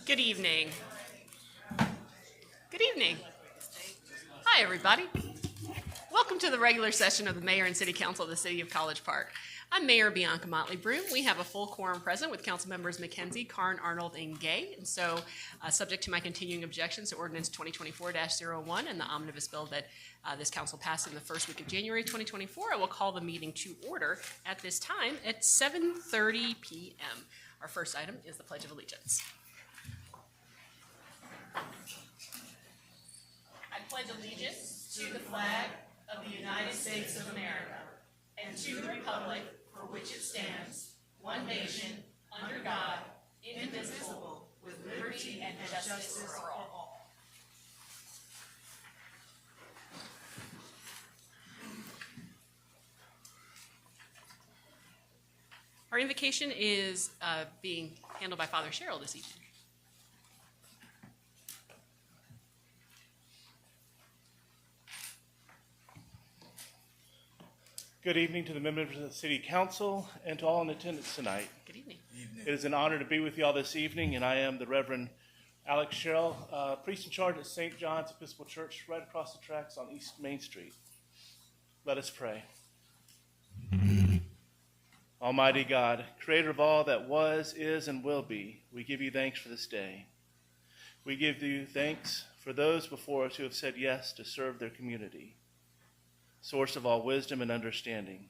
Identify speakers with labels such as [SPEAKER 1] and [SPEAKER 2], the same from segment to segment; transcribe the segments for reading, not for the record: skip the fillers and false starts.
[SPEAKER 1] Good evening. Good evening. Hi, everybody. Welcome to the regular session of the Mayor and City Council of the City of College Park. I'm Mayor Bianca Motley Broom. We have a full quorum present with council members McKenzie, Karn, Arnold, and Gay. And so, subject to my continuing objections to Ordinance 2024-01 and the omnibus bill that this council passed in the first week of January 2024, I will call the meeting to order at this time at 7:30 p.m. Our first item is the Pledge of Allegiance. I pledge allegiance to the flag of the United States of America and to the republic for which it stands, one nation, under God, indivisible, with liberty and justice for all. Our invocation is being handled by Father Cheryl this evening.
[SPEAKER 2] Good evening to the members of the City Council and to all in attendance tonight.
[SPEAKER 1] Good evening.
[SPEAKER 2] It is an honor to be with you all this evening, and I am the Reverend Alex Sherrill, priest in charge at St. John's Episcopal Church right across the tracks on East Main Street. Let us pray. Almighty God, creator of all that was, is, and will be, we give you thanks for this day. We give you thanks for those before us who have said yes to serve their community, source of all wisdom and understanding.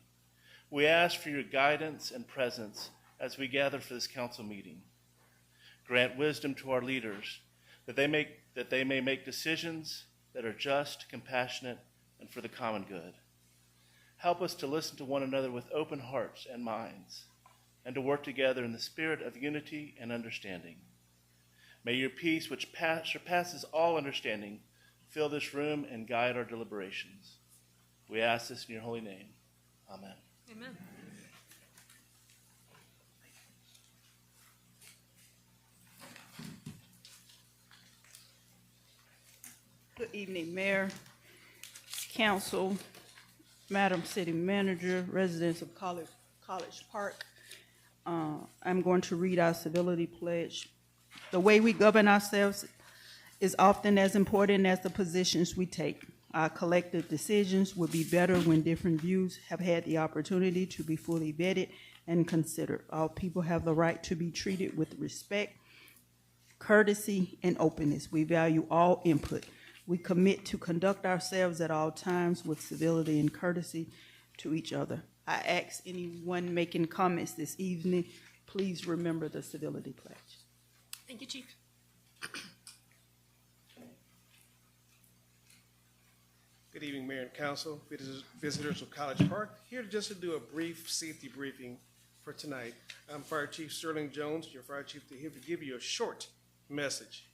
[SPEAKER 2] We ask for your guidance and presence as we gather for this council meeting. Grant wisdom to our leaders that they may make decisions that are just, compassionate, and for the common good. Help us to listen to one another with open hearts and minds, and to work together in the spirit of unity and understanding. May your peace, which surpasses all understanding, fill this room and guide our deliberations. We ask this in your holy name. Amen.
[SPEAKER 1] Amen.
[SPEAKER 3] Good evening, Mayor, Council, Madam City Manager, residents of College Park. I'm going to read our civility pledge. The way we govern ourselves is often as important as the positions we take. Our collective decisions will be better when different views have had the opportunity to be fully vetted and considered. All people have the right to be treated with respect, courtesy, and openness. We value all input. We commit to conduct ourselves at all times with civility and courtesy to each other. I ask anyone making comments this evening, please remember the civility pledge.
[SPEAKER 1] Thank you, Chief.
[SPEAKER 4] Good evening, Mayor and Council, visitors of College Park. Here just to do a brief safety briefing for tonight. I'm Fire Chief Sterling Jones, your Fire Chief, here to give you a short message.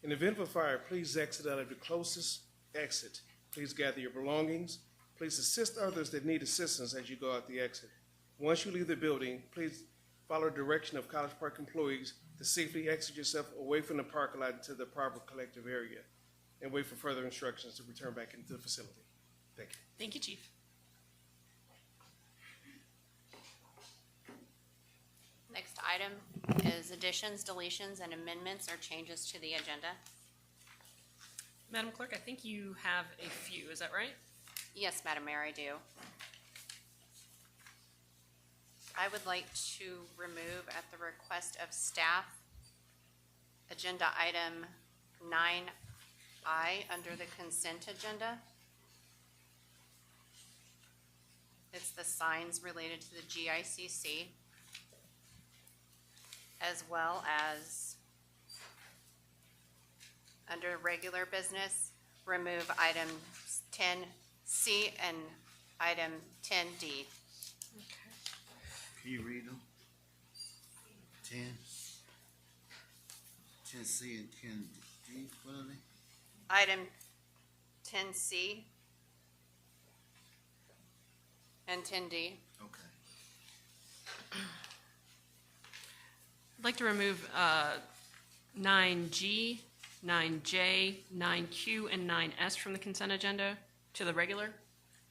[SPEAKER 4] In the event of a fire, please exit out of the closest exit. Please gather your belongings. Please assist others that need assistance as you go out the exit. Once you leave the building, please follow the direction of College Park employees to safely exit yourself away from the parking lot into the proper collective area, and wait for further instructions to return back into the facility. Thank you.
[SPEAKER 1] Thank you, Chief.
[SPEAKER 5] Next item is additions, deletions, and amendments or changes to the agenda.
[SPEAKER 1] Madam Clerk, I think you have a few. Is that right?
[SPEAKER 5] Yes, Madam Mayor, I do. I would like to remove at the request of staff agenda item 9I under the consent agenda. It's the signs related to the GICC, as well as under regular business, remove items 10C and item 10D.
[SPEAKER 6] Can you read them? 10C and 10D, what are they?
[SPEAKER 5] Item 10C and 10D.
[SPEAKER 6] Okay.
[SPEAKER 1] I'd like to remove 9G, 9J, 9Q, and 9S from the consent agenda to the regular.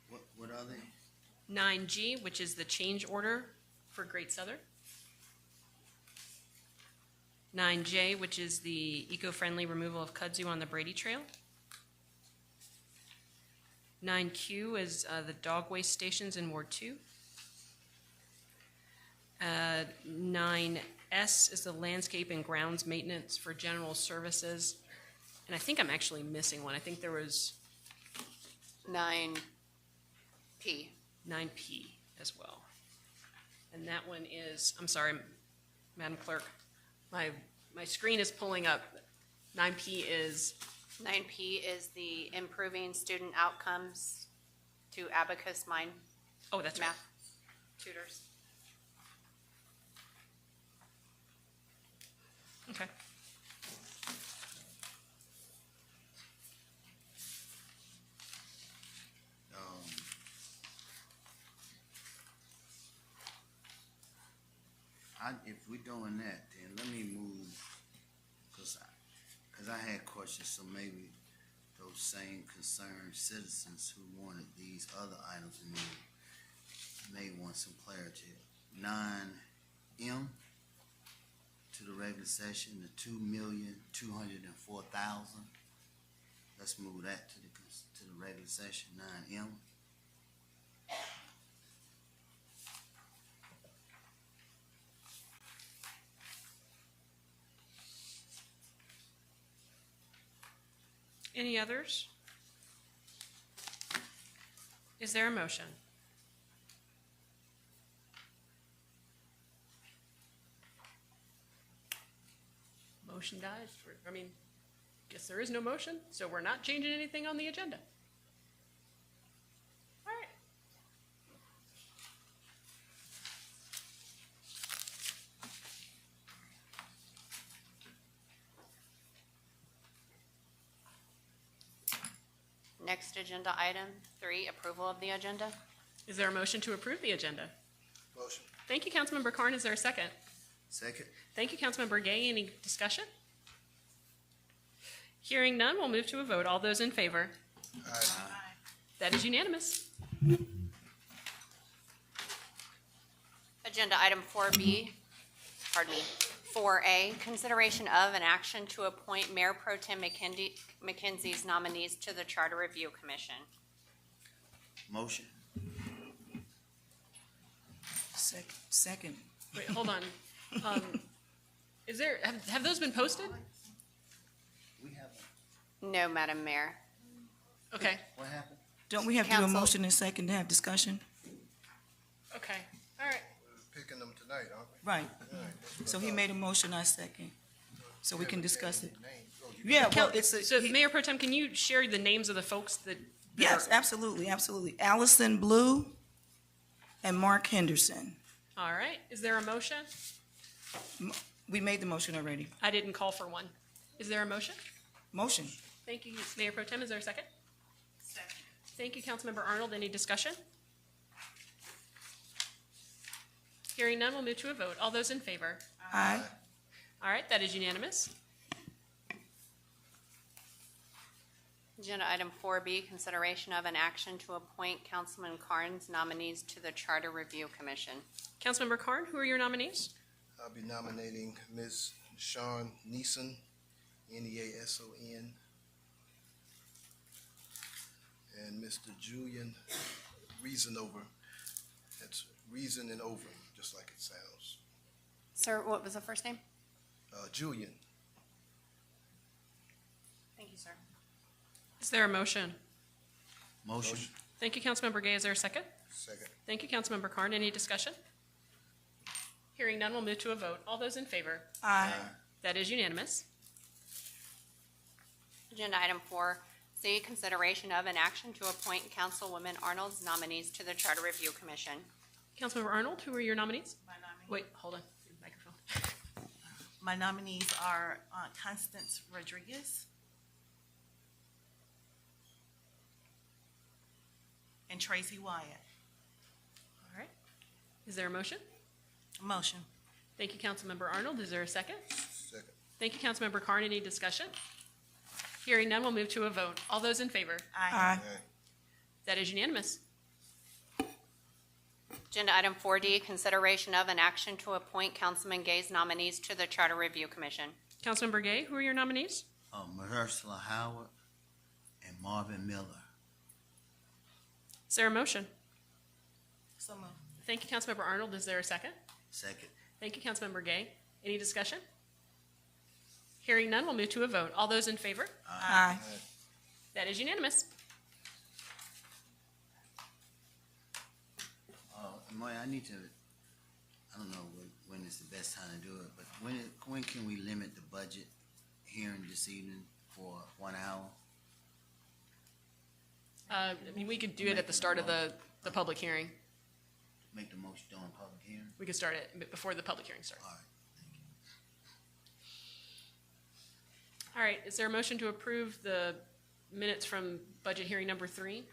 [SPEAKER 6] What are they?
[SPEAKER 1] 9G, which is the change order for Great Southern. 9J, which is the eco-friendly removal of kudzu on the Brady Trail. 9Q is the dog waste stations in Ward 2. 9S is the landscape and grounds maintenance for general services. And I think I'm actually missing one. I think there was
[SPEAKER 5] 9P.
[SPEAKER 1] 9P as well. And that one is, I'm sorry, Madam Clerk, my screen is pulling up. 9P is,
[SPEAKER 5] 9P is the improving student outcomes to Abacus Mind
[SPEAKER 1] oh, that's right.
[SPEAKER 5] math tutors.
[SPEAKER 1] Okay.
[SPEAKER 6] If we're doing that, then let me move, cause I had questions, so maybe those same concerned citizens who wanted these other items removed may want some clarity. 9M to the regular session, the 2,204,000. Let's move that to the regular session, 9M.
[SPEAKER 1] Any others? Is there a motion? Motion dies. Guess there is no motion, so we're not changing anything on the agenda. All right.
[SPEAKER 5] Next agenda item, 3, approval of the agenda.
[SPEAKER 1] Is there a motion to approve the agenda?
[SPEAKER 6] Motion.
[SPEAKER 1] Thank you, Councilmember Carn. Is there a second?
[SPEAKER 6] Second.
[SPEAKER 1] Thank you, Councilmember Gay. Any discussion? Hearing none, we'll move to a vote. All those in favor?
[SPEAKER 6] Aye.
[SPEAKER 1] That is unanimous.
[SPEAKER 5] Agenda item 4B, 4A, consideration of an action to appoint Mayor Pro Tem McKenzie's nominees to the Charter Review Commission.
[SPEAKER 6] Motion.
[SPEAKER 7] Second.
[SPEAKER 1] Wait, hold on. Have those been posted?
[SPEAKER 6] We haven't.
[SPEAKER 5] No, Madam Mayor.
[SPEAKER 1] Okay,
[SPEAKER 6] What happened?
[SPEAKER 7] Don't we have to do a
[SPEAKER 5] Council.
[SPEAKER 7] motion and second to have discussion?
[SPEAKER 1] okay, all right.
[SPEAKER 8] Picking them tonight, aren't we?
[SPEAKER 7] Right.
[SPEAKER 8] Right.
[SPEAKER 7] So he made a motion, I second. So we can discuss it.
[SPEAKER 8] Name. Oh, you
[SPEAKER 7] Yeah, well, it's
[SPEAKER 1] So
[SPEAKER 7] a,
[SPEAKER 1] Mayor Pro Tem, can you share the names of the folks that?
[SPEAKER 7] yes, absolutely, absolutely. Allison Blue and Mark Henderson.
[SPEAKER 1] All right, is there a motion?
[SPEAKER 7] We made the motion already.
[SPEAKER 1] I didn't call for one. Is there a motion?
[SPEAKER 7] Motion.
[SPEAKER 1] Thank you, Mayor Pro Tem. Is there a second? Second. Thank you, Councilmember Arnold. Any discussion? Hearing none, we'll move to a vote. All those in favor?
[SPEAKER 7] Aye.
[SPEAKER 1] All right, that is unanimous.
[SPEAKER 5] Agenda item 4B, consideration of an action to appoint Councilman Carn's nominees to the Charter Review Commission.
[SPEAKER 1] Councilmember Carn, who are your nominees?
[SPEAKER 8] I'll be nominating Ms. Shawn Neeson, Neason, and Mr. Julian Reasonover. That's Reason and Over, just like it sounds.
[SPEAKER 5] Sir, what was the first name?
[SPEAKER 8] Julian.
[SPEAKER 5] Thank you, sir.
[SPEAKER 1] Is there a motion?
[SPEAKER 6] Motion.
[SPEAKER 1] Thank you, Councilmember Gay. Is there a second?
[SPEAKER 8] Second.
[SPEAKER 1] Thank you, Councilmember Carn. Any discussion? Hearing none, we'll move to a vote. All those in favor?
[SPEAKER 7] Aye.
[SPEAKER 1] That is unanimous.
[SPEAKER 5] Agenda item 4C, consideration of an action to appoint Councilwoman Arnold's nominees to the Charter Review Commission.
[SPEAKER 1] Councilmember Arnold, who are your nominees?
[SPEAKER 9] My nominees,
[SPEAKER 1] Wait, hold on. Microphone.
[SPEAKER 9] my nominees are Constance Rodriguez and Tracy Wyatt.
[SPEAKER 1] All right. Is there a motion?
[SPEAKER 9] Motion.
[SPEAKER 1] Thank you, Councilmember Arnold. Is there a second?
[SPEAKER 8] Second.
[SPEAKER 1] Thank you, Councilmember Carn. Any discussion? Hearing none, we'll move to a vote. All those in favor?
[SPEAKER 9] Aye.
[SPEAKER 7] Aye.
[SPEAKER 8] Aye.
[SPEAKER 1] That is unanimous.
[SPEAKER 5] Agenda item 4D, consideration of an action to appoint Councilman Gay's nominees to the Charter Review Commission.
[SPEAKER 1] Councilmember Gay, who are your nominees?
[SPEAKER 6] Mahershala Howard and Marvin Miller.
[SPEAKER 1] Is there a motion?
[SPEAKER 9] So moved.
[SPEAKER 1] Thank you, Councilmember Arnold. Is there a second?
[SPEAKER 6] Second.
[SPEAKER 1] Thank you, Councilmember Gay. Any discussion? Hearing none, we'll move to a vote. All those in favor?
[SPEAKER 7] Aye.
[SPEAKER 1] That is unanimous.
[SPEAKER 6] Moy, I need to, I don't know when is the best time to do it, but when can we limit the budget hearing this evening for 1 hour?
[SPEAKER 1] I mean, we could do it at the start of the public hearing.
[SPEAKER 6] Make the motion during public hearing?
[SPEAKER 1] We could start it before the public hearing starts.
[SPEAKER 6] All right, thank you.
[SPEAKER 1] All right, is there a motion to approve the minutes from budget hearing number 3?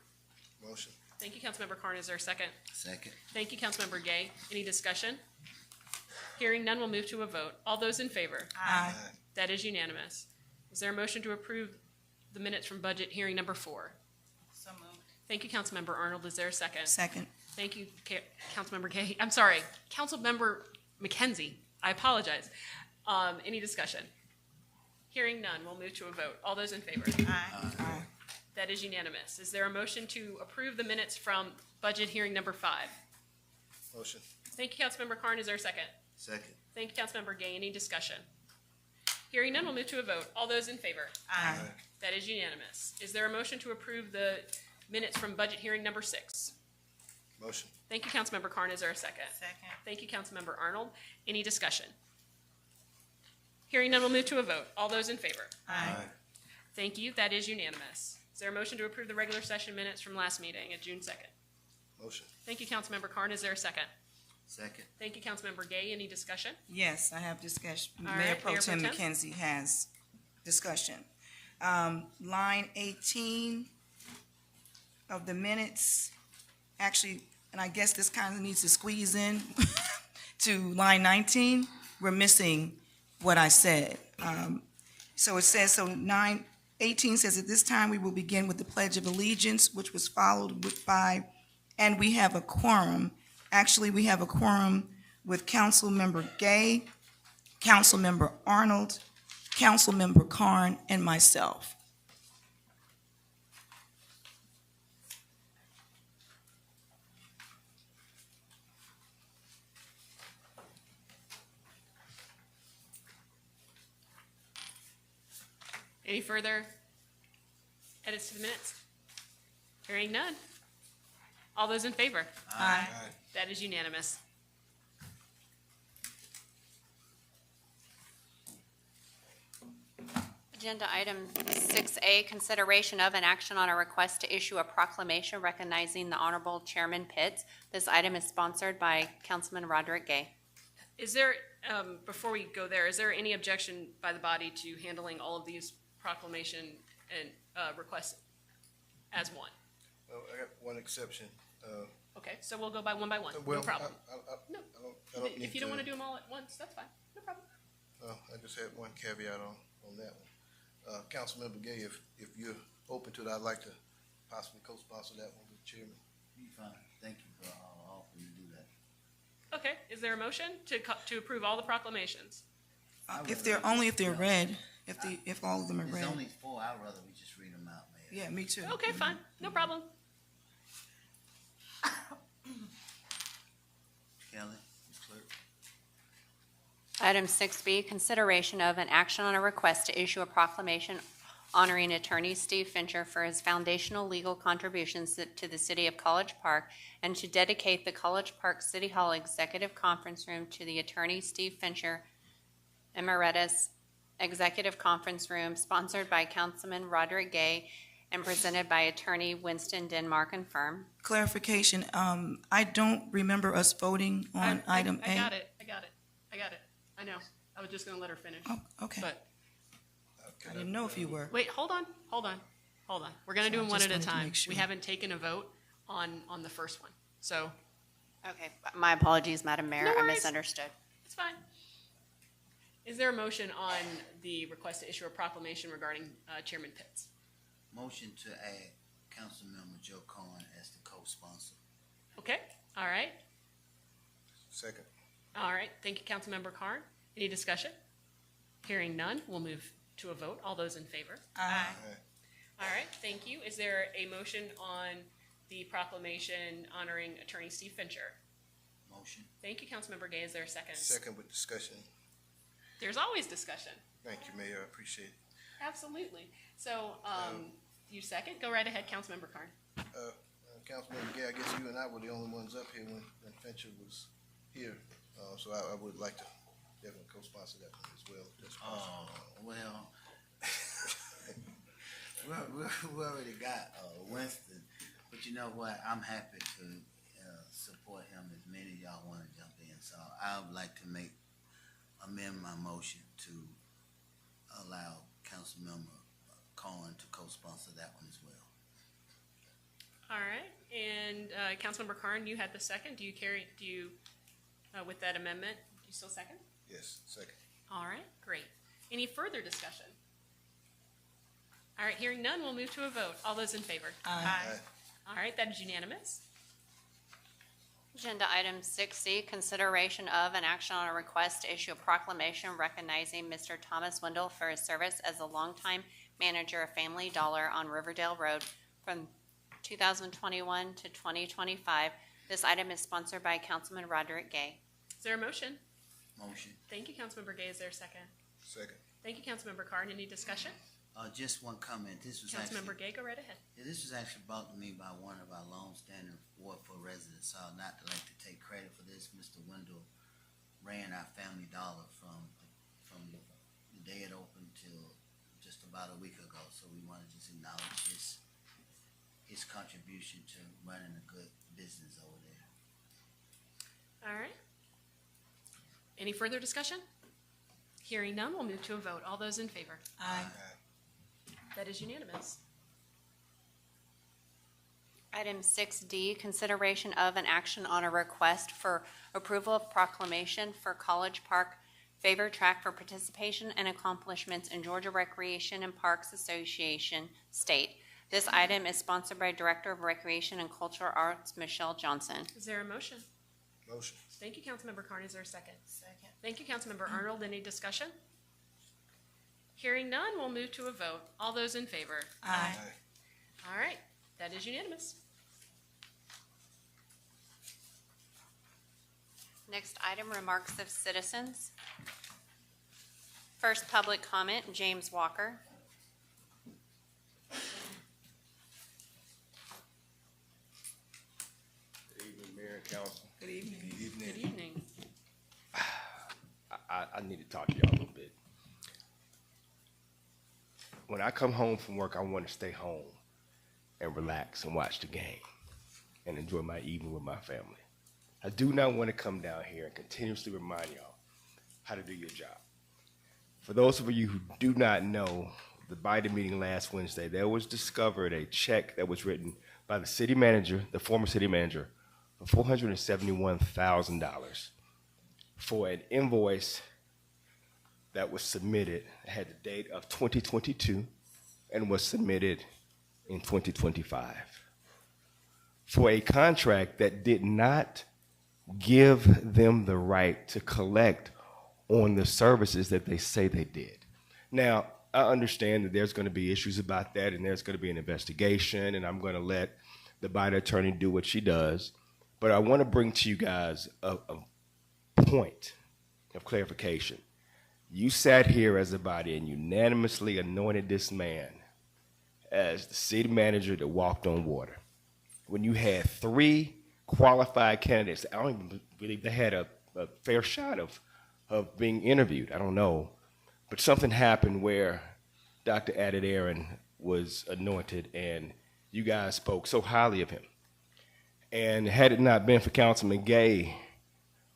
[SPEAKER 8] Motion.
[SPEAKER 1] Thank you, Councilmember Carn. Is there a second?
[SPEAKER 6] Second.
[SPEAKER 1] Thank you, Councilmember Gay. Any discussion? Hearing none, we'll move to a vote. All those in favor?
[SPEAKER 7] Aye.
[SPEAKER 1] That is unanimous. Is there a motion to approve the minutes from budget hearing number 4?
[SPEAKER 9] So moved.
[SPEAKER 1] Thank you, Councilmember Arnold. Is there a second?
[SPEAKER 7] Second.
[SPEAKER 1] Thank you, Councilmember Gay. I'm sorry, Councilmember McKenzie. I apologize. Any discussion? Hearing none, we'll move to a vote. All those in favor?
[SPEAKER 9] Aye.
[SPEAKER 7] Aye.
[SPEAKER 1] That is unanimous. Is there a motion to approve the minutes from budget hearing number 5?
[SPEAKER 8] Motion.
[SPEAKER 1] Thank you, Councilmember Carn. Is there a second?
[SPEAKER 6] Second.
[SPEAKER 1] Thank you, Councilmember Gay. Any discussion? Hearing none, we'll move to a vote. All those in favor?
[SPEAKER 9] Aye.
[SPEAKER 1] That is unanimous. Is there a motion to approve the minutes from budget hearing number 6?
[SPEAKER 8] Motion.
[SPEAKER 1] Thank you, Councilmember Carn. Is there a second?
[SPEAKER 9] Second.
[SPEAKER 1] Thank you, Councilmember Arnold. Any discussion? Hearing none, we'll move to a vote. All those in favor?
[SPEAKER 9] Aye.
[SPEAKER 1] Thank you. That is unanimous. Is there a motion to approve the regular session minutes from last meeting at June 2nd?
[SPEAKER 8] Motion.
[SPEAKER 1] Thank you, Councilmember Carn. Is there a second?
[SPEAKER 6] Second.
[SPEAKER 1] Thank you, Councilmember Gay. Any discussion?
[SPEAKER 7] Yes, I have discussion.
[SPEAKER 1] All
[SPEAKER 7] Mayor
[SPEAKER 1] right,
[SPEAKER 7] Pro
[SPEAKER 1] Mayor
[SPEAKER 7] Tem
[SPEAKER 1] Pro Tem.
[SPEAKER 7] McKenzie has discussion. Line 18 of the minutes, actually, and I guess this kind of needs to squeeze in to line 19. We're missing what I said. So it says, 18 says, at this time, we will begin with the Pledge of Allegiance, which was followed by, and we have a quorum. Actually, we have a quorum with Councilmember Gay, Councilmember Arnold, Councilmember Carn, and myself.
[SPEAKER 1] Any further edits to the minutes? Hearing none. All those in favor?
[SPEAKER 7] Aye.
[SPEAKER 1] That is unanimous.
[SPEAKER 5] Agenda item 6A, consideration of an action on a request to issue a proclamation recognizing the Honorable Chairman Pitts. This item is sponsored by Councilman Roderick Gay.
[SPEAKER 1] Is there, before we go there, is there any objection by the body to handling all of these proclamation and requests as one?
[SPEAKER 8] I got one exception.
[SPEAKER 1] Okay, so we'll go by one, no
[SPEAKER 8] Well,
[SPEAKER 1] problem.
[SPEAKER 8] I
[SPEAKER 1] No.
[SPEAKER 8] don't
[SPEAKER 1] If
[SPEAKER 8] need
[SPEAKER 1] you don't want to do them all at once, that's fine. No problem.
[SPEAKER 8] I just had one caveat on that one. Councilmember Gay, if you're open to it, I'd like to possibly co-sponsor that one with the chairman.
[SPEAKER 6] Be fine. Thank you for offering to do that.
[SPEAKER 1] Okay, is there a motion to approve all the proclamations?
[SPEAKER 7] If they're read, if all of them are
[SPEAKER 6] There's
[SPEAKER 7] read.
[SPEAKER 6] only 4. I'd rather we just read them out, Mayor.
[SPEAKER 7] Yeah, me too.
[SPEAKER 1] Okay, fine, no problem.
[SPEAKER 6] Kelly, Ms. Clerk.
[SPEAKER 5] Item 6B, consideration of an action on a request to issue a proclamation honoring attorney Steve Fincher for his foundational legal contributions to the city of College Park and to dedicate the College Park City Hall Executive Conference Room to the attorney Steve Fincher Emeritus Executive Conference Room, sponsored by Councilman Roderick Gay and presented by attorney Winston Denmark and firm.
[SPEAKER 7] Clarification, I don't remember us voting on item A.
[SPEAKER 1] I got it. I know. I was just gonna let her finish.
[SPEAKER 7] Oh, okay.
[SPEAKER 1] But,
[SPEAKER 7] I didn't know if you were.
[SPEAKER 1] wait, hold on. We're gonna do
[SPEAKER 7] So I
[SPEAKER 1] them one
[SPEAKER 7] just
[SPEAKER 1] at a
[SPEAKER 7] wanted to
[SPEAKER 1] time.
[SPEAKER 7] make sure.
[SPEAKER 1] We haven't taken a vote on the first one, so
[SPEAKER 5] Okay, my apologies, Madam Mayor,
[SPEAKER 1] No
[SPEAKER 5] I
[SPEAKER 1] worries.
[SPEAKER 5] misunderstood.
[SPEAKER 1] it's fine. Is there a motion on the request to issue a proclamation regarding Chairman Pitts?
[SPEAKER 6] Motion to add Councilmember Joe Cohen as the co-sponsor.
[SPEAKER 1] Okay, all right.
[SPEAKER 8] Second.
[SPEAKER 1] All right, thank you, Councilmember Carn. Any discussion? Hearing none, we'll move to a vote. All those in favor?
[SPEAKER 9] Aye.
[SPEAKER 1] All right, thank you. Is there a motion on the proclamation honoring Attorney Steve Fincher?
[SPEAKER 6] Motion.
[SPEAKER 1] Thank you, Councilmember Gay. Is there a second?
[SPEAKER 8] Second with discussion.
[SPEAKER 1] There's always discussion.
[SPEAKER 8] Thank you, Mayor, I appreciate it.
[SPEAKER 1] Absolutely. So, you second? Go right ahead, Councilmember Carn.
[SPEAKER 8] Councilmember Gay, I guess you and I were the only ones up here when Fincher was here, so I would like to definitely co-sponsor that one as well, if that's possible.
[SPEAKER 6] Well, we already got Winston, but you know what? I'm happy to support him if many of y'all want to jump in. So I would like to amend my motion to allow Councilmember Cohen to co-sponsor that one as well.
[SPEAKER 1] All right, and Councilmember Carn, you had the second. Do you, with that amendment, do you still second?
[SPEAKER 8] Yes, second.
[SPEAKER 1] All right, great. Any further discussion? All right, hearing none, we'll move to a vote. All those in favor?
[SPEAKER 9] Aye.
[SPEAKER 1] All right, that is unanimous.
[SPEAKER 5] Agenda item 6C, consideration of an action on a request to issue a proclamation recognizing Mr. Thomas Wendell for his service as a longtime manager of Family Dollar on Riverdale Road from 2021 to 2025. This item is sponsored by Councilman Roderick Gay.
[SPEAKER 1] Is there a motion?
[SPEAKER 6] Motion.
[SPEAKER 1] Thank you, Councilmember Gay. Is there a second?
[SPEAKER 8] Second.
[SPEAKER 1] Thank you, Councilmember Carn. Any discussion?
[SPEAKER 6] Just one comment. This was
[SPEAKER 1] Councilmember
[SPEAKER 6] actually,
[SPEAKER 1] Gay, go right ahead.
[SPEAKER 6] this was actually brought to me by one of our longstanding Ward 4 residents. So I'd not like to take credit for this. Mr. Wendell ran our Family Dollar from the day it opened till just about a week ago. So we want to just acknowledge his contribution to running a good business over there.
[SPEAKER 1] All right. Any further discussion? Hearing none, we'll move to a vote. All those in favor?
[SPEAKER 9] Aye.
[SPEAKER 1] That is unanimous.
[SPEAKER 5] Item 6D, consideration of an action on a request for approval of proclamation for College Park Favor Track for participation and accomplishments in Georgia Recreation and Parks Association State. This item is sponsored by Director of Recreation and Cultural Arts, Michelle Johnson.
[SPEAKER 1] Is there a motion?
[SPEAKER 8] Motion.
[SPEAKER 1] Thank you, Councilmember Carn. Is there a second?
[SPEAKER 9] Second.
[SPEAKER 1] Thank you, Councilmember Arnold. Any discussion? Hearing none, we'll move to a vote. All those in favor?
[SPEAKER 9] Aye.
[SPEAKER 1] All right, that is unanimous.
[SPEAKER 5] Next item, remarks of citizens. First public comment, James Walker.
[SPEAKER 10] Good evening, Mayor and Council.
[SPEAKER 9] Good evening.
[SPEAKER 1] Good evening.
[SPEAKER 10] I need to talk to y'all a little bit. When I come home from work, I want to stay home and relax and watch the game and enjoy my evening with my family. I do not want to come down here and continuously remind y'all how to do your job. For those of you who do not know, by the meeting last Wednesday, there was discovered a check that was written by the city manager, the former city manager, for $471,000 for an invoice that was submitted, had the date of 2022 and was submitted in 2025 for a contract that did not give them the right to collect on the services that they say they did. Now, I understand that there's going to be issues about that, and there's going to be an investigation, and I'm going to let the Biden attorney do what she does. But I want to bring to you guys a point of clarification. You sat here as a body and unanimously anointed this man as the city manager that walked on water. When you had 3 qualified candidates, I don't even believe they had a fair shot of being interviewed. I don't know. But something happened where Dr. Added Aaron was anointed, and you guys spoke so highly of him. And had it not been for Councilman Gay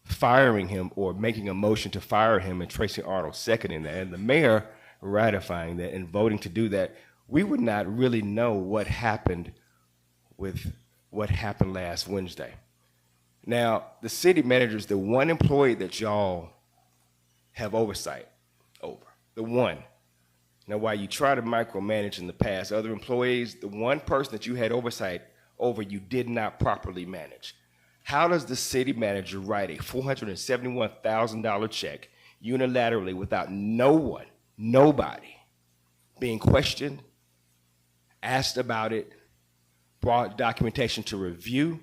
[SPEAKER 10] firing him or making a motion to fire him and Tracy Arnold seconding that, and the mayor ratifying that and voting to do that, we would not really know what happened with what happened last Wednesday. Now, the city manager is the one employee that y'all have oversight over, the one. Now, while you try to micromanage in the past other employees, the one person that you had oversight over, you did not properly manage. How does the city manager write a $471,000 check unilaterally without nobody being questioned, asked about it, brought documentation to review,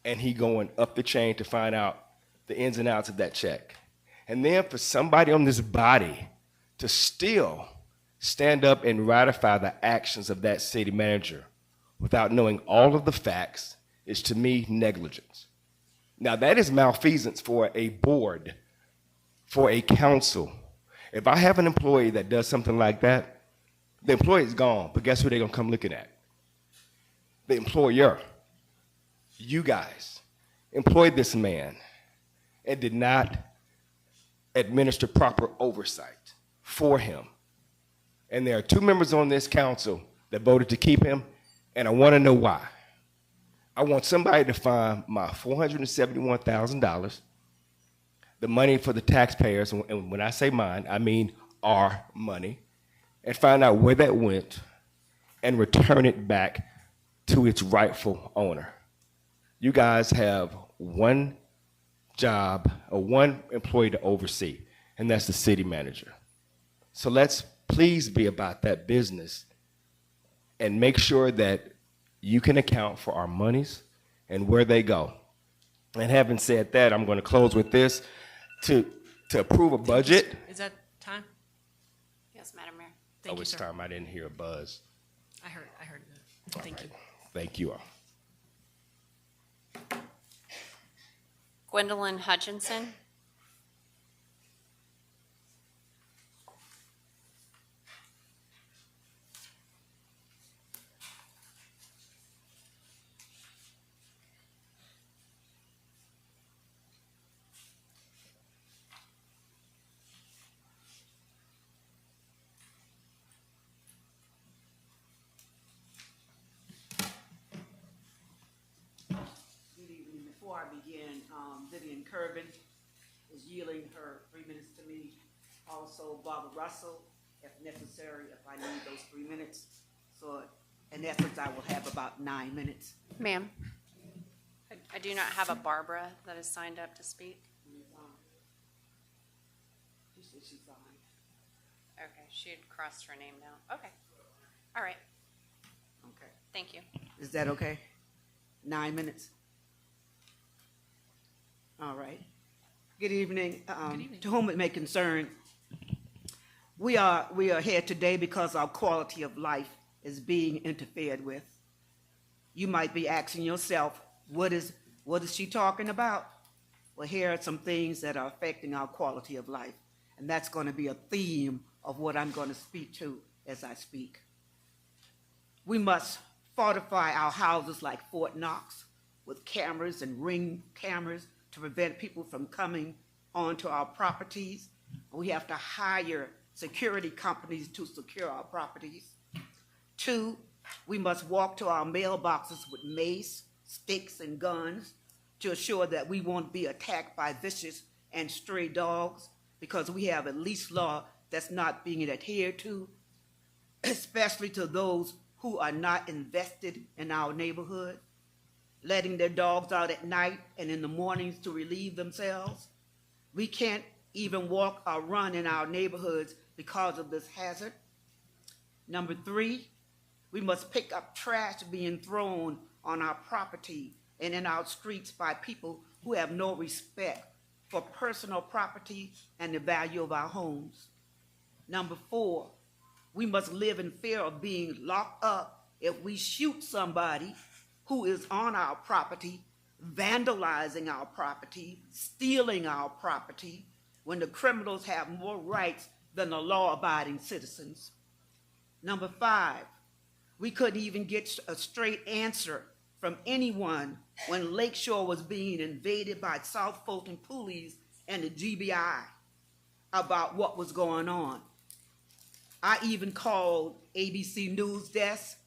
[SPEAKER 10] and he going up the chain to find out the ins and outs of that check? And then for somebody on this body to still stand up and ratify the actions of that city manager without knowing all of the facts is, to me, negligence. Now, that is malfeasance for a board, for a council. If I have an employee that does something like that, the employee is gone, but guess who they're gonna come looking at? The employer. You guys employed this man and did not administer proper oversight for him. And there are 2 members on this council that voted to keep him, and I want to know why. I want somebody to find my $471,000, the money for the taxpayers, and when I say mine, I mean our money, and find out where that went and return it back to its rightful owner. You guys have one job or one employee to oversee, and that's the city manager. So let's please be about that business and make sure that you can account for our monies and where they go. And having said that, I'm going to close with this. To approve a budget.
[SPEAKER 1] Is that time?
[SPEAKER 5] Yes, Madam Mayor.
[SPEAKER 1] Thank you,
[SPEAKER 10] It's
[SPEAKER 1] sir.
[SPEAKER 10] time. I didn't hear a buzz.
[SPEAKER 1] I heard that. Thank you.
[SPEAKER 10] Thank you all.
[SPEAKER 5] Gwendolyn Hutchinson.
[SPEAKER 3] Good evening. Before I begin, Vivian Kervin is yielding her 3 minutes to me. Also, Barbara Russell, if necessary, if I need those 3 minutes. So in essence, I will have about 9 minutes.
[SPEAKER 5] Ma'am, I do not have a Barbara that is signed up to speak.
[SPEAKER 3] She said she's fine.
[SPEAKER 5] Okay, she had crossed her name now. Okay. All right,
[SPEAKER 3] Okay.
[SPEAKER 5] thank you.
[SPEAKER 3] Is that okay? 9 minutes? All right. Good evening. To whom it may concern, we are here today because our quality of life is being interfered with. You might be asking yourself, what is she talking about? Well, here are some things that are affecting our quality of life, and that's going to be a theme of what I'm going to speak to as I speak. We must fortify our houses like Fort Knox with cameras and ring cameras to prevent people from coming onto our properties. We have to hire security companies to secure our properties. 2, we must walk to our mailboxes with mace, sticks, and guns to assure that we won't be attacked by vicious and stray dogs, because we have a leash law that's not being adhered to, especially to those who are not invested in our neighborhood, letting their dogs out at night and in the mornings to relieve themselves. We can't even walk or run in our neighborhoods because of this hazard. Number 3, we must pick up trash being thrown on our property and in our streets by people who have no respect for personal property and the value of our homes. Number 4, we must live in fear of being locked up if we shoot somebody who is on our property, vandalizing our property, stealing our property, when the criminals have more rights than the law-abiding citizens. Number 5, we couldn't even get a straight answer from anyone when Lakeshore was being invaded by South Fulton Police and the GBI about what was going on. I even called ABC News Desk,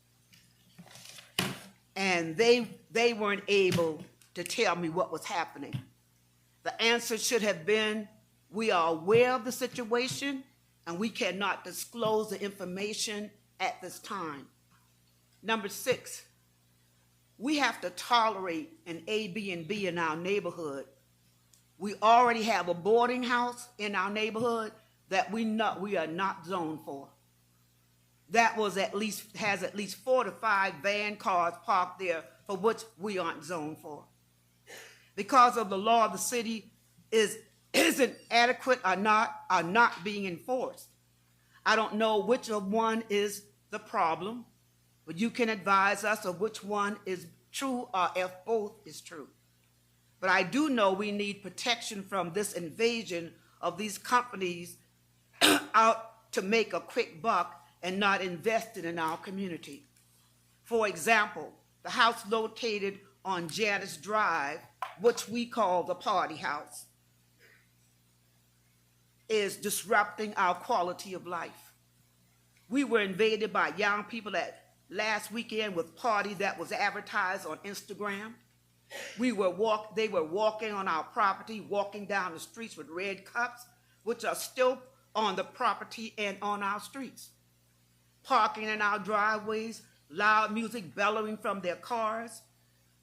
[SPEAKER 3] and they weren't able to tell me what was happening. The answer should have been, we are aware of the situation, and we cannot disclose the information at this time. Number 6, we have to tolerate an Airbnb in our neighborhood. We already have a boarding house in our neighborhood that we are not zoned for. That has at least 4 to 5 van cars parked there for which we aren't zoned for. Because of the law of the city isn't adequate or not being enforced. I don't know which of one is the problem, but you can advise us of which one is true or if both is true. But I do know we need protection from this invasion of these companies out to make a quick buck and not invested in our community. For example, the house located on Janice Drive, which we call the party house, is disrupting our quality of life. We were invaded by young people last weekend with a party that was advertised on Instagram. They were walking on our property, walking down the streets with red cups, which are still on the property and on our streets. Parking in our driveways, loud music bellowing from their cars.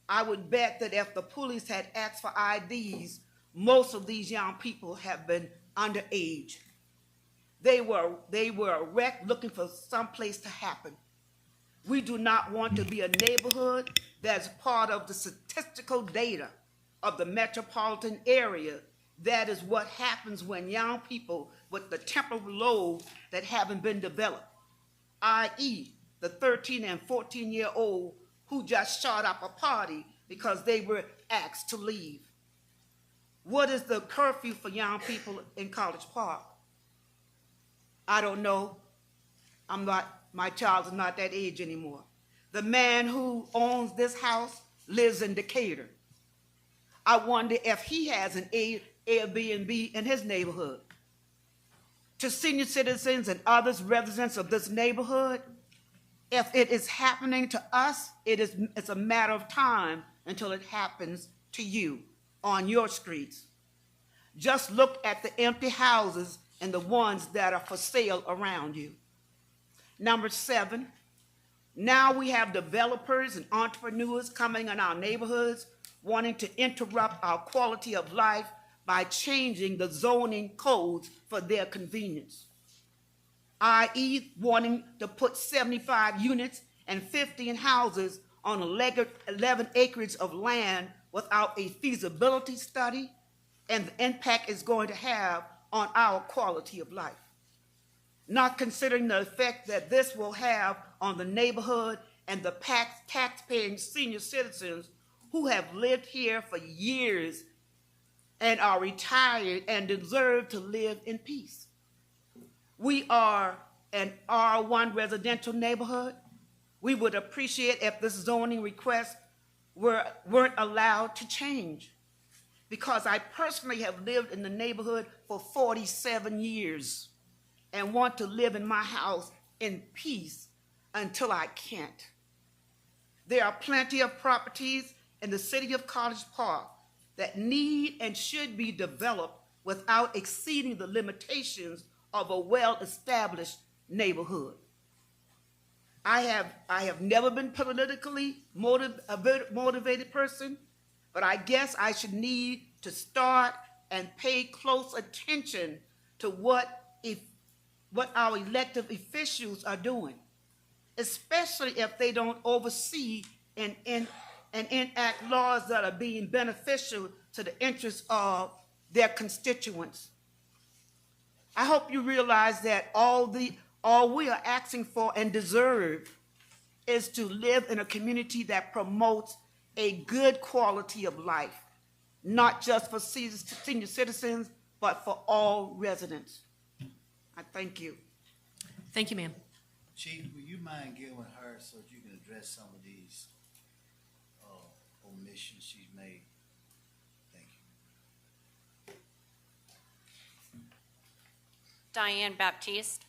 [SPEAKER 3] I would bet that if the police had asked for IDs, most of these young people have been underage. They were a wreck looking for some place to happen. We do not want to be a neighborhood that's part of the statistical data of the metropolitan area. That is what happens when young people with the temporal lobes that haven't been developed, i.e. the 13 and 14-year-old who just shot up a party because they were asked to leave. What is the curfew for young people in College Park? I don't know. My child is not that age anymore. The man who owns this house lives in Decatur. I wonder if he has an Airbnb in his neighborhood. To senior citizens and others residents of this neighborhood, if it is happening to us, it's a matter of time until it happens to you on your streets. Just look at the empty houses and the ones that are for sale around you. Number 7, now we have developers and entrepreneurs coming in our neighborhoods wanting to interrupt our quality of life by changing the zoning codes for their convenience, i.e. wanting to put 75 units and 15 houses on 11 acres of land without a feasibility study and the impact it's going to have on our quality of life. Not considering the effect that this will have on the neighborhood and the tax-paying senior citizens who have lived here for years and are retired and deserve to live in peace. We are an R1 residential neighborhood. We would appreciate if this zoning request weren't allowed to change, because I personally have lived in the neighborhood for 47 years and want to live in my house in peace until I can't. There are plenty of properties in the city of College Park that need and should be developed without exceeding the limitations of a well-established neighborhood. I have never been politically motivated person, but I guess I should need to start and pay close attention to what our elected officials are doing, especially if they don't oversee and enact laws that are being beneficial to the interests of their constituents. I hope you realize that all we are asking for and deserve is to live in a community that promotes a good quality of life, not just for senior citizens, but for all residents. I thank you.
[SPEAKER 1] Thank you, ma'am.
[SPEAKER 6] Chief, will you mind giving her so that you can address some of these omissions she's made? Thank you.
[SPEAKER 5] Diane Baptiste.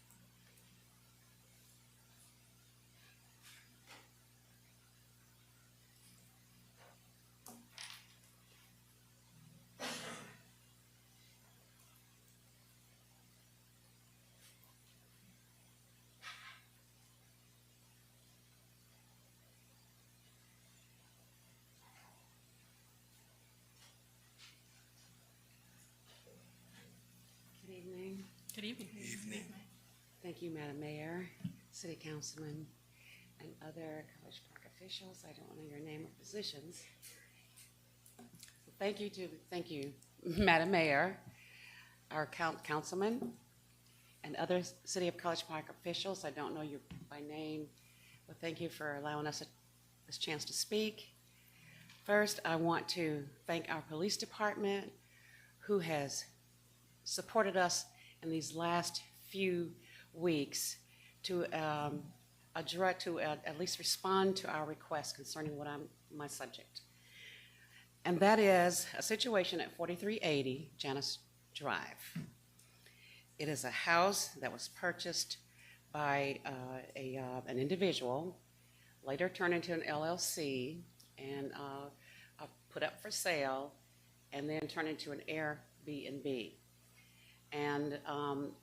[SPEAKER 1] Good evening.
[SPEAKER 11] Thank you, Madam Mayor, City Councilman, and other College Park officials. I don't know your name or positions. Thank you, Madam Mayor, our councilman, and other City of College Park officials. I don't know you by name, but thank you for allowing us this chance to speak. First, I want to thank our police department who has supported us in these last few weeks to at least respond to our request concerning my subject. And that is a situation at 4380 Janice Drive. It is a house that was purchased by an individual, later turned into an LLC, and put up for sale, and then turned into an Airbnb. And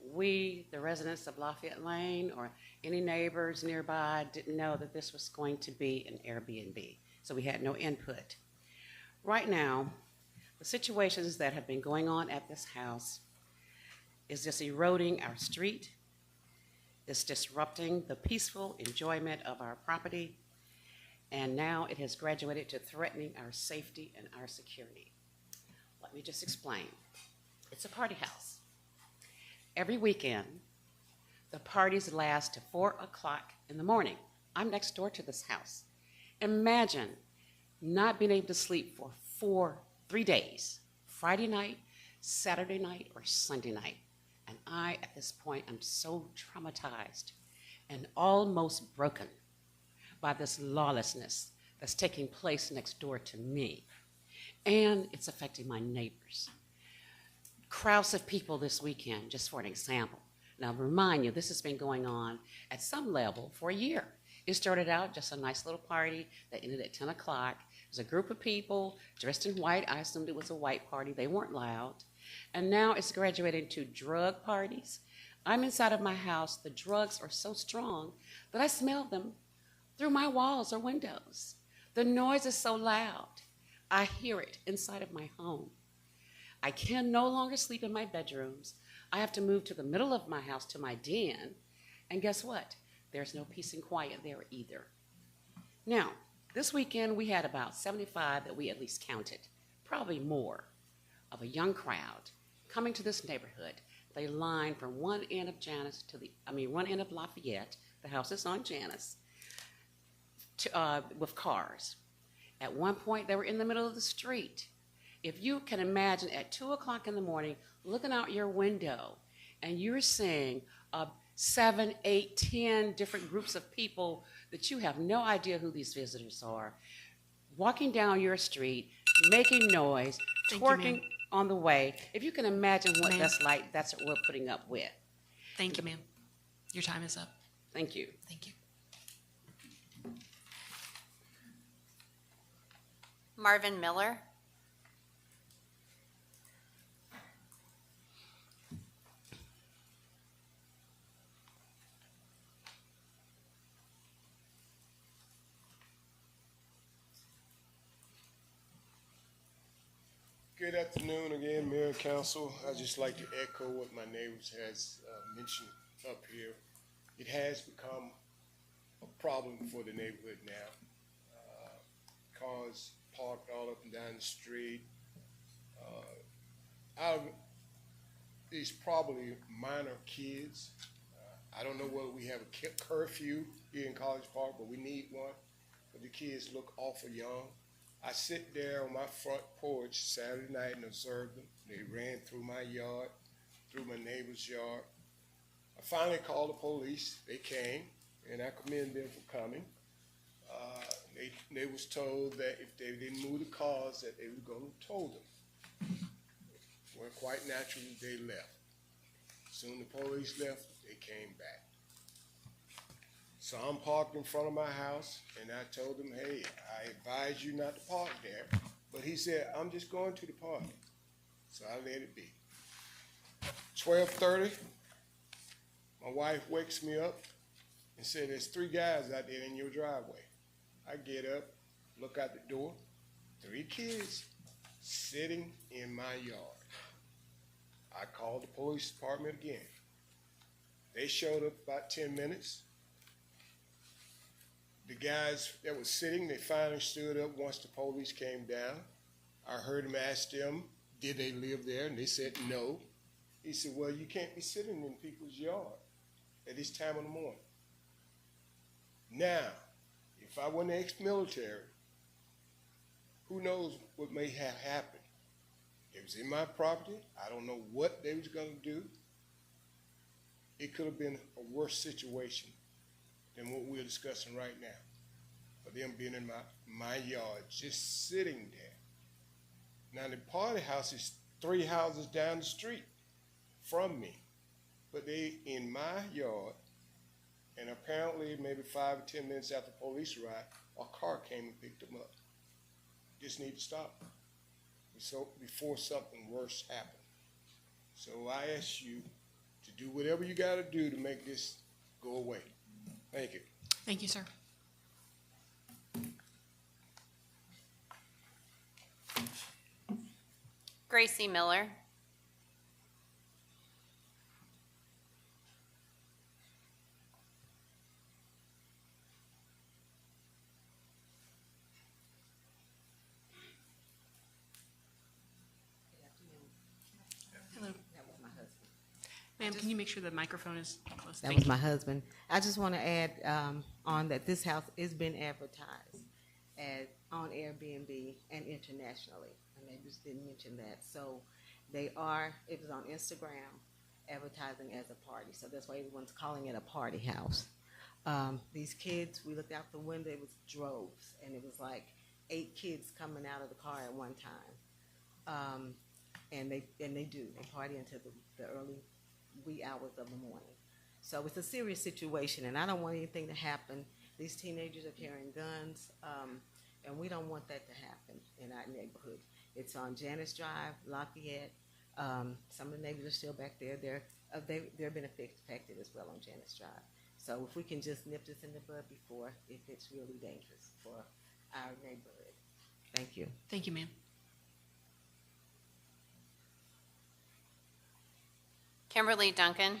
[SPEAKER 11] we, the residents of Lafayette Lane, or any neighbors nearby, didn't know that this was going to be an Airbnb, so we had no input. Right now, the situations that have been going on at this house is just eroding our street. It's disrupting the peaceful enjoyment of our property, and now it has graduated to threatening our safety and our security. Let me just explain. It's a party house. Every weekend, the parties last to 4 o'clock in the morning. I'm next door to this house. Imagine not being able to sleep for 3 days, Friday night, Saturday night, or Sunday night. And I, at this point, am so traumatized and almost broken by this lawlessness that's taking place next door to me. And it's affecting my neighbors. Crowds of people this weekend, just for an example. Now, remind you, this has been going on at some level for a year. It started out just a nice little party that ended at 10 o'clock. It was a group of people dressed in white. I assumed it was a white party. They weren't loud. And now it's graduating to drug parties. I'm inside of my house. The drugs are so strong that I smell them through my walls or windows. The noise is so loud. I hear it inside of my home. I can no longer sleep in my bedrooms. I have to move to the middle of my house to my den. And guess what? There's no peace and quiet there either. Now, this weekend we had about 75 that we at least counted, probably more, of a young crowd coming to this neighborhood. They lined from one end of one end of Lafayette, the house is on Janice, with cars. At one point, they were in the middle of the street. If you can imagine at 2 o'clock in the morning, looking out your window, and you're seeing 7, 8, 10 different groups of people that you have no idea who these visitors are, walking down your street, making noise,
[SPEAKER 1] Thank you,
[SPEAKER 11] twerking
[SPEAKER 1] ma'am.
[SPEAKER 11] on the way. If you can imagine what
[SPEAKER 1] Ma'am.
[SPEAKER 11] that's like, that's what we're putting up with.
[SPEAKER 1] Thank you, ma'am. Your time is up.
[SPEAKER 11] Thank you.
[SPEAKER 1] Thank you.
[SPEAKER 5] Marvin Miller.
[SPEAKER 12] Good afternoon again, Mayor and Council. I'd just like to echo what my neighbors has mentioned up here. It has become a problem for the neighborhood now. Cars parked all up and down the street. These probably minor kids. I don't know whether we have a curfew here in College Park, but we need one. But the kids look awful young. I sit there on my front porch Saturday night and observe them. They ran through my yard, through my neighbor's yard. I finally called the police. They came, and I commend them for coming. They was told that if they didn't move the cars, that they were going to tow them. Well, quite naturally, they left. Soon the police left, they came back. So I'm parked in front of my house, and I told him, hey, I advise you not to park there. But he said, I'm just going to the park. So I let it be. 12:30, my wife wakes me up and said, there's 3 guys out there in your driveway. I get up, look out the door, 3 kids sitting in my yard. I called the police department again. They showed up about 10 minutes. The guys that was sitting, they finally stood up once the police came down. I heard him ask them, did they live there? And they said no. He said, well, you can't be sitting in people's yard at this time of the morning. Now, if I wasn't ex-military, who knows what may have happened? It was in my property. I don't know what they was going to do. It could have been a worse situation than what we're discussing right now. For them being in my yard, just sitting there. Now, the party house is 3 houses down the street from me, but they in my yard, and apparently maybe 5 or 10 minutes after the police arrived, a car came and picked them up. Just need to stop before something worse happens. So I ask you to do whatever you got to do to make this go away. Thank you.
[SPEAKER 1] Thank you, sir.
[SPEAKER 5] Gracie Miller.
[SPEAKER 1] Hello. Ma'am, can you make sure the microphone is close?
[SPEAKER 13] That
[SPEAKER 1] Thank
[SPEAKER 13] was
[SPEAKER 1] you.
[SPEAKER 13] my husband. I just want to add on that this house is been advertised on Airbnb and internationally. My neighbors didn't mention that. So it was on Instagram advertising as a party. So that's why everyone's calling it a party house. These kids, we looked out the window, it was droves, and it was like 8 kids coming out of the car at one time. And they party until the early wee hours of the morning. So it's a serious situation, and I don't want anything to happen. These teenagers are carrying guns, and we don't want that to happen in our neighborhood. It's on Janice Drive, Lafayette. Some of the neighbors are still back there. They're been affected as well on Janice Drive. So if we can just nip this in the bud before it gets really dangerous for our neighborhood. Thank you.
[SPEAKER 1] Thank you, ma'am.
[SPEAKER 5] Kimberly Duncan.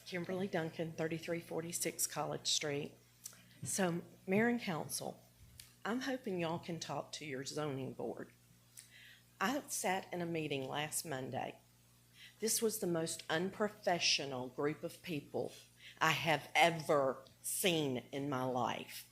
[SPEAKER 14] Kimberly Duncan, 3346 College Street. So, Mayor and Council, I'm hoping y'all can talk to your zoning board. I sat in a meeting last Monday. This was the most unprofessional group of people I have ever seen in my life.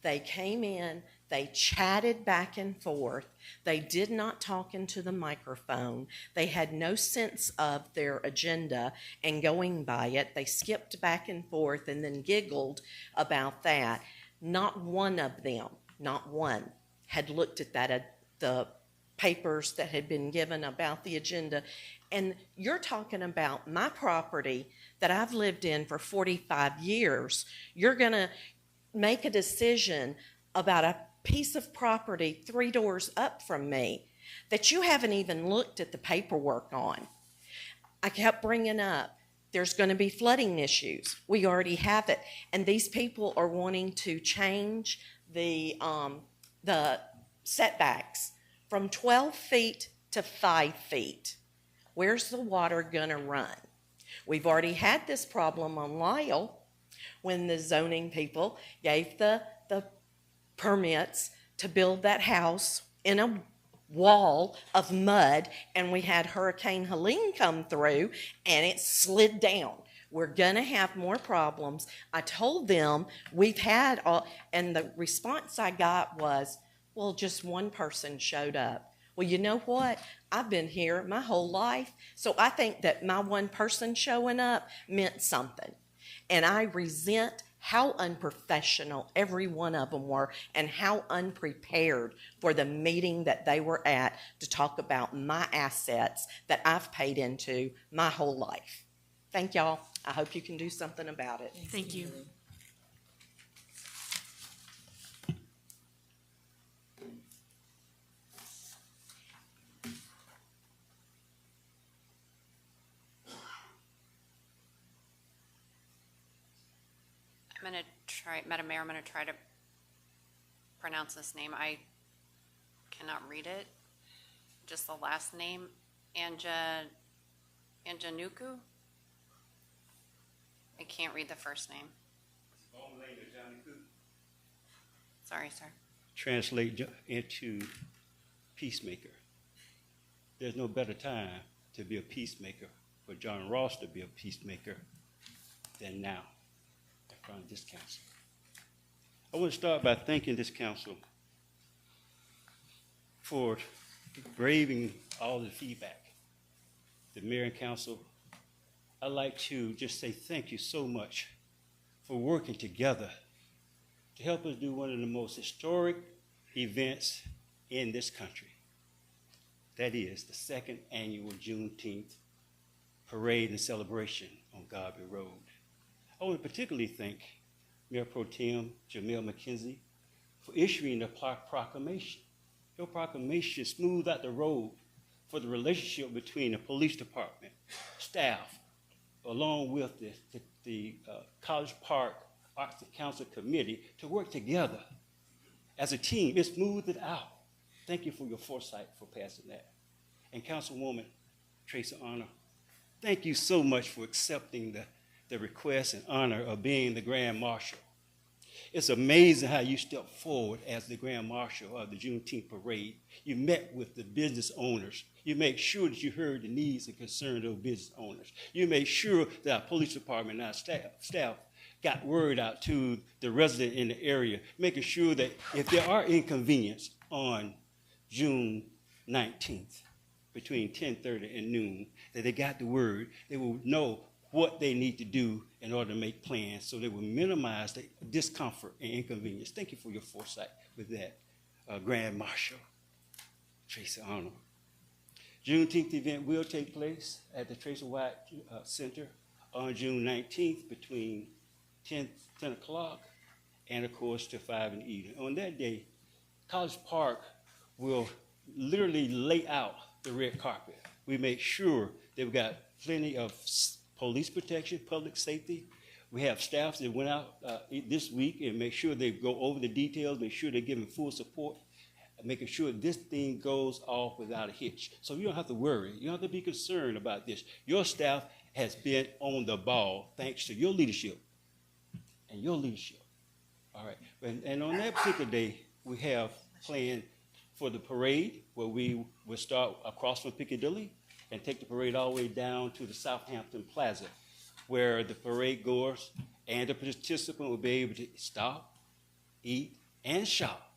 [SPEAKER 14] They came in, they chatted back and forth. They did not talk into the microphone. They had no sense of their agenda and going by it. They skipped back and forth and then giggled about that. Not one of them, not one, had looked at the papers that had been given about the agenda. And you're talking about my property that I've lived in for 45 years. You're going to make a decision about a piece of property 3 doors up from me that you haven't even looked at the paperwork on. I kept bringing up, there's going to be flooding issues. We already have it. And these people are wanting to change the setbacks from 12 feet to 5 feet. Where's the water going to run? We've already had this problem on Lyle when the zoning people gave the permits to build that house in a wall of mud, and we had Hurricane Helene come through and it slid down. We're going to have more problems. I told them we've had all, and the response I got was, well, just one person showed up. Well, you know what? I've been here my whole life, so I think that my one person showing up meant something. And I resent how unprofessional every one of them were and how unprepared for the meeting that they were at to talk about my assets that I've paid into my whole life. Thank y'all. I hope you can do something about it.
[SPEAKER 1] Thank you.
[SPEAKER 5] I'm going to try, Madam Mayor, I'm going to try to pronounce this name. I cannot read it. Just the last name, Anjanuku. I can't read the first name. Sorry, sir.
[SPEAKER 15] Translate into peacemaker. There's no better time to be a peacemaker, for John Ross to be a peacemaker, than now in front of this council. I want to start by thanking this council for braving all the feedback. The mayor and council, I'd like to just say thank you so much for working together to help us do one of the most historic events in this country. That is the second annual Juneteenth parade and celebration on Garvey Road. I want to particularly thank Mayor Pro Tem Jamel McKenzie for issuing the proclamation. Your proclamation smoothed out the road for the relationship between the police department, staff, along with the College Park Arts and Council Committee to work together as a team. It smoothed it out. Thank you for your foresight for passing that. And Councilwoman Tracy Honor, thank you so much for accepting the request and honor of being the Grand Marshal. It's amazing how you stepped forward as the Grand Marshal of the Juneteenth Parade. You met with the business owners. You made sure that you heard the needs and concerns of business owners. You made sure that our police department and our staff got word out to the resident in the area, making sure that if there are inconvenience on June 19th, between 10:30 and noon, that they got the word, they will know what they need to do in order to make plans so they will minimize the discomfort and inconvenience. Thank you for your foresight with that, Grand Marshal Tracy Arnold. Juneteenth event will take place at the Tracy White Center on June 19th between 10 o'clock and, of course, to 5 in the evening. On that day, College Park will literally lay out the red carpet. We make sure they've got plenty of police protection, public safety. We have staff that went out this week and make sure they go over the details, make sure they're giving full support, making sure this thing goes off without a hitch. So you don't have to worry. You don't have to be concerned about this. Your staff has been on the ball thanks to your leadership and your leadership. All right. And on that particular day, we have planned for the parade where we will start across from Piccadilly and take the parade all the way down to the Southampton Plaza, where the parade goers and the participant will be able to stop, eat, and shop,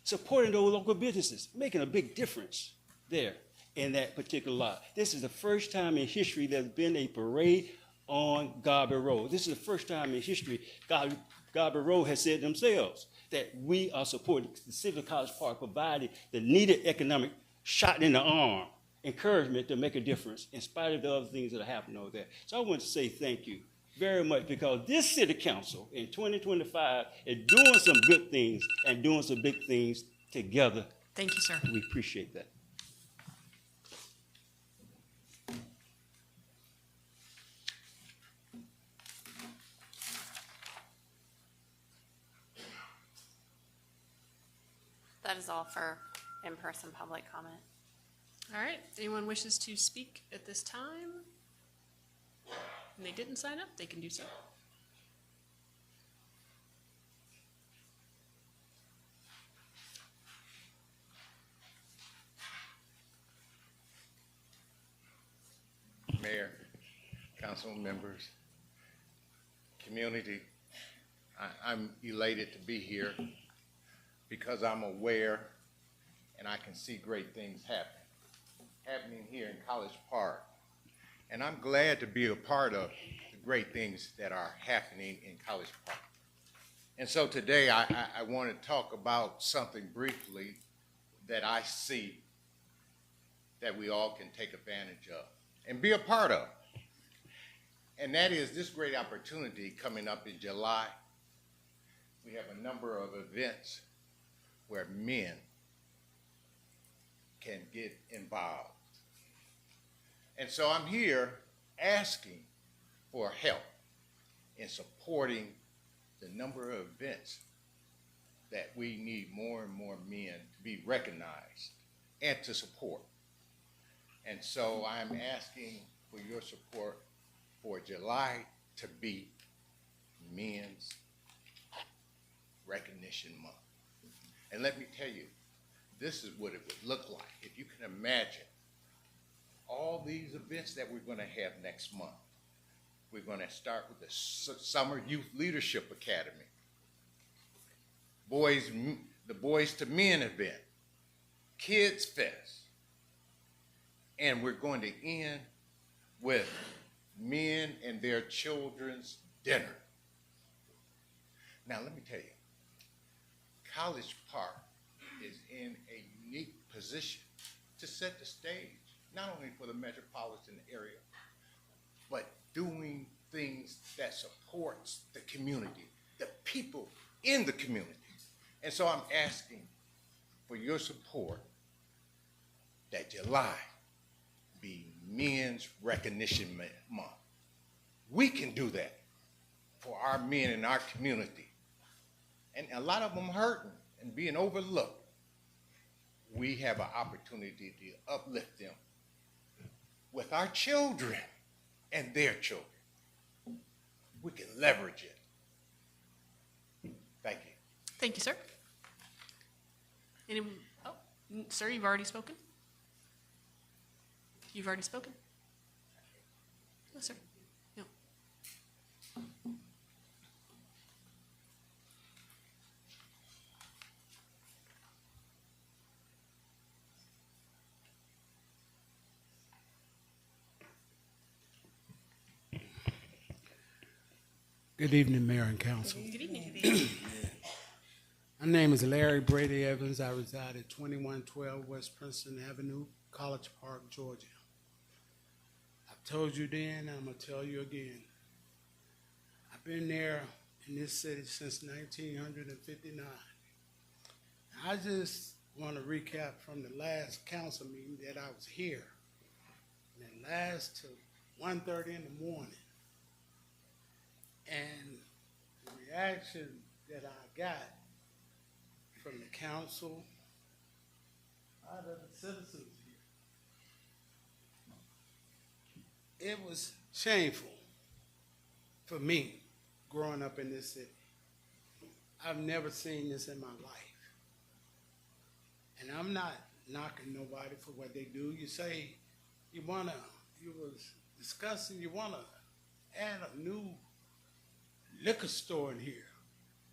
[SPEAKER 15] supporting those local businesses, making a big difference there in that particular lot. This is the first time in history there's been a parade on Garvey Road. This is the first time in history Garvey Road has said themselves that we are supporting the City of College Park, providing the needed economic shot in the arm, encouragement to make a difference in spite of the other things that are happening over there. So I want to say thank you very much, because this city council in 2025 is doing some good things and doing some big things together.
[SPEAKER 1] Thank you, sir.
[SPEAKER 15] We appreciate that.
[SPEAKER 5] That is all for in-person public comment.
[SPEAKER 1] All right. Anyone wishes to speak at this time and they didn't sign up, they can do so.
[SPEAKER 16] Mayor, council members, community, I'm elated to be here because I'm aware and I can see great things happening here in College Park. And I'm glad to be a part of the great things that are happening in College Park. And so today I want to talk about something briefly that I see that we all can take advantage of and be a part of. And that is this great opportunity coming up in July. We have a number of events where men can get involved. And so I'm here asking for help in supporting the number of events that we need more and more men to be recognized and to support. And so I'm asking for your support for July to be Men's Recognition Month. And let me tell you, this is what it would look like. If you can imagine all these events that we're going to have next month. We're going to start with the Summer Youth Leadership Academy, the Boys to Men event, Kids Fest, and we're going to end with men and their children's dinner. Now, let me tell you, College Park is in a unique position to set the stage, not only for the metropolitan area, but doing things that supports the community, the people in the community. And so I'm asking for your support that July be Men's Recognition Month. We can do that for our men in our community. And a lot of them hurting and being overlooked. We have an opportunity to uplift them with our children and their children. We can leverage it. Thank you.
[SPEAKER 1] Thank you, sir. Anyone? Oh, sir, you've already spoken? You've already spoken? No, sir. No.
[SPEAKER 17] Good evening, Mayor and Council.
[SPEAKER 1] Good evening.
[SPEAKER 17] My name is Larry Brady Evans. I reside at 2112 West Princeton Avenue, College Park, Georgia. I've told you then, I'm going to tell you again. I've been there in this city since 1959. I just want to recap from the last council meeting that I was here. And it lasts till 1:30 in the morning. And the reaction that I got from the council, out of the citizens here, it was shameful for me growing up in this city. I've never seen this in my life. And I'm not knocking nobody for what they do. You say you was discussing, you wanna add a new liquor store in here.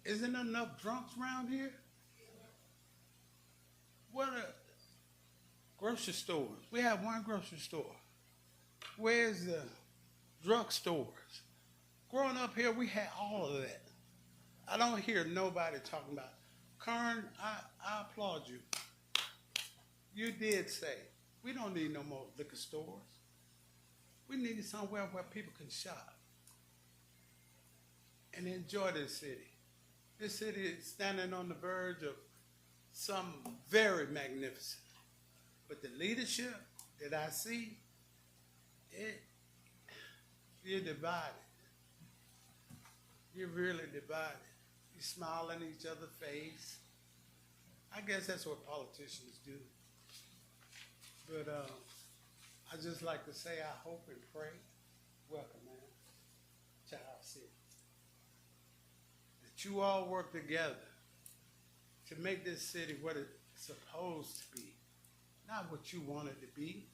[SPEAKER 17] Isn't there enough drunks around here? What are grocery stores? We have one grocery store. Where's the drug stores? Growing up here, we had all of that. I don't hear nobody talking about, Kern, I applaud you. You did say, we don't need no more liquor stores. We need somewhere where people can shop and enjoy this city. This city is standing on the verge of something very magnificent. But the leadership that I see, you're divided. You're really divided. You smile in each other's face. I guess that's what politicians do. But I just like to say I hope and pray, welcome, man, Child City, that you all work together to make this city what it's supposed to be, not what you want it to be.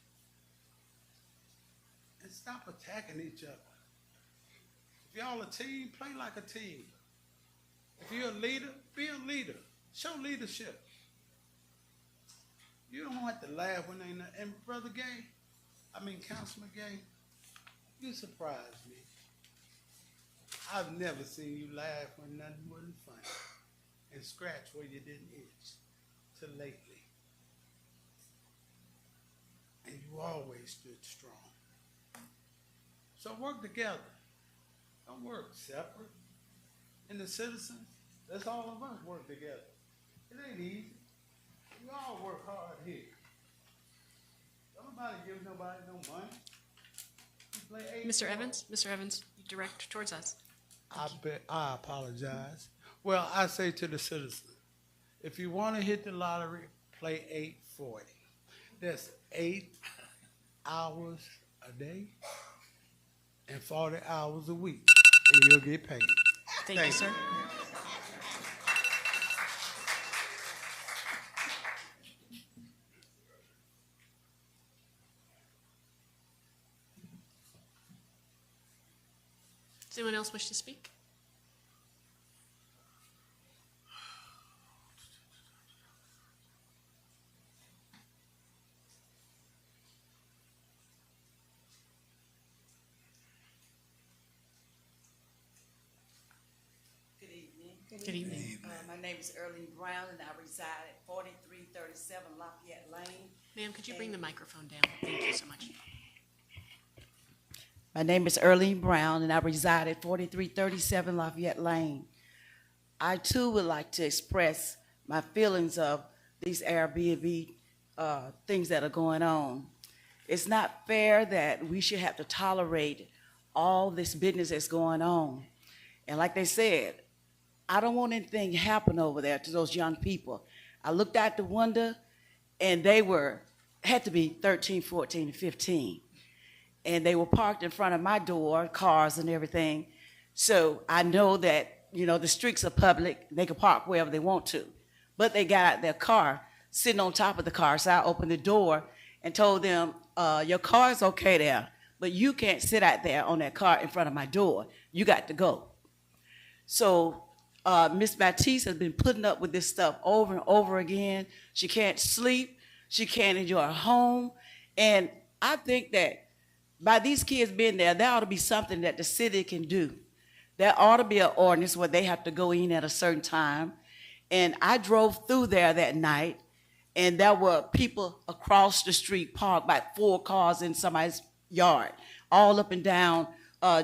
[SPEAKER 17] And stop attacking each other. If y'all a team, play like a team. If you're a leader, be a leader. Show leadership. You don't have to laugh when they not. And Brother Councilman Gay, you surprised me. I've never seen you laugh when nothing wasn't funny and scratch where you didn't itch till lately. And you always stood strong. So work together. Don't work separate. And the citizens, let's all of us work together. It ain't easy. We all work hard here. Nobody gives nobody no money.
[SPEAKER 1] Mr. Evans, you direct towards us.
[SPEAKER 17] I apologize. Well, I say to the citizens, If you want to hit the lottery, play 840. That's 8 hours a day and 40 hours a week, and you'll get paid.
[SPEAKER 1] Thank you, sir. Does anyone else wish to speak?
[SPEAKER 18] Good evening.
[SPEAKER 1] Good evening.
[SPEAKER 18] My name is Earlene Brown, and I reside at 4337 Lafayette Lane.
[SPEAKER 1] Ma'am, could you bring the microphone down? Thank you so much.
[SPEAKER 18] My name is Earlene Brown, and I reside at 4337 Lafayette Lane. I, too, would like to express my feelings of these Airbnb things that are going on. It's not fair that we should have to tolerate all this business that's going on. And like they said, I don't want anything to happen over there to those young people. I looked out the window, and they had to be 13, 14, and 15. And they were parked in front of my door, cars and everything. So I know that, the streets are public. They can park wherever they want to. But they got out their car, sitting on top of the car. So I opened the door and told them, your car's okay there, but you can't sit out there on that car in front of my door. You got to go. So Miss Baptiste has been putting up with this stuff over and over again. She can't sleep. She can't enjoy her home. And I think that by these kids being there ought to be something that the city can do. There ought to be an ordinance where they have to go in at a certain time. And I drove through there that night, and there were people across the street parked, about 4 cars in somebody's yard, all up and down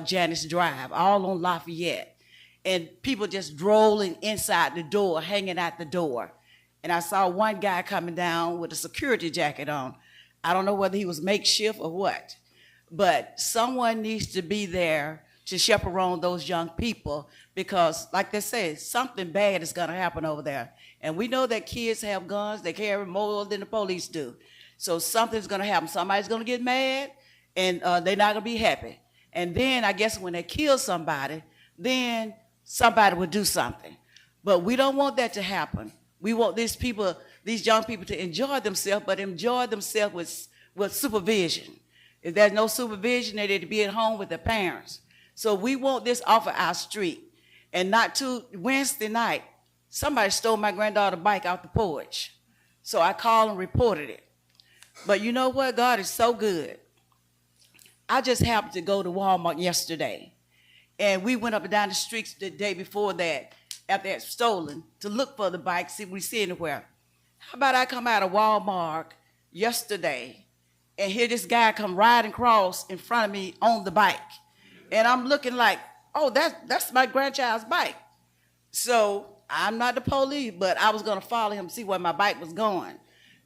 [SPEAKER 18] Janice Drive, all on Lafayette. And people just drolling inside the door, hanging out the door. And I saw one guy coming down with a security jacket on. I don't know whether he was makeshift or what, but someone needs to be there to chaperone those young people, because like they say, something bad is gonna happen over there. And we know that kids have guns, they carry more than the police do. So something's gonna happen. Somebody's gonna get mad, and they're not gonna be happy. And then I guess when they kill somebody, then somebody will do something. But we don't want that to happen. We want these young people to enjoy themselves, but enjoy themselves with supervision. If there's no supervision, they need to be at home with their parents. So we want this off of our street. And not too Wednesday night, somebody stole my granddaughter's bike out the porch. So I called and reported it. But you know what? God is so good. I just happened to go to Walmart yesterday, and we went up and down the streets the day before that, after it stolen, to look for the bike, see if we see anywhere. How about I come out of Walmart yesterday and hear this guy come riding across in front of me on the bike. And I'm looking like, oh, that's my grandchild's bike. So I'm not the police, but I was gonna follow him, see where my bike was going.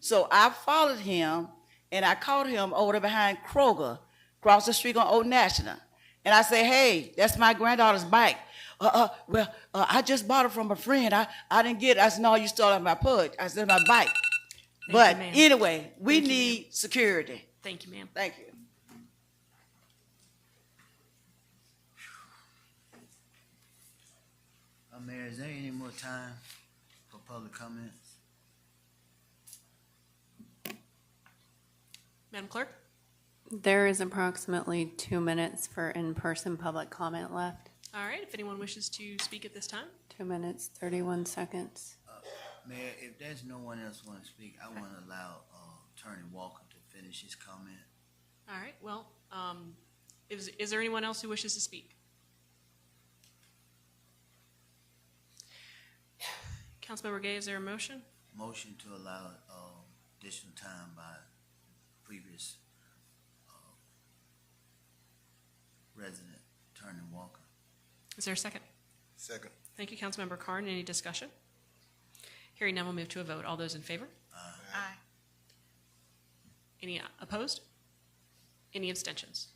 [SPEAKER 18] So I followed him, and I caught him over there behind Kroger, across the street on Old National. And I said, hey, that's my granddaughter's bike. I just bought it from a friend. I didn't get it. I said, no, you stole it my purse. I said, my bike. But anyway, we need security.
[SPEAKER 1] Thank you, ma'am.
[SPEAKER 18] Thank you.
[SPEAKER 6] Mayor, is there any more time for public comments?
[SPEAKER 1] Madam Clerk?
[SPEAKER 5] There is approximately 2 minutes for in-person public comment left.
[SPEAKER 1] All right, if anyone wishes to speak at this time.
[SPEAKER 5] 2 minutes, 31 seconds.
[SPEAKER 6] Mayor, if there's no one else want to speak, I want to allow Attorney Walker to finish his comment.
[SPEAKER 1] All right, well, is there anyone else who wishes to speak? Councilmember Gay, is there a motion?
[SPEAKER 6] Motion to allow additional time by previous resident Attorney Walker.
[SPEAKER 1] Is there a second?
[SPEAKER 8] Second.
[SPEAKER 1] Thank you, Councilmember Carn. Any discussion? Hearing none, we'll move to a vote. All those in favor?
[SPEAKER 9] Aye.
[SPEAKER 1] Any opposed? Any abstentions?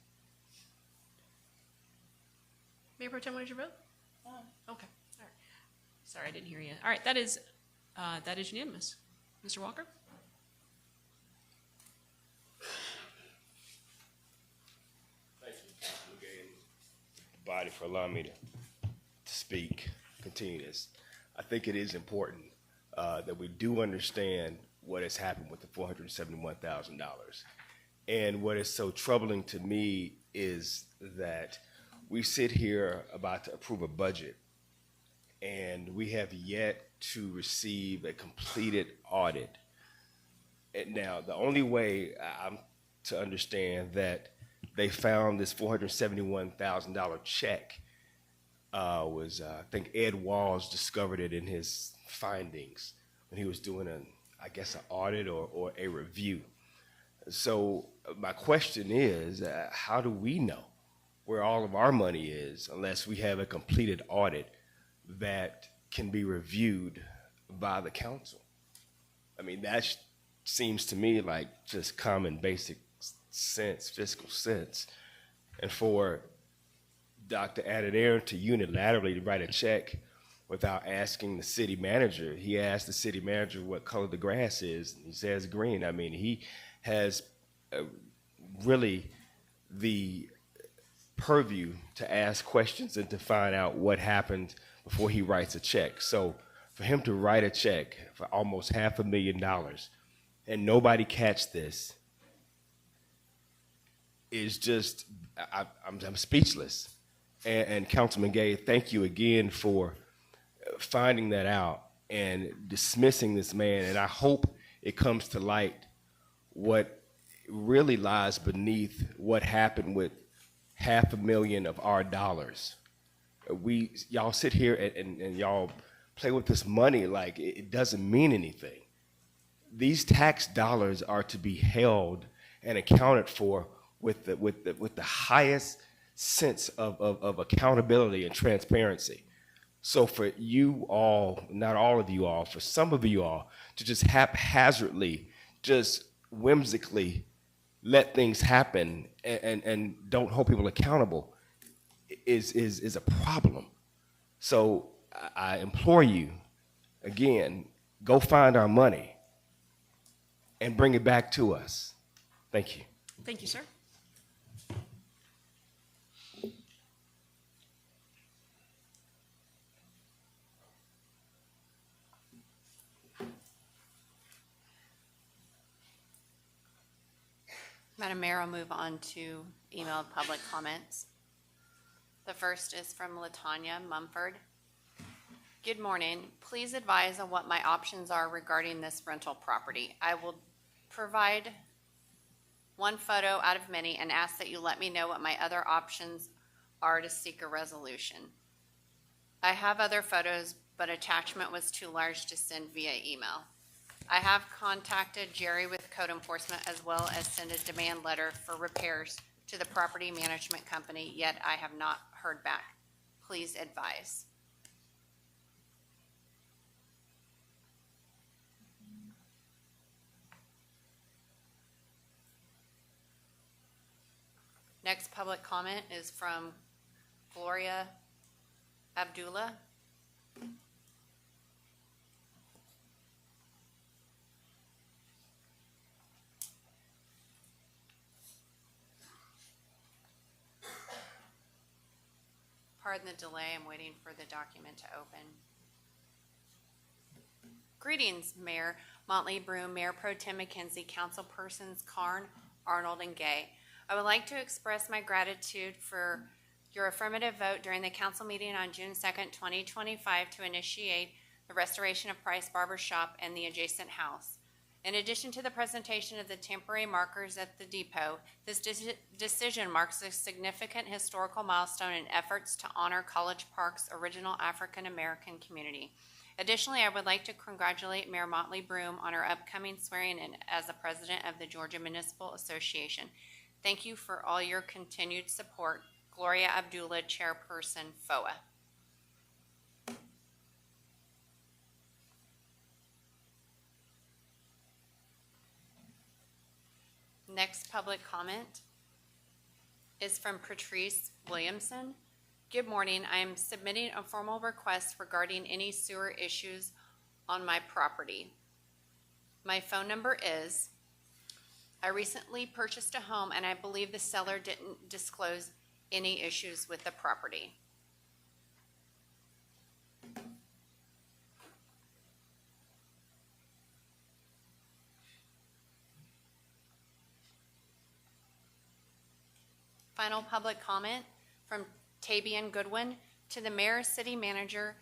[SPEAKER 1] Mayor Pro Tem, what is your vote? Okay. All right. Sorry, I didn't hear you. All right, that is That is unanimous. Mr. Walker?
[SPEAKER 10] Thank you, Councilman Gay, and the body for allowing me to speak, continue this. I think it is important that we do understand what has happened with the $471,000. And what is so troubling to me is that we sit here about to approve a budget, and we have yet to receive a completed audit. And now, the only way I'm to understand that they found this $471,000 check was, I think Ed Walls discovered it in his findings when he was doing an audit or a review. So my question is, how do we know where all of our money is unless we have a completed audit that can be reviewed by the council? I mean, that seems to me like just common basic sense, fiscal sense. And for Dr. Adair to unilaterally write a check without asking the city manager, he asked the city manager what color the grass is, and he says green. I mean, he has really the purview to ask questions and to find out what happened before he writes a check. So for him to write a check for almost $500,000 and nobody catch this is just, I'm speechless. And Councilman Gay, thank you again for finding that out and dismissing this man. And I hope it comes to light what really lies beneath what happened with $500,000 of our dollars. Y'all sit here and y'all play with this money like it doesn't mean anything. These tax dollars are to be held and accounted for with the highest sense of accountability and transparency. So for you all, not all of you all, for some of you all to just haphazardly, just whimsically let things happen and don't hold people accountable is a problem. So I implore you, again, go find our money and bring it back to us. Thank you.
[SPEAKER 1] Thank you, sir.
[SPEAKER 5] Madam Mayor, I'll move on to emailed public comments. The first is from Latanya Mumford. Good morning. Please advise on what my options are regarding this rental property. I will provide one photo out of many and ask that you let me know what my other options are to seek a resolution. I have other photos, but attachment was too large to send via email. I have contacted Jerry with code enforcement as well as sent a demand letter for repairs to the property management company, yet I have not heard back. Please advise. Next public comment is from Gloria Abdullah. Pardon the delay, I'm waiting for the document to open. Greetings, Mayor Motley Broom, Mayor Pro Tem McKenzie, Councilpersons Karn, Arnold, and Gay. I would like to express my gratitude for your affirmative vote during the council meeting on June 2nd, 2025 to initiate the restoration of Price Barber Shop and the adjacent house. In addition to the presentation of the temporary markers at the depot, this decision marks a significant historical milestone in efforts to honor College Park's original African American community. Additionally, I would like to congratulate Mayor Motley Broom on her upcoming swearing-in as the president of the Georgia Municipal Association. Thank you for all your continued support. Gloria Abdullah, Chairperson, FOA. Next public comment is from Patrice Williamson. Good morning. I am submitting a formal request regarding any sewer issues on my property. My phone number is, I recently purchased a home and I believe the seller didn't disclose any issues with the property. Final public comment from Tabian Goodwin to the mayor, city manager,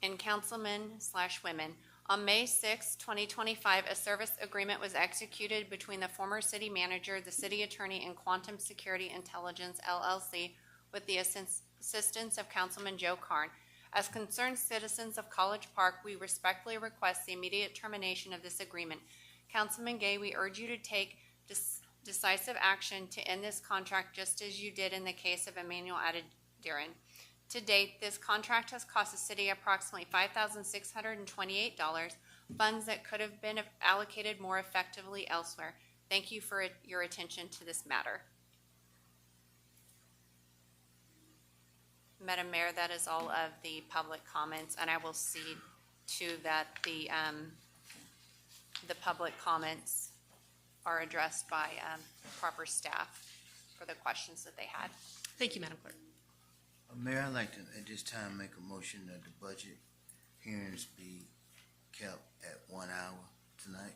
[SPEAKER 5] and councilmen/women. On May 6, 2025, a service agreement was executed between the former city manager, the city attorney, and Quantum Security Intelligence, LLC, with the assistance of Councilman Joe Carn. As concerned citizens of College Park, we respectfully request the immediate termination of this agreement. Councilman Gay, we urge you to take decisive action to end this contract just as you did in the case of Emmanuel Adediran. To date, this contract has cost the city approximately $5,628, funds that could have been allocated more effectively elsewhere. Thank you for your attention to this matter. Madam Mayor, that is all of the public comments, and I will see to that the public comments are addressed by proper staff for the questions that they had.
[SPEAKER 1] Thank you, Madam Clerk.
[SPEAKER 6] Mayor, I'd like to, at this time, make a motion that the budget hearings be kept at 1 hour tonight.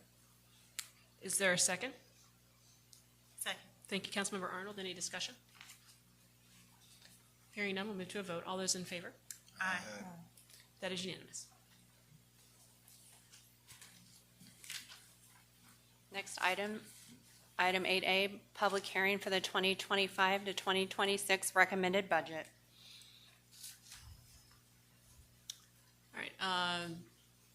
[SPEAKER 1] Is there a second?
[SPEAKER 9] Second.
[SPEAKER 1] Thank you, Councilmember Arnold. Any discussion? Hearing none, we'll move to a vote. All those in favor?
[SPEAKER 9] Aye.
[SPEAKER 1] That is unanimous.
[SPEAKER 5] Next item, item 8A, public hearing for the 2025 to 2026 recommended budget.
[SPEAKER 1] All right.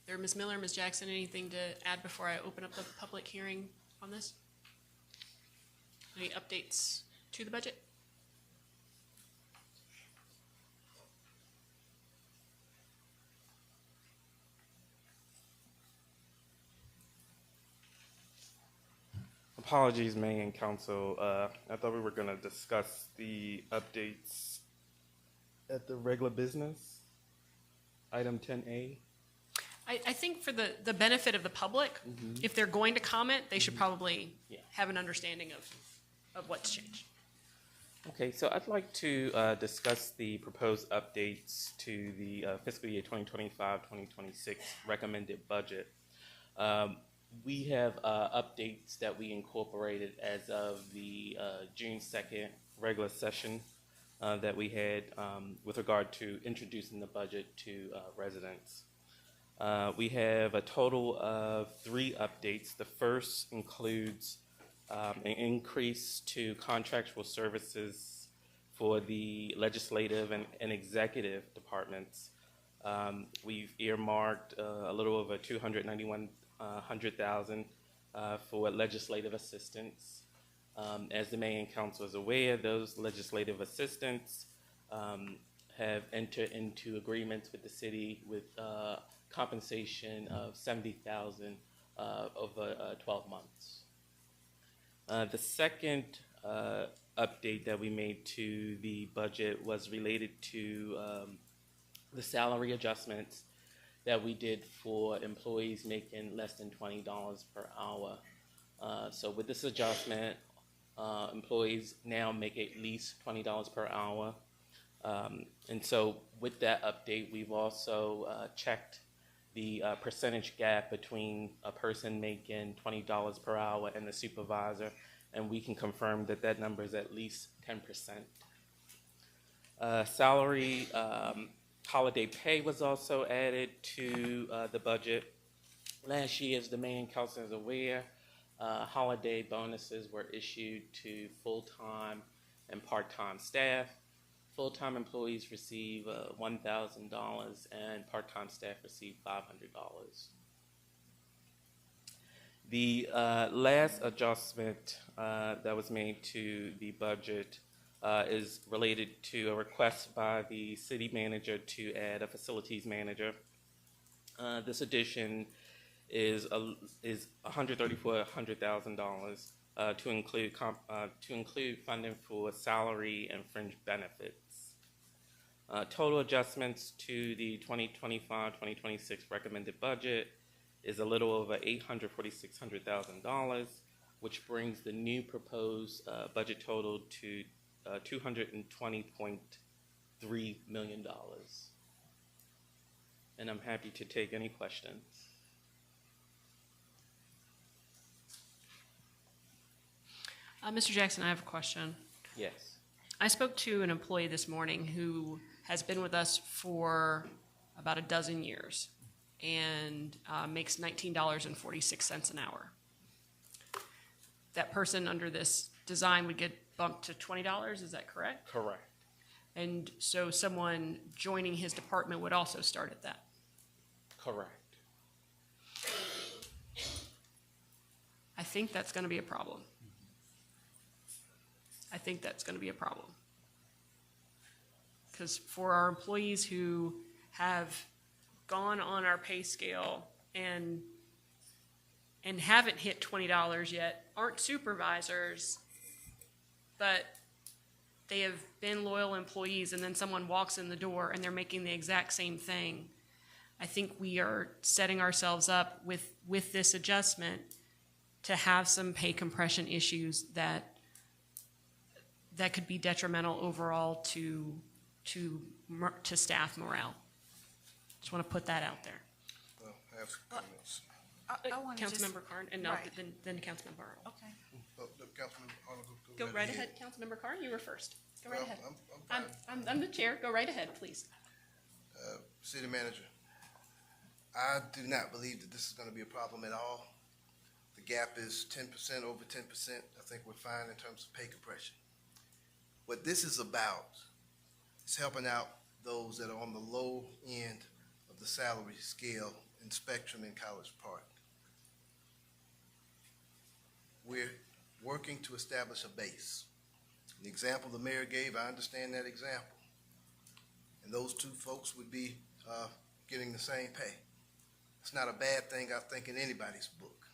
[SPEAKER 1] There, Ms. Miller, Ms. Jackson, anything to add before I open up the public hearing on this? Any updates to the budget?
[SPEAKER 19] Apologies, Mayor and Council. I thought we were going to discuss the updates at the regular business, item 10A.
[SPEAKER 1] I think for the benefit of the public, if they're going to comment, they should probably have an understanding of what's changed.
[SPEAKER 19] Okay, so I'd like to discuss the proposed updates to the fiscal year 2025-2026 recommended budget. We have updates that we incorporated as of the June 2nd regular session that we had with regard to introducing the budget to residents. We have a total of 3 updates. The first includes an increase to contractual services for the legislative and executive departments. We've earmarked a little over $291,000 for legislative assistance. As the Mayor and Council is aware, those legislative assistants have entered into agreements with the city with compensation of $70,000 over 12 months. The second update that we made to the budget was related to the salary adjustments that we did for employees making less than $20 per hour. So with this adjustment, employees now make at least $20 per hour. And so with that update, we've also checked the percentage gap between a person making $20 per hour and the supervisor, and we can confirm that that number is at least 10%. Salary holiday pay was also added to the budget. Last year, as the Mayor and Council is aware, holiday bonuses were issued to full-time and part-time staff. Full-time employees receive $1,000 and part-time staff receive $500. The last adjustment that was made to the budget is related to a request by the city manager to add a facilities manager. This addition is $134,000 to include funding for salary and fringe benefits. Total adjustments to the 2025-2026 recommended budget is a little over $846,000, which brings the new proposed budget total to $220.3 million. And I'm happy to take any questions.
[SPEAKER 1] Mr. Jackson, I have a question.
[SPEAKER 19] Yes.
[SPEAKER 1] I spoke to an employee this morning who has been with us for about a dozen years and makes $19.46 an hour. That person under this design would get bumped to $20, is that correct?
[SPEAKER 19] Correct.
[SPEAKER 1] And so someone joining his department would also start at that?
[SPEAKER 19] Correct.
[SPEAKER 1] I think that's going to be a problem. I think that's going to be a problem. Because for our employees who have gone on our pay scale and haven't hit $20 yet, aren't supervisors, but they have been loyal employees, and then someone walks in the door and they're making the exact same thing, I think we are setting ourselves up with this adjustment to have some pay compression issues that could be detrimental overall to staff morale. Just want to put that out there.
[SPEAKER 8] Well, I have some comments.
[SPEAKER 7] I want to just.
[SPEAKER 1] Councilmember Carn, and no,
[SPEAKER 7] Right.
[SPEAKER 1] then Councilmember Earl.
[SPEAKER 7] Okay.
[SPEAKER 8] Councilman Arnold,
[SPEAKER 1] Go right ahead, Councilmember Carn, you were first. Go right
[SPEAKER 8] Well,
[SPEAKER 1] ahead.
[SPEAKER 8] I'm
[SPEAKER 1] I'm the chair, go right ahead, please.
[SPEAKER 8] City Manager, I do not believe that this is going to be a problem at all. The gap is 10%, over 10%. I think we're fine in terms of pay compression. What this is about is helping out those that are on the low end of the salary scale and spectrum in College Park. We're working to establish a base. The example the mayor gave, I understand that example. And those two folks would be getting the same pay. It's not a bad thing, I think, in anybody's book.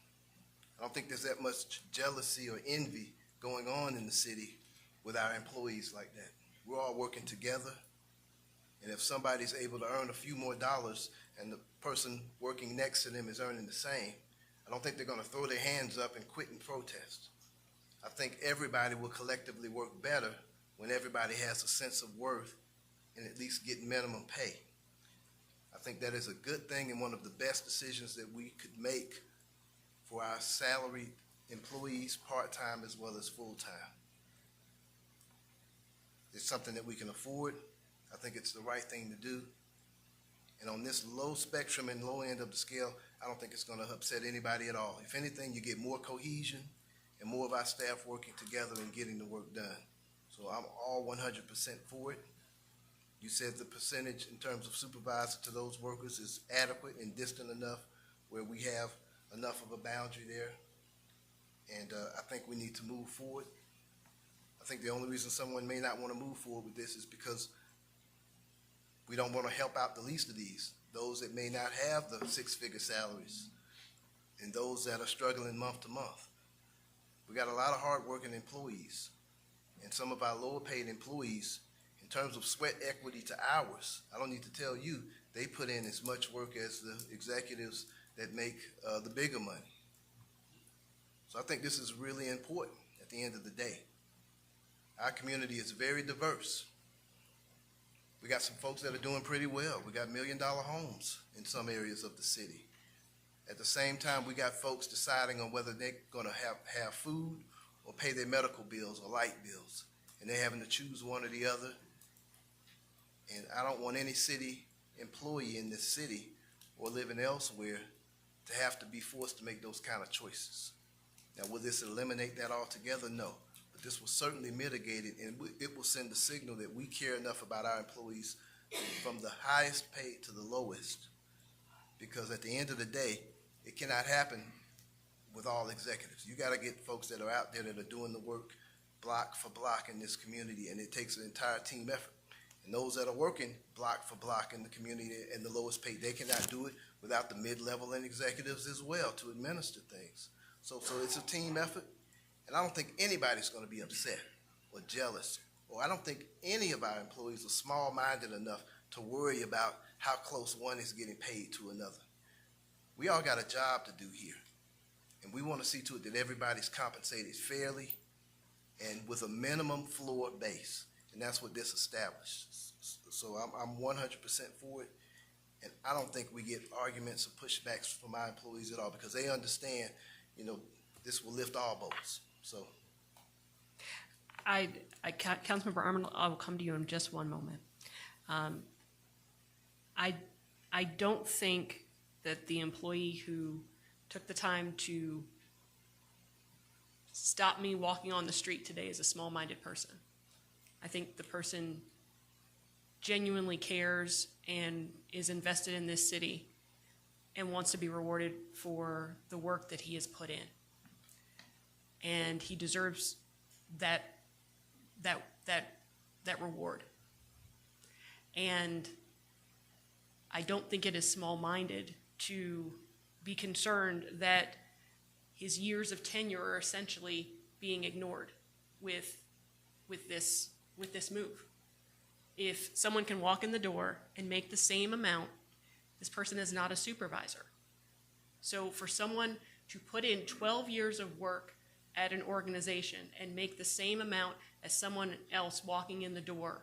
[SPEAKER 8] I don't think there's that much jealousy or envy going on in the city with our employees like that. We're all working together, and if somebody's able to earn a few more dollars and the person working next to them is earning the same, I don't think they're going to throw their hands up and quit and protest. I think everybody will collectively work better when everybody has a sense of worth and at least get minimum pay. I think that is a good thing and one of the best decisions that we could make for our salaried employees, part-time as well as full-time. It's something that we can afford. I think it's the right thing to do. And on this low spectrum and low end of the scale, I don't think it's going to upset anybody at all. If anything, you get more cohesion and more of our staff working together and getting the work done. So I'm all 100% for it. You said the percentage in terms of supervisor to those workers is adequate and distant enough where we have enough of a boundary there. And I think we need to move forward. I think the only reason someone may not want to move forward with this is because we don't want to help out the least of these, those that may not have the six-figure salaries and those that are struggling month to month. We got a lot of hard-working employees, and some of our lower-paid employees, in terms of sweat equity to hours, I don't need to tell you, they put in as much work as the executives that make the bigger money. So I think this is really important at the end of the day. Our community is very diverse. We got some folks that are doing pretty well. We got $1 million homes in some areas of the city. At the same time, we got folks deciding on whether they're gonna have food or pay their medical bills or light bills. And they're having to choose one or the other. And I don't want any city employee in this city or living elsewhere to have to be forced to make those kind of choices. Now, will this eliminate that altogether? No. But this will certainly mitigate it, and it will send a signal that we care enough about our employees from the highest paid to the lowest. Because at the end of the day, it cannot happen with all executives. You got to get folks that are out there that are doing the work block for block in this community, and it takes an entire team effort. And those that are working block for block in the community and the lowest paid, they cannot do it without the mid-level and executives as well to administer things. So it's a team effort, and I don't think anybody's going to be upset or jealous or I don't think any of our employees are small-minded enough to worry about how close one is getting paid to another. We all got a job to do here, and we want to see to it that everybody's compensated fairly and with a minimum floor base, and that's what this establishes. So I'm 100% for it, and I don't think we get arguments or pushbacks from our employees at all, because they understand, this will lift all boats, so.
[SPEAKER 1] Councilmember Arnold, I will come to you in just one moment. I don't think that the employee who took the time to stop me walking on the street today is a small-minded person. I think the person genuinely cares and is invested in this city and wants to be rewarded for the work that he has put in. And he deserves that reward. And I don't think it is small-minded to be concerned that his years of tenure are essentially being ignored with this move. If someone can walk in the door and make the same amount, this person is not a supervisor. So for someone to put in 12 years of work at an organization and make the same amount as someone else walking in the door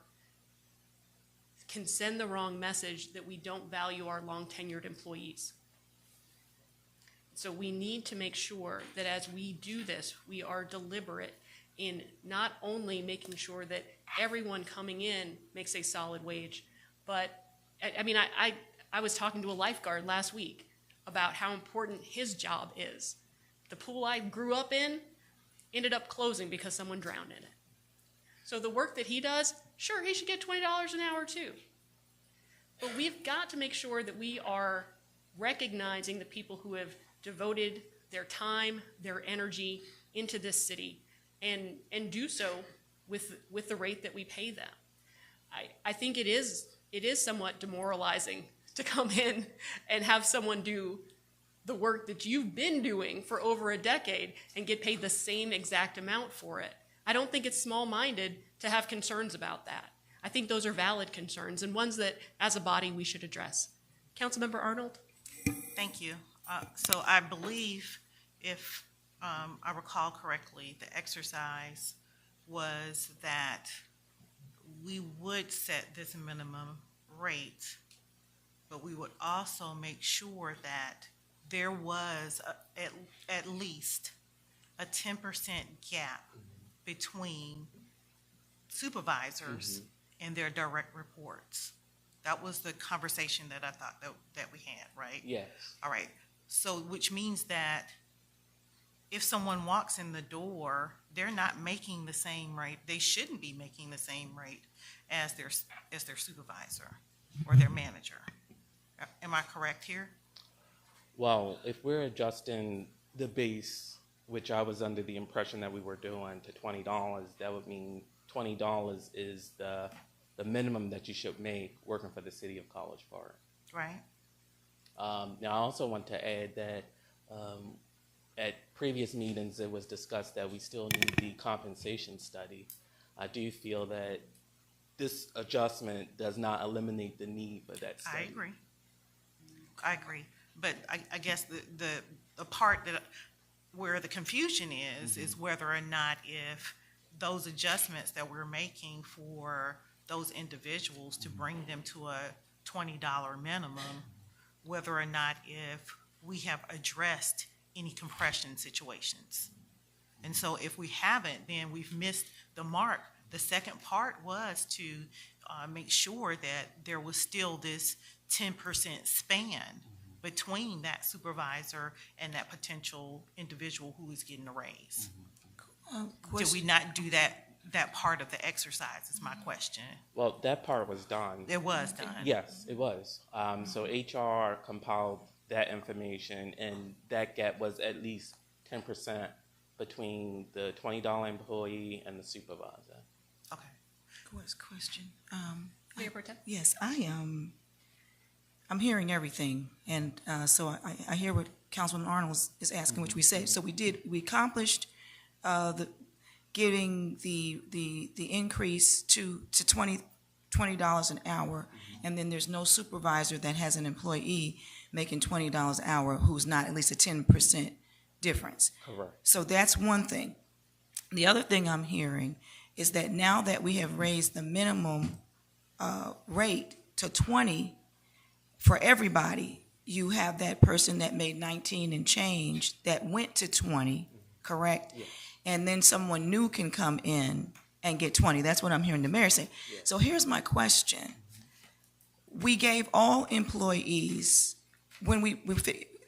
[SPEAKER 1] can send the wrong message that we don't value our long-tenured employees. So we need to make sure that as we do this, we are deliberate in not only making sure that everyone coming in makes a solid wage, but I was talking to a lifeguard last week about how important his job is. The pool I grew up in ended up closing because someone drowned in it. So the work that he does, sure, he should get $20 an hour too. But we've got to make sure that we are recognizing the people who have devoted their time, their energy into this city, and do so with the rate that we pay them. I think it is somewhat demoralizing to come in and have someone do the work that you've been doing for over a decade and get paid the same exact amount for it. I don't think it's small-minded to have concerns about that. I think those are valid concerns and ones that, as a body, we should address. Councilmember Arnold?
[SPEAKER 9] Thank you. So I believe, if I recall correctly, the exercise was that we would set this minimum rate, but we would also make sure that there was at least a 10% gap between supervisors and their direct reports. That was the conversation that I thought that we had, right?
[SPEAKER 19] Yes.
[SPEAKER 9] All right. So, which means that if someone walks in the door, they're not making the same rate. They shouldn't be making the same rate as their supervisor or their manager. Am I correct here?
[SPEAKER 19] Well, if we're adjusting the base, which I was under the impression that we were doing, to $20, that would mean $20 is the minimum that you should make working for the city of College Park.
[SPEAKER 9] Right.
[SPEAKER 19] Now, I also want to add that at previous meetings, it was discussed that we still need the compensation study. I do feel that this adjustment does not eliminate the need for that study.
[SPEAKER 9] I agree. But I guess the part where the confusion is whether or not, if those adjustments that we're making for those individuals to bring them to a $20 minimum, whether or not if we have addressed any compression situations. And so if we haven't, then we've missed the mark. The second part was to make sure that there was still this 10% span between that supervisor and that potential individual who is getting a raise. Did we not do that part of the exercise is my question.
[SPEAKER 19] Well, that part was done.
[SPEAKER 9] It was done.
[SPEAKER 19] Yes, it was. So HR compiled that information, and that gap was at least 10% between the $20 employee and the supervisor.
[SPEAKER 9] Okay.
[SPEAKER 7] Question.
[SPEAKER 1] Mayor Pro Tem?
[SPEAKER 7] Yes, I'm hearing everything, and so I hear what Councilman Arnold is asking, which we said. So we accomplished getting the increase to $20 an hour, and then there's no supervisor that has an employee making $20 an hour who's not at least a 10% difference.
[SPEAKER 19] Correct.
[SPEAKER 7] So that's one thing. The other thing I'm hearing is that now that we have raised the minimum rate to 20 for everybody, you have that person that made 19 and change that went to 20, correct?
[SPEAKER 19] Yes.
[SPEAKER 7] And then someone new can come in and get 20. That's what I'm hearing the mayor say.
[SPEAKER 19] Yes.
[SPEAKER 7] So here's my question. We gave all employees, when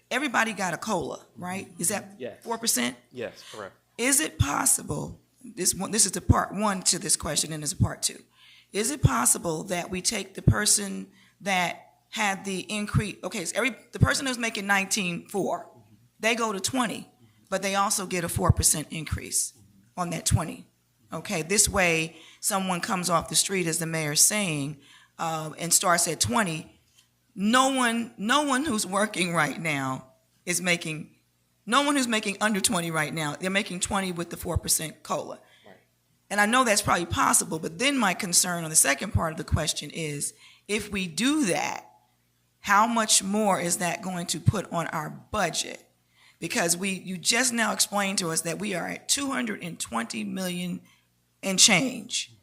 [SPEAKER 7] everybody got a COLA, right? Is that
[SPEAKER 19] Yes.
[SPEAKER 7] 4%?
[SPEAKER 19] Yes, correct.
[SPEAKER 7] Is it possible, this is the part one to this question and there's a part two. Is it possible that we take the person that had the increase, okay, so the person who's making 19.4, they go to 20, but they also get a 4% increase on that 20. Okay, this way, someone comes off the street, as the mayor's saying, and starts at 20. No one who's working right now is making, no one who's making under 20 right now, they're making 20 with the 4% COLA.
[SPEAKER 19] Right.
[SPEAKER 7] And I know that's probably possible, but then my concern on the second part of the question is, if we do that, how much more is that going to put on our budget? Because you just now explained to us that we are at 220 million and change,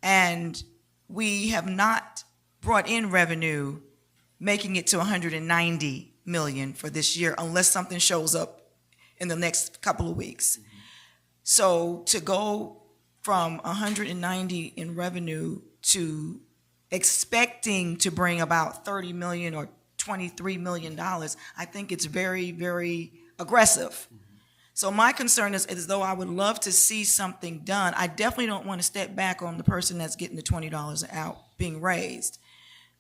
[SPEAKER 7] and we have not brought in revenue, making it to 190 million for this year, unless something shows up in the next couple of weeks. So to go from 190 in revenue to expecting to bring about 30 million or $23 million, I think it's very, very aggressive. So my concern is though I would love to see something done, I definitely don't want to step back on the person that's getting the $20 out being raised.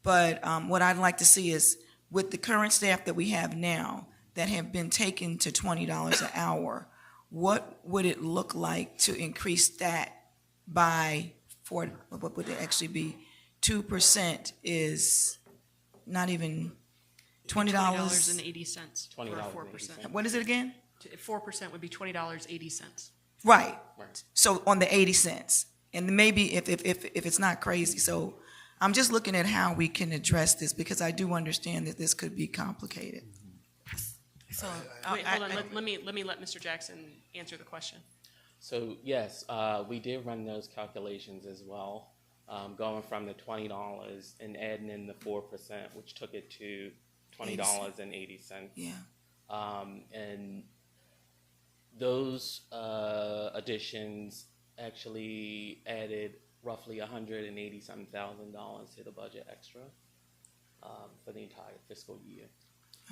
[SPEAKER 7] But what I'd like to see is, with the current staff that we have now that have been taken to $20 an hour, what would it look like to increase that by, what would it actually be? 2% is not even $20.
[SPEAKER 1] $20.80 for
[SPEAKER 19] $20.80.
[SPEAKER 1] 4%.
[SPEAKER 7] What is it again?
[SPEAKER 1] 4% would be $20.80.
[SPEAKER 7] Right.
[SPEAKER 19] Right.
[SPEAKER 7] So on the 80 cents, and maybe if it's not crazy. So I'm just looking at how we can address this, because I do understand that this could be complicated.
[SPEAKER 9] So,
[SPEAKER 1] Wait, hold on. Let me let Mr. Jackson answer the question.
[SPEAKER 19] So yes, we did run those calculations as well, going from the $20 and adding in the 4%, which took it to $20.80.
[SPEAKER 7] Yeah.
[SPEAKER 19] And those additions actually added roughly $180,000 to the budget extra for the entire fiscal year.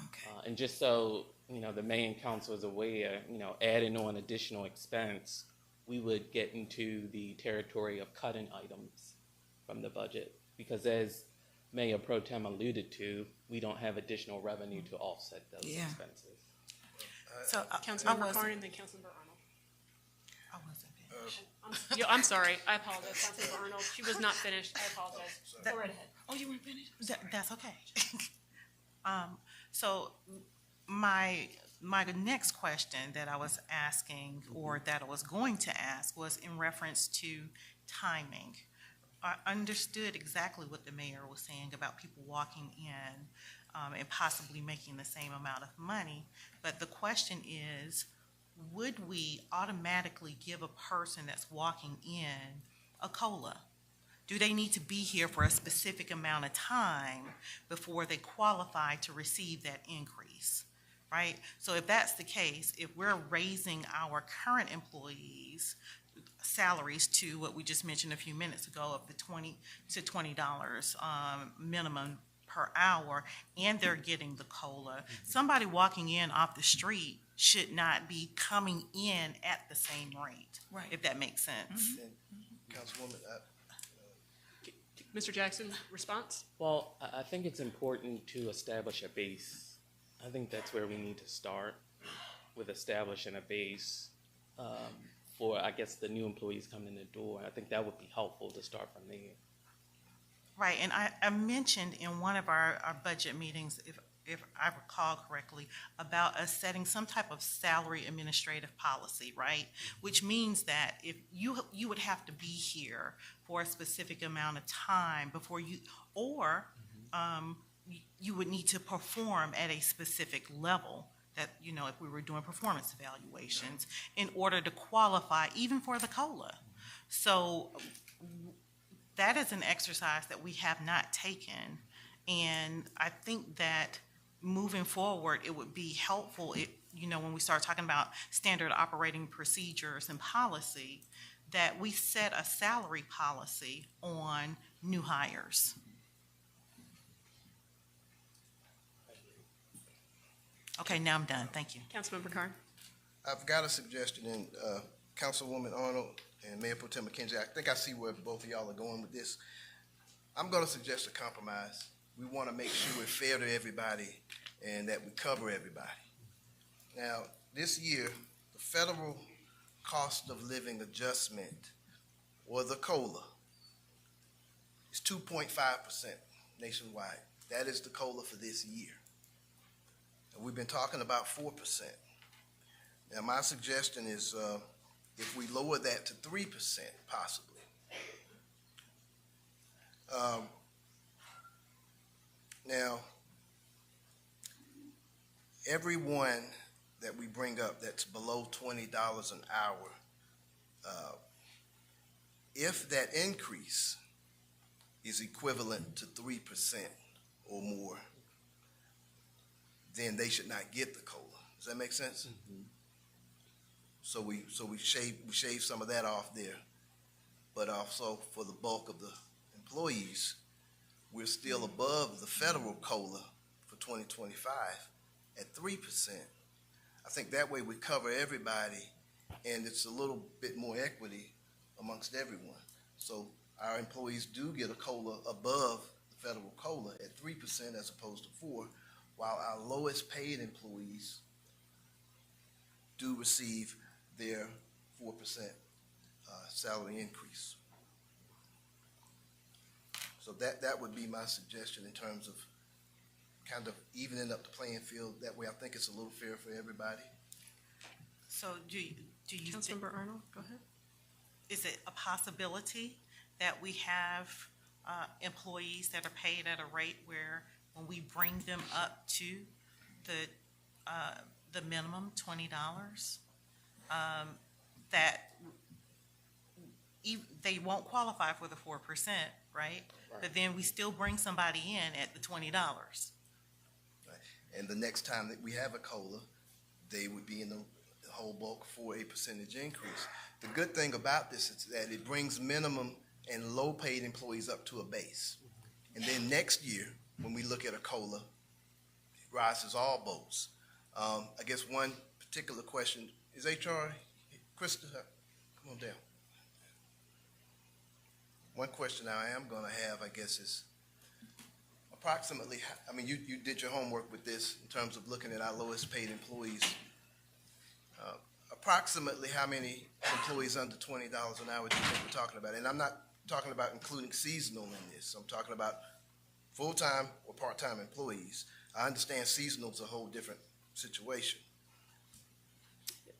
[SPEAKER 7] Okay.
[SPEAKER 19] And just so the mayor and council is aware, adding on additional expense, we would get into the territory of cutting items from the budget, because as Mayor Pro Tem alluded to, we don't have additional revenue to offset those expenses.
[SPEAKER 9] So,
[SPEAKER 1] Councilmember Carn and then Councilmember Arnold.
[SPEAKER 9] I wasn't finished.
[SPEAKER 1] I'm sorry. I apologize. Councilmember Arnold, she was not finished. I apologize. Go right ahead.
[SPEAKER 7] Oh, you weren't finished?
[SPEAKER 9] That's okay. So my next question that I was asking, or that I was going to ask, was in reference to timing. I understood exactly what the mayor was saying about people walking in and possibly making the same amount of money. But the question is, would we automatically give a person that's walking in a COLA? Do they need to be here for a specific amount of time before they qualify to receive that increase, right? So if that's the case, if we're raising our current employees' salaries to what we just mentioned a few minutes ago of the $20 minimum per hour, and they're getting the COLA, somebody walking in off the street should not be coming in at the same rate,
[SPEAKER 7] Right.
[SPEAKER 9] if that makes sense.
[SPEAKER 8] Councilwoman,
[SPEAKER 1] Mr. Jackson, response?
[SPEAKER 19] Well, I think it's important to establish a base. I think that's where we need to start, with establishing a base for, I guess, the new employees coming in the door. I think that would be helpful to start from there.
[SPEAKER 9] Right, and I mentioned in one of our budget meetings, if if I recall correctly, about us setting some type of salary administrative policy, right? Which means that if you would have to be here for a specific amount of time before you, or you would need to perform at a specific level that, you know, if we were doing performance evaluations in order to qualify even for the COLA. So that is an exercise that we have not taken. And I think that moving forward, it would be helpful, you know, when we start talking about standard operating procedures and policy, that we set a salary policy on new hires. Okay, now I'm done. Thank you.
[SPEAKER 1] Councilmember Carn.
[SPEAKER 8] I've got a suggestion, and Councilwoman Arnold and Mayor Pro Tem McKenzie, I think I see where both of y'all are going with this. I'm going to suggest a compromise. We want to make sure we're fair to everybody and that we cover everybody. Now, this year, the federal cost of living adjustment, or the COLA, is 2.5% nationwide. That is the COLA for this year. And we've been talking about 4%. Now, my suggestion is if we lower that to 3%, possibly. Now, everyone that we bring up that's below $20 an hour, if that increase is equivalent to 3% or more, then they should not get the COLA. Does that make sense? Mm-hmm. So we shave some of that off there, but also for the bulk of the employees, we're still above the federal COLA for 2025 at 3%. I think that way we cover everybody, and it's a little bit more equity amongst everyone. So our employees do get a COLA above the federal COLA at 3% as opposed to 4%, while our lowest paid employees do receive their 4% salary increase. So that would be my suggestion in terms of kind of evening up the playing field. That way I think it's a little fair for everybody.
[SPEAKER 9] So do you
[SPEAKER 1] Councilmember Arnold, go ahead.
[SPEAKER 9] Is it a possibility that we have employees that are paid at a rate where when we bring them up to the minimum $20, that they won't qualify for the 4%, right? But then we still bring somebody in at the $20.
[SPEAKER 8] Right. And the next time that we have a COLA, they would be in the whole bulk for a percentage increase. The good thing about this is that it brings minimum and low paid employees up to a base. And then next year, when we look at a COLA, it rises all boats. I guess one particular question is HR, Krista, come on down. One question I am going to have, I guess, is approximately, I mean, you did your homework with this in terms of looking at our lowest paid employees. Approximately how many employees under $20 an hour do you think we're talking about? And I'm not talking about including seasonal in this. I'm talking about full-time or part-time employees. I understand seasonal is a whole different situation.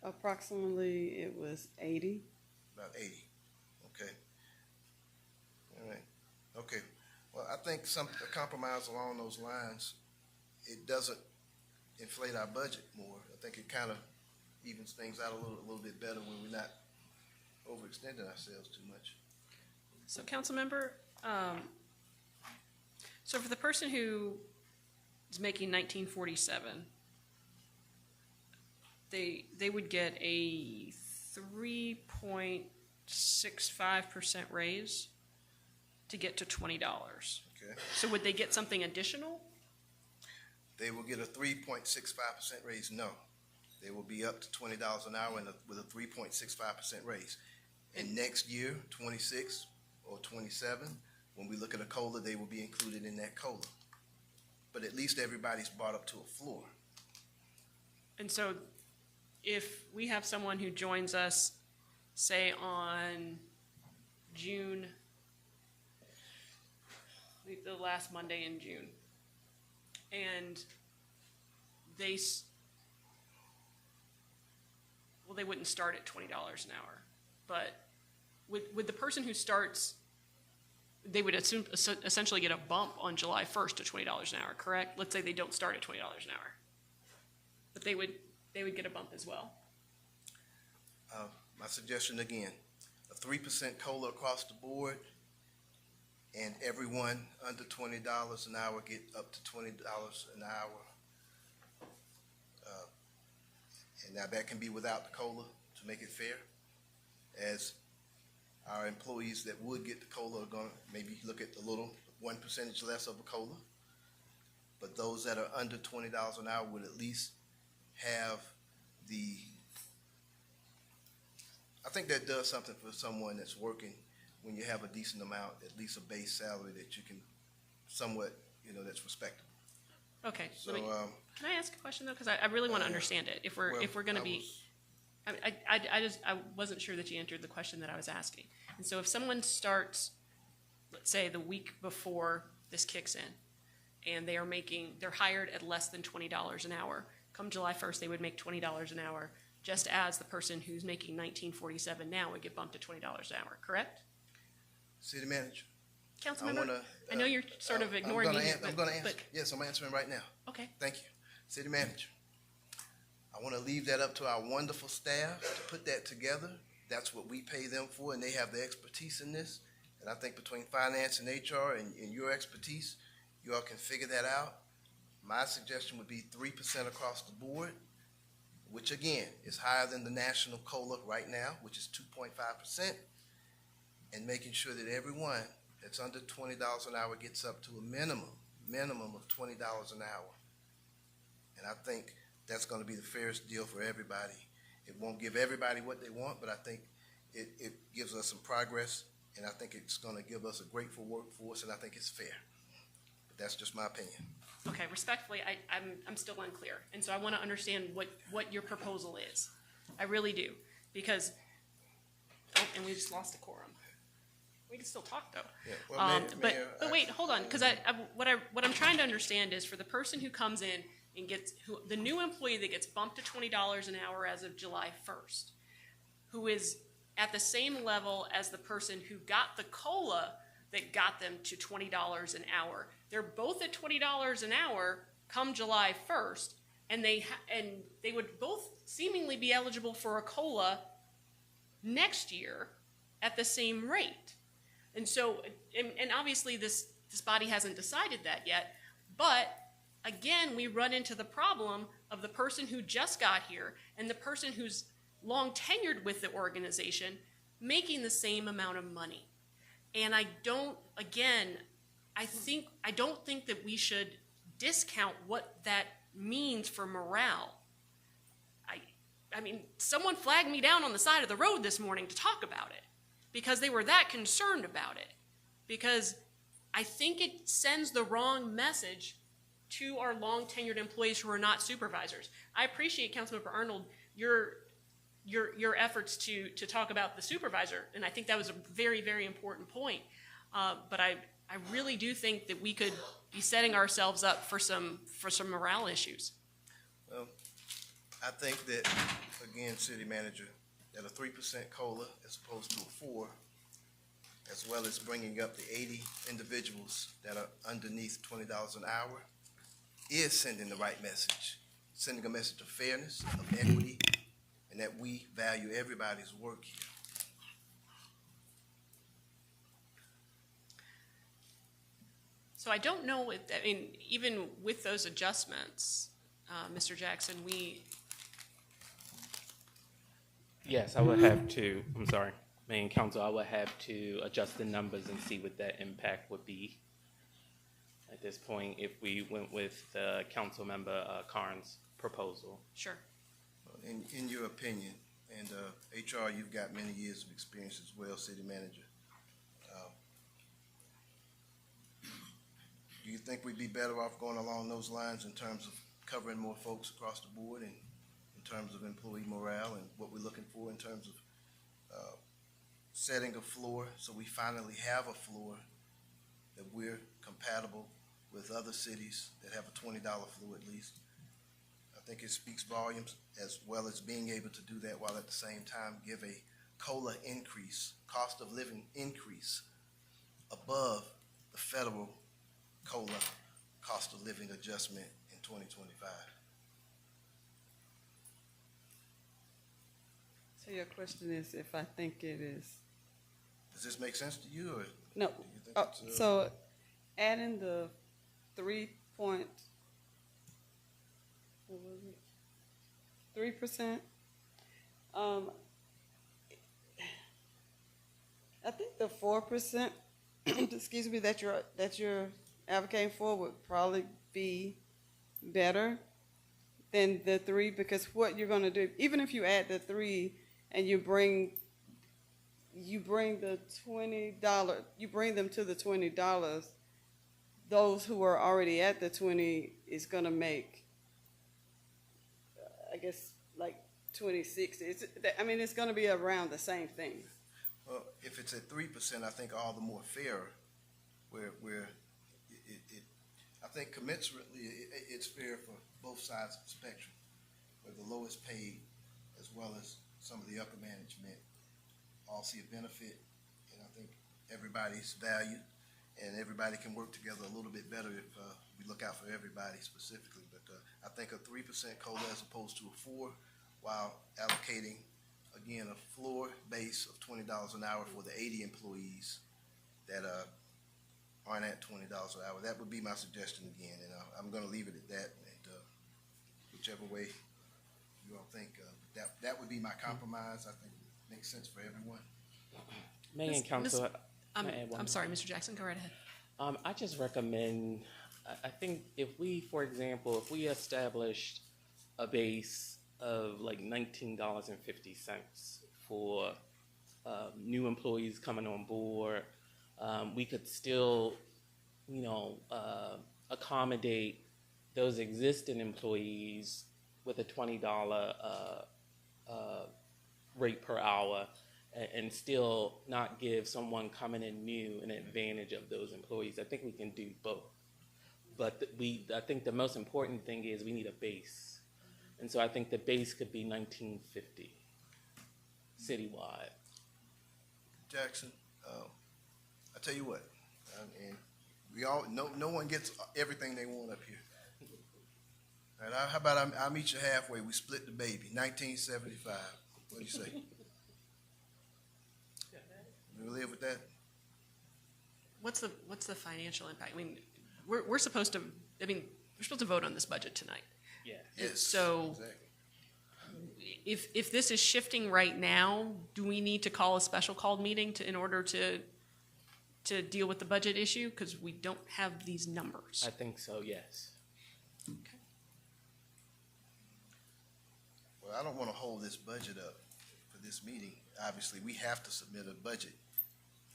[SPEAKER 3] Approximately, it was 80.
[SPEAKER 8] About 80, okay. All right, okay. Well, I think a compromise along those lines, it doesn't inflate our budget more. I think it kind of evens things out a little bit better when we're not overextending ourselves too much.
[SPEAKER 1] So Councilmember, so for the person who is making $19.47, they would get a 3.65% raise to get to $20.
[SPEAKER 8] Okay.
[SPEAKER 1] So would they get something additional?
[SPEAKER 8] They will get a 3.65% raise, no. They will be up to $20 an hour with a 3.65% raise. And next year, 26 or 27, when we look at a COLA, they will be included in that COLA. But at least everybody's brought up to a floor.
[SPEAKER 1] And so if we have someone who joins us, say on June, the last Monday in June, and they wouldn't start at $20 an hour, but with the person who starts, they would essentially get a bump on July 1st to $20 an hour, correct? Let's say they don't start at $20 an hour, but they would get a bump as well.
[SPEAKER 8] My suggestion again, a 3% COLA across the board, and everyone under $20 an hour get up to $20 an hour. And now that can be without the COLA to make it fair, as our employees that would get the COLA are going to maybe look at the little 1% less of a COLA. But those that are under $20 an hour would at least have I think that does something for someone that's working when you have a decent amount, at least a base salary that you can somewhat, that's respectable.
[SPEAKER 1] Okay,
[SPEAKER 8] So,
[SPEAKER 1] can I ask a question though? Because I really want to understand it. If we're going to be, I wasn't sure that you answered the question that I was asking. And so if someone starts, let's say the week before this kicks in, and they're hired at less than $20 an hour, come July 1st, they would make $20 an hour, just as the person who's making $19.47 now would get bumped to $20 an hour, correct?
[SPEAKER 8] City Manager.
[SPEAKER 1] Councilmember, I know you're sort of ignoring me.
[SPEAKER 8] I'm going to answer. Yes, I'm answering right now.
[SPEAKER 1] Okay.
[SPEAKER 8] Thank you. City Manager, I want to leave that up to our wonderful staff to put that together. That's what we pay them for, and they have the expertise in this. And I think between finance and HR and your expertise, you all can figure that out. My suggestion would be 3% across the board, which again is higher than the national COLA right now, which is 2.5%, and making sure that everyone that's under $20 an hour gets up to a minimum of $20 an hour. And I think that's going to be the fairest deal for everybody. It won't give everybody what they want, but I think it gives us some progress, and I think it's going to give us a grateful workforce, and I think it's fair. But that's just my opinion.
[SPEAKER 1] Okay, respectfully, I'm still unclear, and so I want to understand what your proposal is. I really do, because and we just lost a quorum. We can still talk though.
[SPEAKER 8] Yeah, well,
[SPEAKER 1] but wait, hold on, because what I'm trying to understand is for the person who comes in and the new employee that gets bumped to $20 an hour as of July 1st, who is at the same level as the person who got the COLA that got them to $20 an hour. They're both at $20 an hour come July 1st, and they would both seemingly be eligible for a COLA next year at the same rate. And so, and obviously this body hasn't decided that yet, but again, we run into the problem of the person who just got here and the person who's long tenured with the organization making the same amount of money. And I don't think that we should discount what that means for morale. I mean, someone flagged me down on the side of the road this morning to talk about it because they were that concerned about it. Because I think it sends the wrong message to our long tenured employees who are not supervisors. I appreciate, Councilmember Arnold, your efforts to talk about the supervisor, and I think that was a very, very important point. But I really do think that we could be setting ourselves up for some morale issues.
[SPEAKER 8] Well, I think that, again, City Manager, that a 3% COLA as opposed to a 4%, as well as bringing up the 80 individuals that are underneath $20 an hour, is sending the right message, sending a message of fairness, of equity, and that we value everybody's work here.
[SPEAKER 1] So I don't know even with those adjustments, Mr. Jackson,
[SPEAKER 19] Yes, I would have to, I'm sorry, Mayor and Council, I would have to adjust the numbers and see what that impact would be at this point if we went with Councilmember Carnes' proposal.
[SPEAKER 1] Sure.
[SPEAKER 8] In your opinion, and HR, you've got many years of experience as well, City Manager. Do you think we'd be better off going along those lines in terms of covering more folks across the board and in terms of employee morale and what we're looking for in terms of setting a floor so we finally have a floor that we're compatible with other cities that have a $20 floor at least? think it speaks volumes, as well as being able to do that while at the same time give a COLA increase, cost of living increase, above the federal COLA cost of living adjustment in 2025.
[SPEAKER 3] So your question is if I think it is,
[SPEAKER 8] Does this make sense to you, or?
[SPEAKER 3] no,
[SPEAKER 8] do you think it's,
[SPEAKER 3] so adding the 3%, what was it? 3%? I think the 4%, excuse me, that you're advocating for would probably be better than the 3, because what you're gonna do, even if you add the 3 and you bring the $20, you bring them to the $20, those who are already at the 20 is gonna make, I guess, like 26. It's gonna be around the same thing.
[SPEAKER 8] Well, if it's at 3%, I think all the more fairer, where I think commensurately, it's fair for both sides of the spectrum, where the lowest paid, as well as some of the upper management, all see a benefit, and I think everybody's valued, and everybody can work together a little bit better if we look out for everybody specifically. But I think a 3% COLA as opposed to a 4%, while allocating, again, a floor base of $20 an hour for the 80 employees that aren't at $20 an hour. That would be my suggestion again, and I'm going to leave it at that. And whichever way you all think, that would be my compromise. I think it makes sense for everyone.
[SPEAKER 19] Mayor and Council,
[SPEAKER 1] I'm sorry, Mr. Jackson, go right ahead.
[SPEAKER 19] I just recommend, I think if we, for example, if we established a base of like $19.50 for new employees coming on board, we could still, accommodate those existing employees with a $20 rate per hour, and still not give someone coming in new an advantage of those employees. I think we can do both. But I think the most important thing is we need a base. And so I think the base could be $19.50 citywide.
[SPEAKER 8] Jackson, I tell you what, and we all, no one gets everything they want up here. All right, how about I meet you halfway, we split the baby, 1975, what do you say? You live with that?
[SPEAKER 1] What's the financial impact? I mean, we're supposed to vote on this budget tonight.
[SPEAKER 19] Yeah.
[SPEAKER 8] Yes,
[SPEAKER 1] So
[SPEAKER 8] exactly.
[SPEAKER 1] if this is shifting right now, do we need to call a special called meeting in order to deal with the budget issue? Because we don't have these numbers.
[SPEAKER 19] I think so, yes.
[SPEAKER 1] Okay.
[SPEAKER 8] Well, I don't want to hold this budget up for this meeting. Obviously, we have to submit a budget.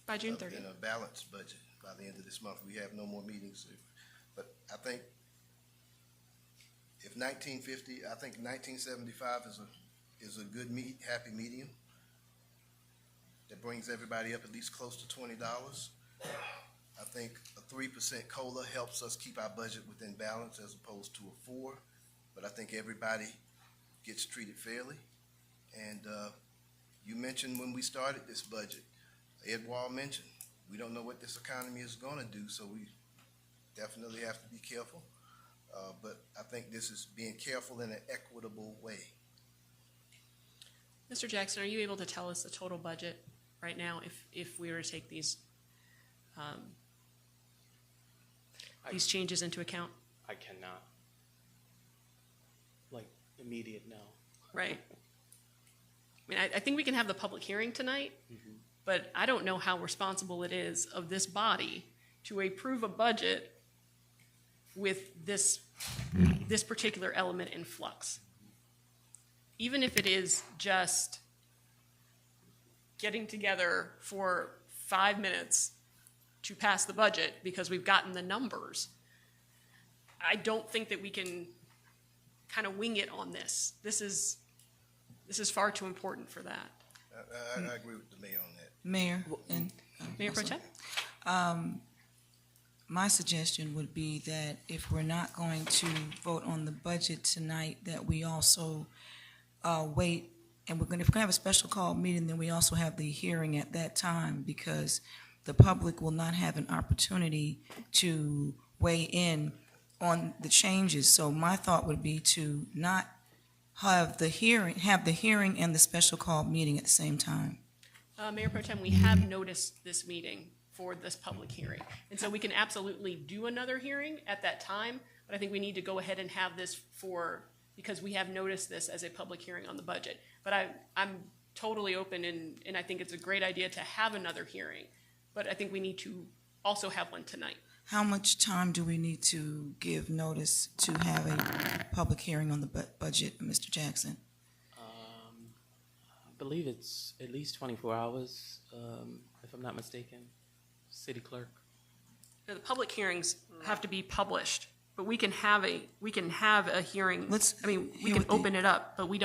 [SPEAKER 1] By June 30th.
[SPEAKER 8] In a balanced budget by the end of this month. We have no more meetings. But I think if 1950, I think 1975 is a good happy medium that brings everybody up at least close to $20. I think a 3% COLA helps us keep our budget within balance as opposed to a 4%. But I think everybody gets treated fairly. And you mentioned when we started this budget, Ed Wall mentioned, we don't know what this economy is going to do, so we definitely have to be careful. But I think this is being careful in an equitable way.
[SPEAKER 1] Mr. Jackson, are you able to tell us the total budget right now if we were to take these changes into account?
[SPEAKER 19] I cannot. Like, immediate no.
[SPEAKER 1] Right. I mean, I think we can have the public hearing tonight, but I don't know how responsible it is of this body to approve a budget with this particular element in flux. Even if it is just getting together for 5 minutes to pass the budget because we've gotten the numbers, I don't think that we can kind of wing it on this. This is far too important for that.
[SPEAKER 8] I agree with the mayor on that.
[SPEAKER 7] Mayor and
[SPEAKER 1] Mayor Pro Tem?
[SPEAKER 7] my suggestion would be that if we're not going to vote on the budget tonight, that we also wait, and if we're gonna have a special call meeting, then we also have the hearing at that time, because the public will not have an opportunity to weigh in on the changes. So my thought would be to not have the hearing and the special call meeting at the same time.
[SPEAKER 1] Mayor Pro Tem, we have noticed this meeting for this public hearing. And so we can absolutely do another hearing at that time, but I think we need to go ahead and have this because we have noticed this as a public hearing on the budget. But I'm totally open, and I think it's a great idea to have another hearing, but I think we need to also have one tonight.
[SPEAKER 7] How much time do we need to give notice to have a public hearing on the budget, Mr. Jackson?
[SPEAKER 19] I believe it's at least 24 hours, if I'm not mistaken. City clerk.
[SPEAKER 1] The public hearings have to be published, but we can have a hearing. We can open it up, but we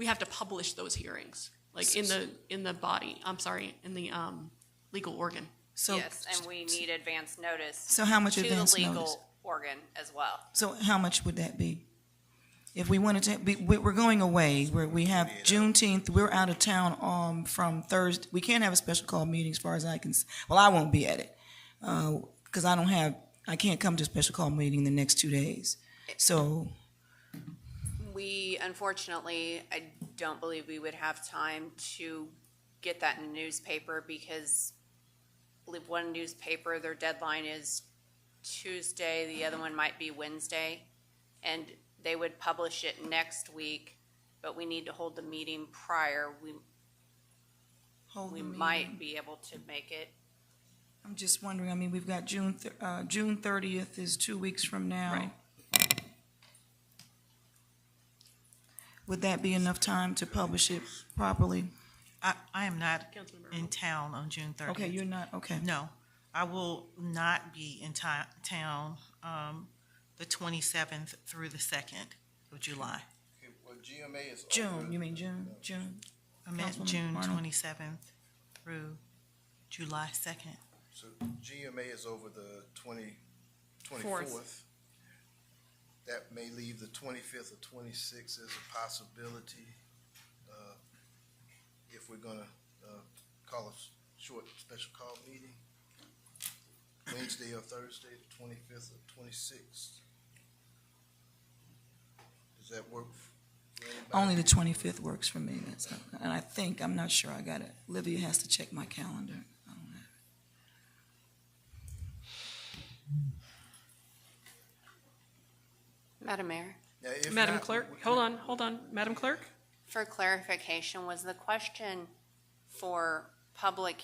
[SPEAKER 1] have to publish those hearings, like in the body, in the legal organ.
[SPEAKER 7] So,
[SPEAKER 5] yes, and we need advance notice.
[SPEAKER 7] So how much advance
[SPEAKER 5] to the legal
[SPEAKER 7] notice?
[SPEAKER 5] organ as well.
[SPEAKER 7] So how much would that be? If we wanted to, we're going away, we have Juneteenth, we're out of town from Thursday. We can't have a special call meeting as far as I can, well, I won't be at it, because I can't come to a special call meeting the next 2 days. So
[SPEAKER 5] We, unfortunately, I don't believe we would have time to get that in the newspaper, because I believe one newspaper, their deadline is Tuesday, the other one might be Wednesday, and they would publish it next week, but we need to hold the meeting prior. We might be able to make it.
[SPEAKER 7] I'm just wondering, we've got June 30th is 2 weeks from now.
[SPEAKER 1] Right.
[SPEAKER 7] Would that be enough time to publish it properly?
[SPEAKER 9] I am not in town on June 30th.
[SPEAKER 7] Okay, you're not, okay.
[SPEAKER 9] No, I will not be in town the 27th through the 2nd of July.
[SPEAKER 8] Okay, well, GMA is
[SPEAKER 7] June, you mean June? June?
[SPEAKER 9] I meant
[SPEAKER 7] Councilwoman
[SPEAKER 9] June
[SPEAKER 7] Arnold?
[SPEAKER 9] 27th through July 2nd.
[SPEAKER 8] So GMA is over the 24th. That may leave the 25th or 26th as a possibility, if we're gonna call a short special call meeting. Wednesday or Thursday, the 25th or 26th. Does that work for anybody?
[SPEAKER 7] Only the 25th works for me, and I'm not sure I got it. Olivia has to check my calendar. I don't have it.
[SPEAKER 5] Madam Mayor,
[SPEAKER 8] Yeah, if
[SPEAKER 1] Madam
[SPEAKER 8] not,
[SPEAKER 1] Clerk, hold on, Madam Clerk?
[SPEAKER 5] for clarification, was the question for public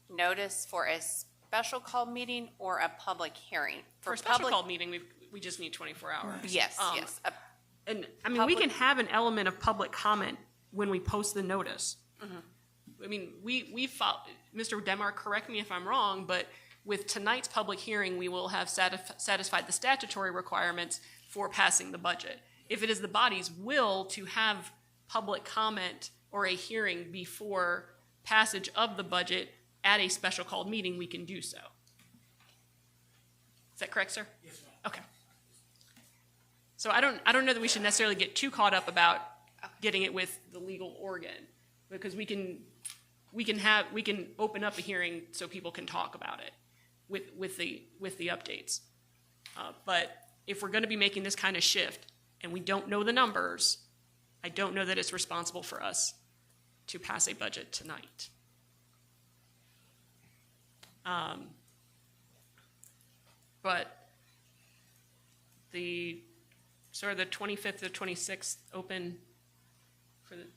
[SPEAKER 5] notice for a special call meeting or a public hearing?
[SPEAKER 1] For a special call meeting, we just need 24 hours.
[SPEAKER 5] Yes, yes.
[SPEAKER 1] And, we can have an element of public comment when we post the notice. We Mr. Demar, correct me if I'm wrong, but with tonight's public hearing, we will have satisfied the statutory requirements for passing the budget. If it is the body's will to have public comment or a hearing before passage of the budget at a special called meeting, we can do so. Is that correct, sir? Yes, ma'am. Okay. So I don't know that we should necessarily get too caught up about getting it with the legal organ, because we can open up a hearing so people can talk about it with the updates. But if we're going to be making this kind of shift and we don't know the numbers, I don't know that it's responsible for us to pass a budget tonight. But the 25th to 26th open for the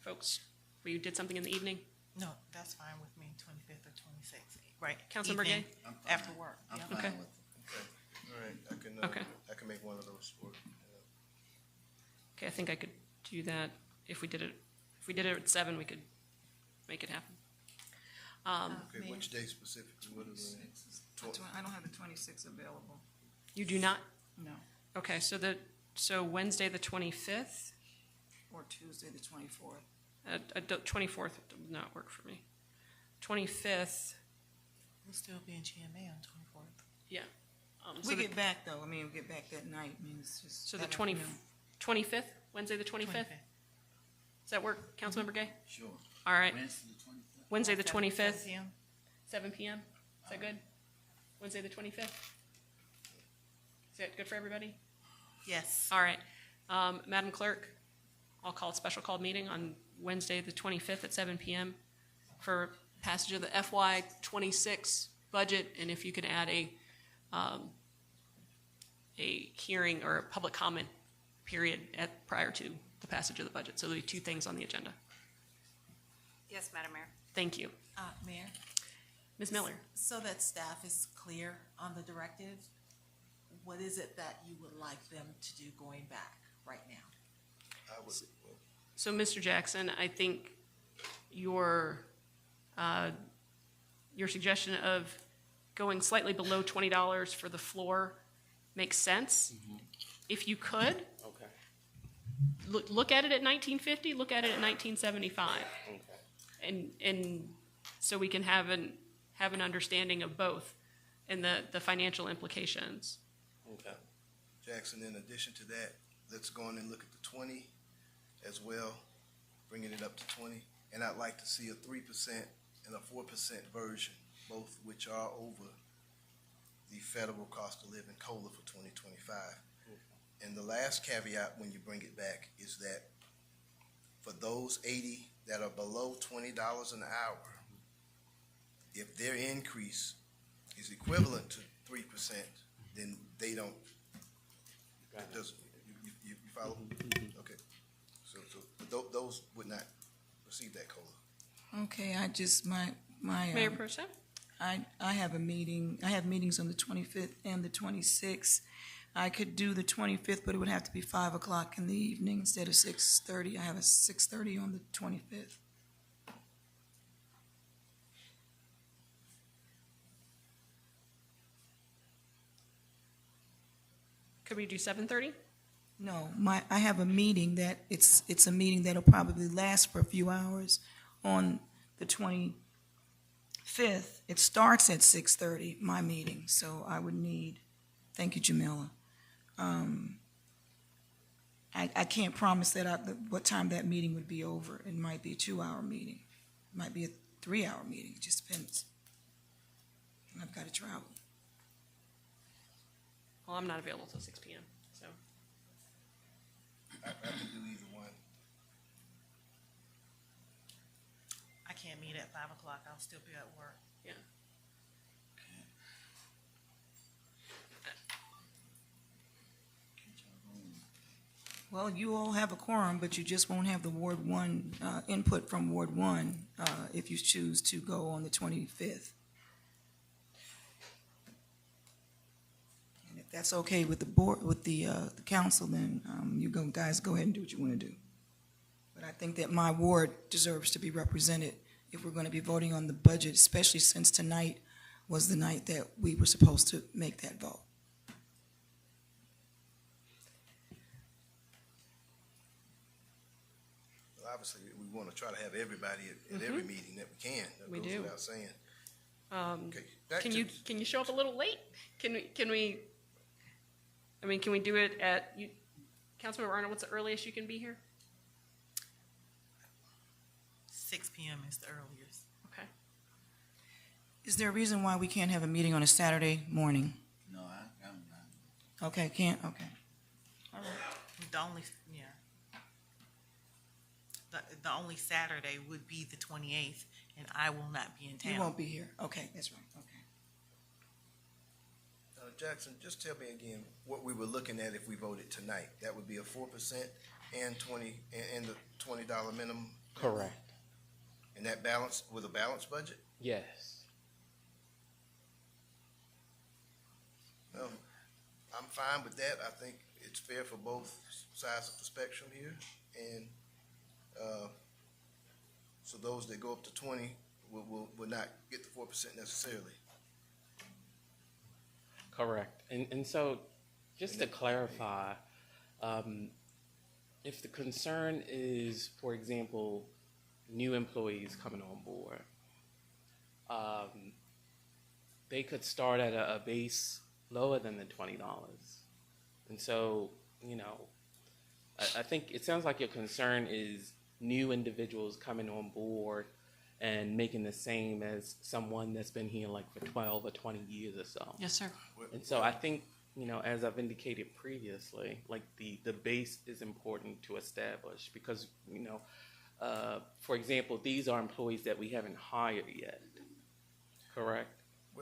[SPEAKER 1] folks where you did something in the evening?
[SPEAKER 9] No, that's fine with me, 25th or 26th, right?
[SPEAKER 1] Councilmember Gay?
[SPEAKER 9] After work.
[SPEAKER 6] I'm
[SPEAKER 9] yeah.
[SPEAKER 6] fine
[SPEAKER 1] Okay.
[SPEAKER 6] with it.
[SPEAKER 8] All right, I can make one of those work.
[SPEAKER 1] Okay, I think I could do that. If we did it at 7, we could make it happen.
[SPEAKER 8] Okay, which day specifically? What is it?
[SPEAKER 7] I don't have the 26th available.
[SPEAKER 1] You do not?
[SPEAKER 7] No.
[SPEAKER 1] Okay, so Wednesday the 25th?
[SPEAKER 7] Or Tuesday the 24th.
[SPEAKER 1] 24th would not work for me. 25th,
[SPEAKER 9] We'll still be in GMA on 24th.
[SPEAKER 1] Yeah.
[SPEAKER 7] We get back though, I mean, we get back that night, I mean, it's just.
[SPEAKER 1] So the
[SPEAKER 7] that
[SPEAKER 1] 25th, Wednesday the 25th? Does that work, Councilmember Gay?
[SPEAKER 6] Sure.
[SPEAKER 1] All right.
[SPEAKER 6] Wednesday the 25th.
[SPEAKER 1] Wednesday the 25th,
[SPEAKER 9] 7 p.m.
[SPEAKER 1] 7 p.m. Is that good? Wednesday the 25th? Is that good for everybody?
[SPEAKER 9] Yes.
[SPEAKER 1] All right. Madam Clerk, I'll call a special called meeting on Wednesday the 25th at 7 p.m. for passage of the FY '26 budget, and if you could add a hearing or a public comment period prior to the passage of the budget. So there'll be two things on the agenda.
[SPEAKER 5] Yes, Madam Mayor.
[SPEAKER 1] Thank you.
[SPEAKER 20] Mayor,
[SPEAKER 1] Ms. Miller?
[SPEAKER 20] so that staff is clear on the directive, what is it that you would like them to do going back right now?
[SPEAKER 8] I would,
[SPEAKER 1] So, Mr. Jackson, I think your suggestion of going slightly below $20 for the floor makes sense. If you could,
[SPEAKER 19] Okay.
[SPEAKER 1] look at it at 1950, look at it at 1975.
[SPEAKER 19] Okay.
[SPEAKER 1] And so we can have an understanding of both and the financial implications.
[SPEAKER 19] Okay.
[SPEAKER 8] Jackson, in addition to that, let's go on and look at the 20 as well, bringing it up to 20. And I'd like to see a 3% and a 4% version, both which are over the federal cost of living COLA for 2025. And the last caveat when you bring it back is that for those 80 that are below $20 an hour, if their increase is equivalent to 3%, then they don't, it doesn't, you follow? Okay. So those would not receive that COLA.
[SPEAKER 7] Okay, I just, my.
[SPEAKER 1] Mayor Pro Tem?
[SPEAKER 7] I have a meeting, I have meetings on the 25th and the 26th. I could do the 25th, but it would have to be 5 o'clock in the evening instead of 6:30. I have a 6:30 on the 25th.
[SPEAKER 1] Could we do 7:30?
[SPEAKER 7] No, I have a meeting that, it's a meeting that'll probably last for a few hours on the 25th. It starts at 6:30, my meeting, so I would need, thank you, Jamila. I can't promise what time that meeting would be over. It might be a 2-hour meeting. It might be a 3-hour meeting. It just depends. And I've got to travel.
[SPEAKER 1] Well, I'm not available till 6 p.m., so.
[SPEAKER 8] I can do either one.
[SPEAKER 9] I can't meet at 5 o'clock. I'll still be at work.
[SPEAKER 1] Yeah.
[SPEAKER 7] Well, you all have a quorum, but you just won't have the Ward 1, input from Ward 1, if you choose to go on the 25th. And if that's okay with the board, with the council, then you guys go ahead and do what you want to do. But I think that my ward deserves to be represented if we're going to be voting on the budget, especially since tonight was the night that we were supposed to make that vote.
[SPEAKER 8] Obviously, we want to try to have everybody at every meeting that we can. That
[SPEAKER 1] We
[SPEAKER 8] goes
[SPEAKER 1] do.
[SPEAKER 8] without saying. Okay,
[SPEAKER 1] Can you show up a little late? Can we do it at, Councilmember Arnold, what's the earliest you can be here?
[SPEAKER 9] 6 p.m. is the earliest.
[SPEAKER 1] Okay.
[SPEAKER 7] Is there a reason why we can't have a meeting on a Saturday morning?
[SPEAKER 6] No, I'm not.
[SPEAKER 7] Okay, can't, okay. All right.
[SPEAKER 9] The only, yeah. The only Saturday would be the 28th, and I will not be in town.
[SPEAKER 7] You won't be here. Okay, that's right, okay.
[SPEAKER 8] Jackson, just tell me again what we were looking at if we voted tonight. That would be a 4% and the $20 minimum?
[SPEAKER 19] Correct.
[SPEAKER 8] And that balance, with a balanced budget?
[SPEAKER 19] Yes.
[SPEAKER 8] Well, I'm fine with that. I think it's fair for both sides of the spectrum here. And so those that go up to 20 will not get the 4% necessarily.
[SPEAKER 19] Correct. And so, just to clarify, if the concern is, for example, new employees coming on board, they could start at a base lower than the $20. And so, you know, I think it sounds like your concern is new individuals coming on board and making the same as someone that's been here like for 12 or 20 years or so.
[SPEAKER 1] Yes, sir.
[SPEAKER 19] And so I think, you know, as I've indicated previously, like the base is important to establish because, you know, for example, these are employees that we haven't hired yet, correct?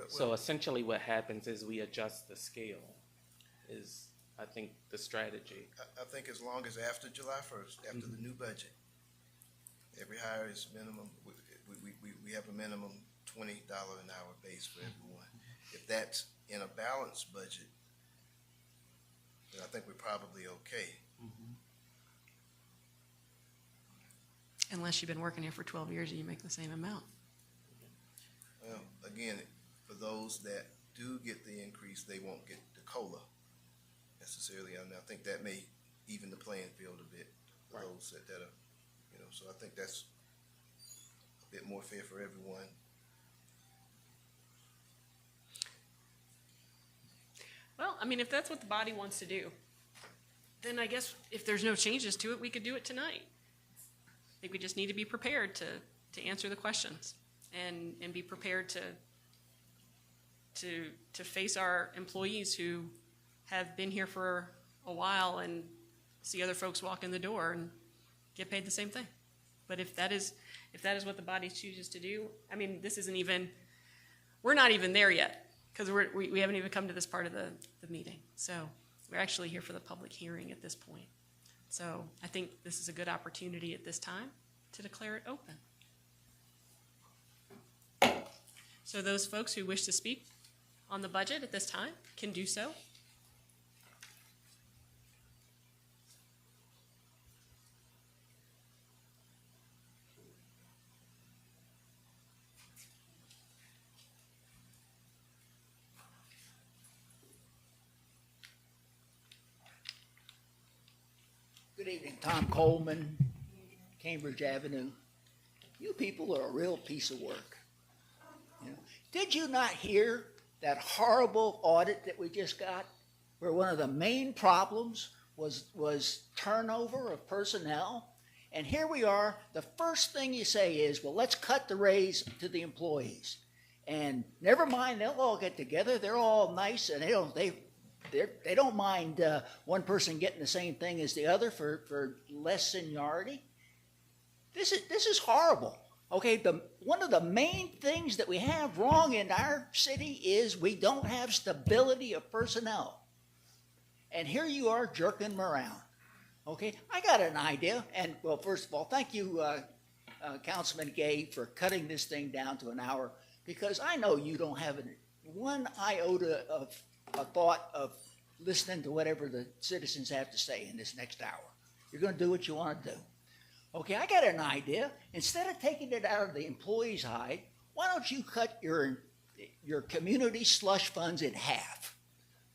[SPEAKER 19] So essentially what happens is we adjust the scale is, I think, the strategy.
[SPEAKER 8] I think as long as after July 1st, after the new budget, every hire is minimum, we have a minimum $20 an hour base for everyone. If that's in a balanced budget, then I think we're probably okay.
[SPEAKER 1] Unless you've been working here for 12 years and you make the same amount.
[SPEAKER 8] Well, again, for those that do get the increase, they won't get the COLA necessarily. I mean, I think that may even the playing field a bit for those that are, you know, so I think that's a bit more fair for everyone.
[SPEAKER 1] Well, I mean, if that's what the body wants to do, then I guess if there's no changes to it, we could do it tonight. I think we just need to be prepared to answer the questions and be prepared to face our employees who have been here for a while and see other folks walk in the door and get paid the same thing. But if that is what the body chooses to do, I mean, this isn't even, we're not even there yet because we haven't even come to this part of the meeting. So we're actually here for the public hearing at this point. So I think this is a good opportunity at this time to declare it open. So those folks who wish to speak on the budget at this time can do so.
[SPEAKER 21] Good evening, Tom Coleman, Cambridge Avenue. You people are a real piece of work. You know, did you not hear that horrible audit that we just got, where one of the main problems was turnover of personnel? And here we are, the first thing you say is, well, let's cut the raise to the employees. And never mind, they'll all get together, they're all nice, and they don't mind one person getting the same thing as the other for less seniority. This is horrible. Okay, one of the main things that we have wrong in our city is we don't have stability of personnel. And here you are jerking them around. Okay, I got an idea. And, well, first of all, thank you, Councilman Gay, for cutting this thing down to an hour, because I know you don't have one iota of a thought of listening to whatever the citizens have to say in this next hour. You're going to do what you want to do. Okay, I got an idea. Instead of taking it out of the employee's hide, why don't you cut your community slush funds in half?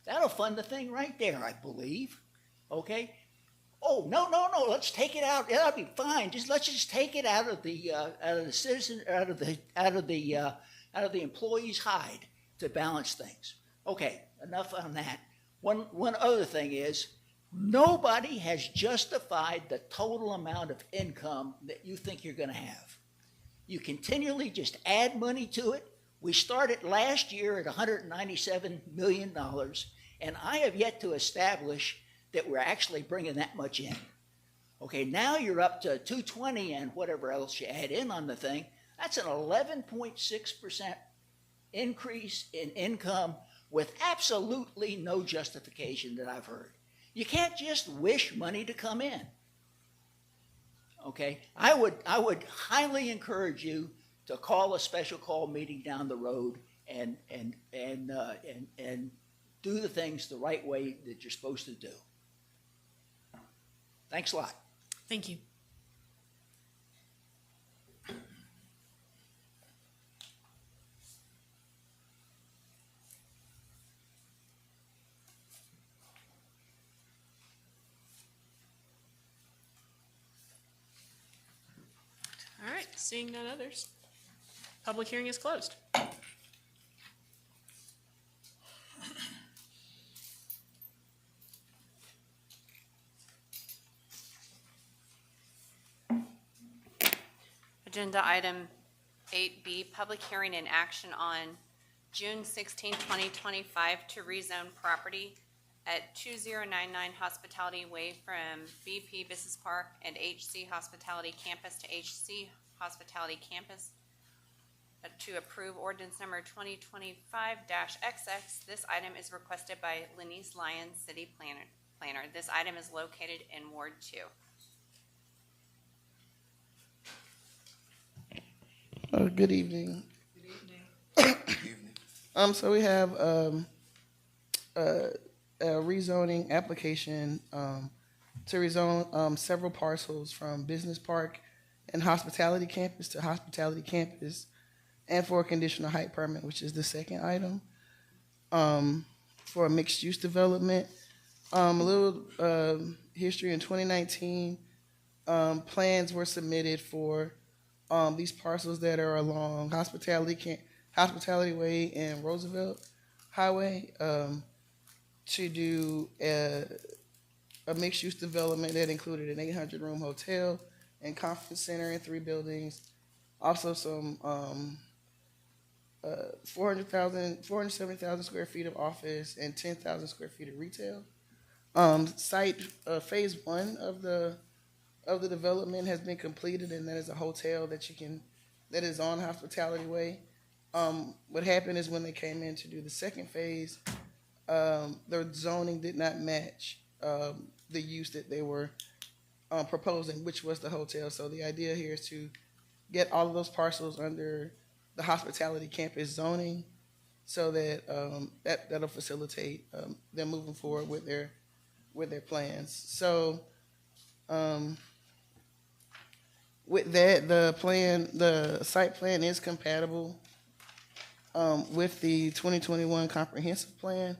[SPEAKER 21] That'll fund the thing right there, I believe. Okay? Oh, no, let's take it out. That'll be fine. Let's just take it out of the citizen, out of the employee's hide to balance things. Okay, enough on that. One other thing is, nobody has justified the total amount of income that you think you're going to have. You continually just add money to it. We started last year at $197 million, and I have yet to establish that we're actually bringing that much in. Okay, now you're up to 220 and whatever else you add in on the thing. That's an 11.6% increase in income with absolutely no justification that I've heard. You can't just wish money to come in. Okay, I would highly encourage you to call a special call meeting down the road and do the things the right way that you're supposed to do. Thanks a lot.
[SPEAKER 1] Thank you. All right, seeing none others, public hearing is closed.
[SPEAKER 5] Agenda item 8B, public hearing and action on June 16, 2025 to rezone property at 2099 Hospitality Way from BP Business Park and HC Hospitality Campus to HC Hospitality Campus to approve ordinance number 2025-XX. This item is requested by Lenise Lyons, City Planner. This item is located in Ward 2.
[SPEAKER 2] Good evening. So we have a rezoning application to rezone several parcels from Business Park and Hospitality Campus to Hospitality Campus, and for a conditional height permit, which is the second item, for a mixed-use development. A little history: in 2019, plans were submitted for these parcels that are along Hospitality Way and Roosevelt Highway to do a mixed-use development that included an 800-room hotel and conference center in 3 buildings. Also some 470,000 square feet of office and 10,000 square feet of retail. Phase 1 of the development has been completed, and that is a hotel that is on Hospitality Way. What happened is when they came in to do the second phase, their zoning did not match the use that they were proposing, which was the hotel. So the idea here is to get all of those parcels under the Hospitality Campus zoning, so that that'll facilitate them moving forward with their plans. So with that, the site plan is compatible with the 2021 comprehensive plan,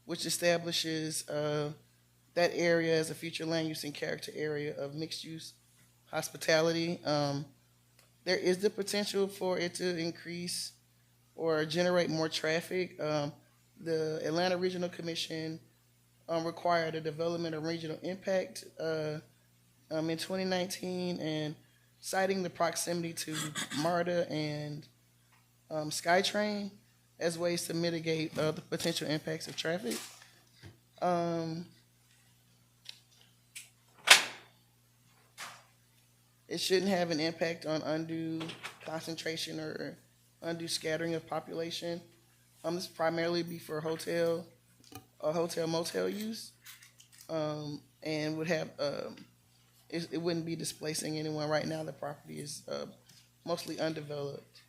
[SPEAKER 2] which establishes that area as a future land use and character area of mixed use hospitality. There is the potential for it to increase or generate more traffic. The Atlanta Regional Commission required a development of regional impact in 2019, and citing the proximity to MARTA and SkyTrain as ways to mitigate the potential impacts of traffic. It shouldn't have an impact on undue concentration or undue scattering of population. This primarily be for hotel motel use, and would have it wouldn't be displacing anyone. Right now, the property is mostly undeveloped.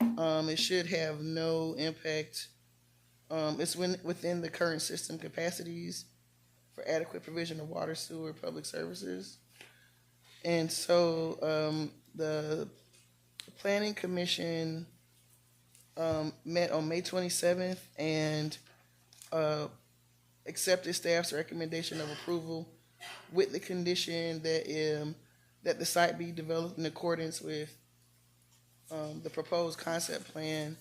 [SPEAKER 2] It should have no impact. It's within the current system capacities for adequate provision of water, sewer, public services. And so the Planning Commission met on May 27th and accepted staff's recommendation of approval with the condition that the site be developed in accordance with the proposed concept plan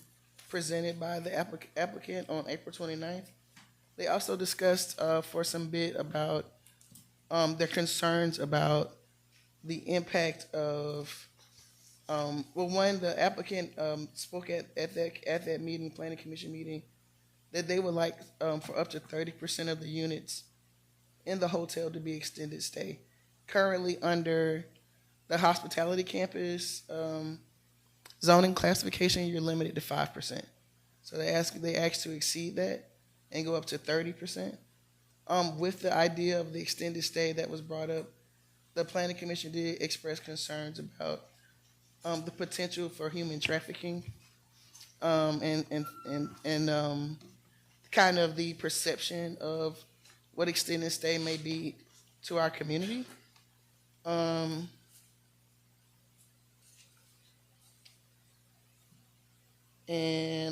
[SPEAKER 2] presented by the applicant on April 29th. They also discussed for some bit about their concerns about the impact of, the applicant spoke at that meeting, Planning Commission meeting, that they would like for up to 30% of the units in the hotel to be extended stay. Currently, under the Hospitality Campus zoning classification, you're limited to 5%. So they asked to exceed that and go up to 30%. With the idea of the extended stay that was brought up, the Planning Commission did express concerns about the potential for human trafficking and kind of the perception of what extended stay may be to our community. And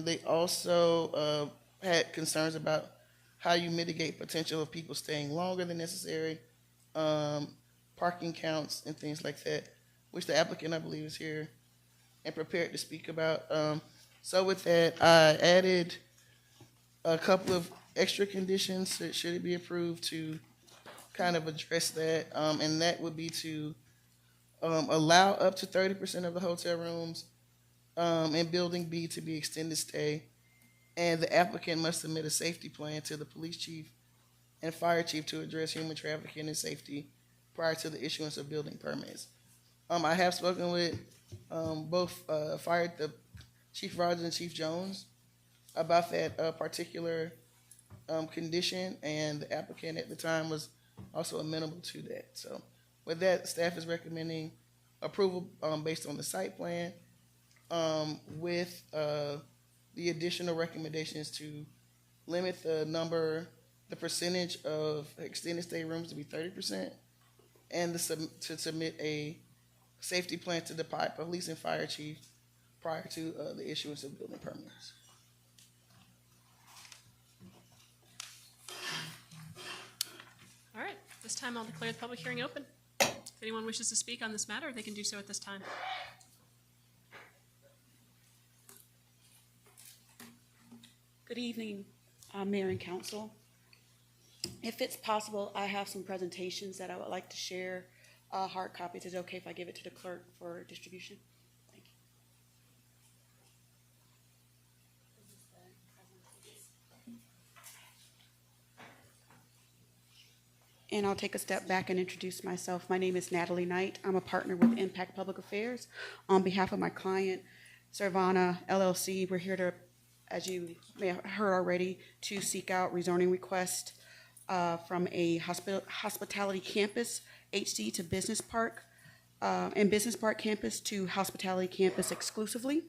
[SPEAKER 2] they also had concerns about how you mitigate potential of people staying longer than necessary, parking counts and things like that, which the applicant, I believe, is here and prepared to speak about. So with that, I added a couple of extra conditions that should it be approved to kind of address that, and that would be to allow up to 30% of the hotel rooms in Building B to be extended stay, and the applicant must submit a safety plan to the police chief and fire chief to address human trafficking and safety prior to the issuance of building permits. I have spoken with both the Chief Rogers and Chief Jones about that particular condition, and the applicant at the time was also amenable to that. So with that, staff is recommending approval based on the site plan with the additional recommendations to limit the percentage of extended stay rooms to be 30%, and to submit a safety plan to the police and fire chief prior to the issuance of building permits.
[SPEAKER 1] All right, this time I'll declare the public hearing open. If anyone wishes to speak on this matter, they can do so at this time.
[SPEAKER 4] Good evening, Mayor and Council. If it's possible, I have some presentations that I would like to share. Hard copies. Is it okay if I give it to the clerk for distribution? Thank you. And I'll take a step back and introduce myself. My name is Natalie Knight. I'm a partner with Impact Public Affairs. On behalf of my client, Servana LLC, we're here to, as you may have heard already, to seek out rezoning request from a hospitality campus, HC, to business park, and business park campus to hospitality campus exclusively,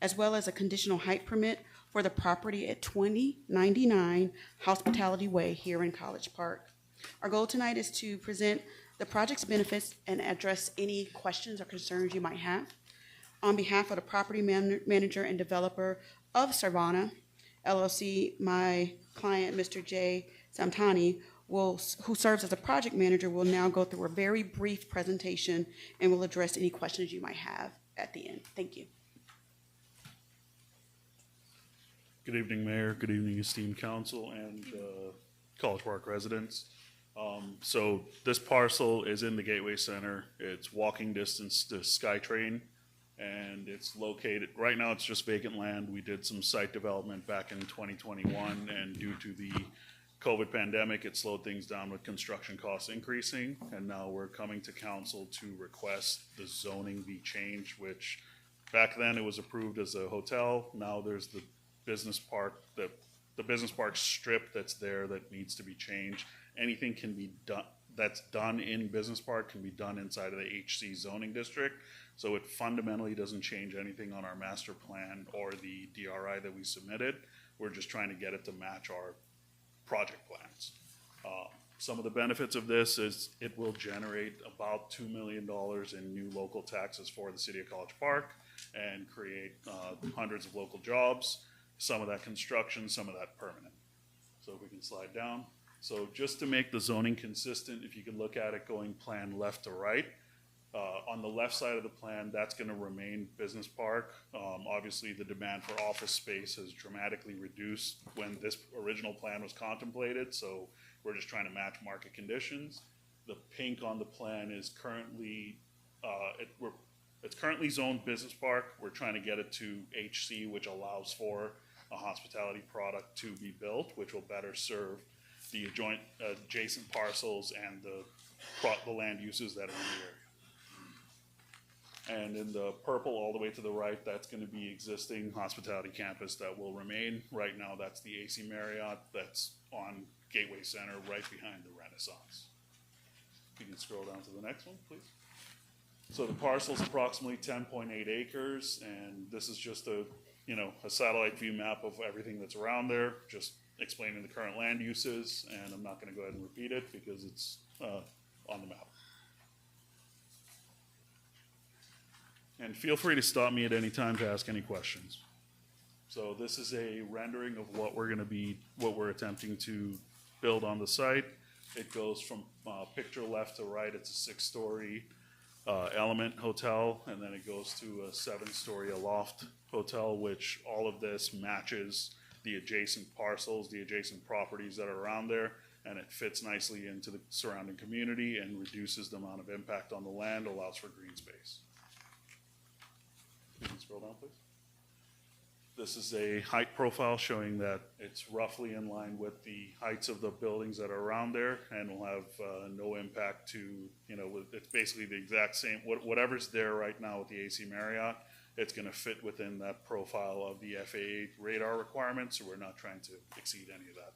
[SPEAKER 4] as well as a conditional height permit for the property at 2099 Hospitality Way here in College Park. Our goal tonight is to present the project's benefits and address any questions or concerns you might have. On behalf of the property manager and developer of Servana LLC, my client, Mr. J. Samtani, who serves as a project manager, will now go through a very brief presentation and will address any questions you might have at the end. Thank you.
[SPEAKER 22] Good evening, Mayor. Good evening, esteemed council and College Park residents. So this parcel is in the Gateway Center. It's walking distance to SkyTrain, and it's located, right now it's just vacant land. We did some site development back in 2021, and due to the COVID pandemic, it slowed things down with construction costs increasing, and now we're coming to council to request the zoning be changed, which back then it was approved as a hotel. Now there's the business park, the business park strip that's there that needs to be changed. Anything can be done that's done in business park can be done inside of the HC zoning district. So it fundamentally doesn't change anything on our master plan or the DRI that we submitted. We're just trying to get it to match our project plans. Some of the benefits of this is it will generate about $2 million in new local taxes for the city of College Park and create hundreds of local jobs, some of that construction, some of that permanent. So if we can slide down. So just to make the zoning consistent, if you can look at it going plan left to right, on the left side of the plan, that's going to remain business park. Obviously, the demand for office space has dramatically reduced when this original plan was contemplated, so we're just trying to match market conditions. The pink on the plan is currently, it's currently zoned business park. We're trying to get it to HC, which allows for a hospitality product to be built, which will better serve the adjacent parcels and the land uses that are in the area. And in the purple all the way to the right, that's going to be existing hospitality campus that will remain. Right now, that's the AC Marriott that's on Gateway Center right behind the Renaissance. If you can scroll down to the next one, please. So the parcel is approximately 10.8 acres, and this is just a satellite view map of everything that's around there, just explaining the current land uses, and I'm not going to go ahead and repeat it because it's on the map. And feel free to stop me at any time to ask any questions. So this is a rendering of what we're attempting to build on the site. It goes from picture left to right. It's a 6-story Element hotel, and then it goes to a 7-story loft hotel, which all of this matches the adjacent parcels, the adjacent properties that are around there. and it fits nicely into the surrounding community and reduces the amount of impact on the land, allows for green space. You can scroll down, please. This is a height profile showing that it's roughly in line with the heights of the buildings that are around there, and will have no impact to, it's basically the exact same, whatever's there right now with the AC Marriott, it's gonna fit within that profile of the FAA radar requirements, so we're not trying to exceed any of that.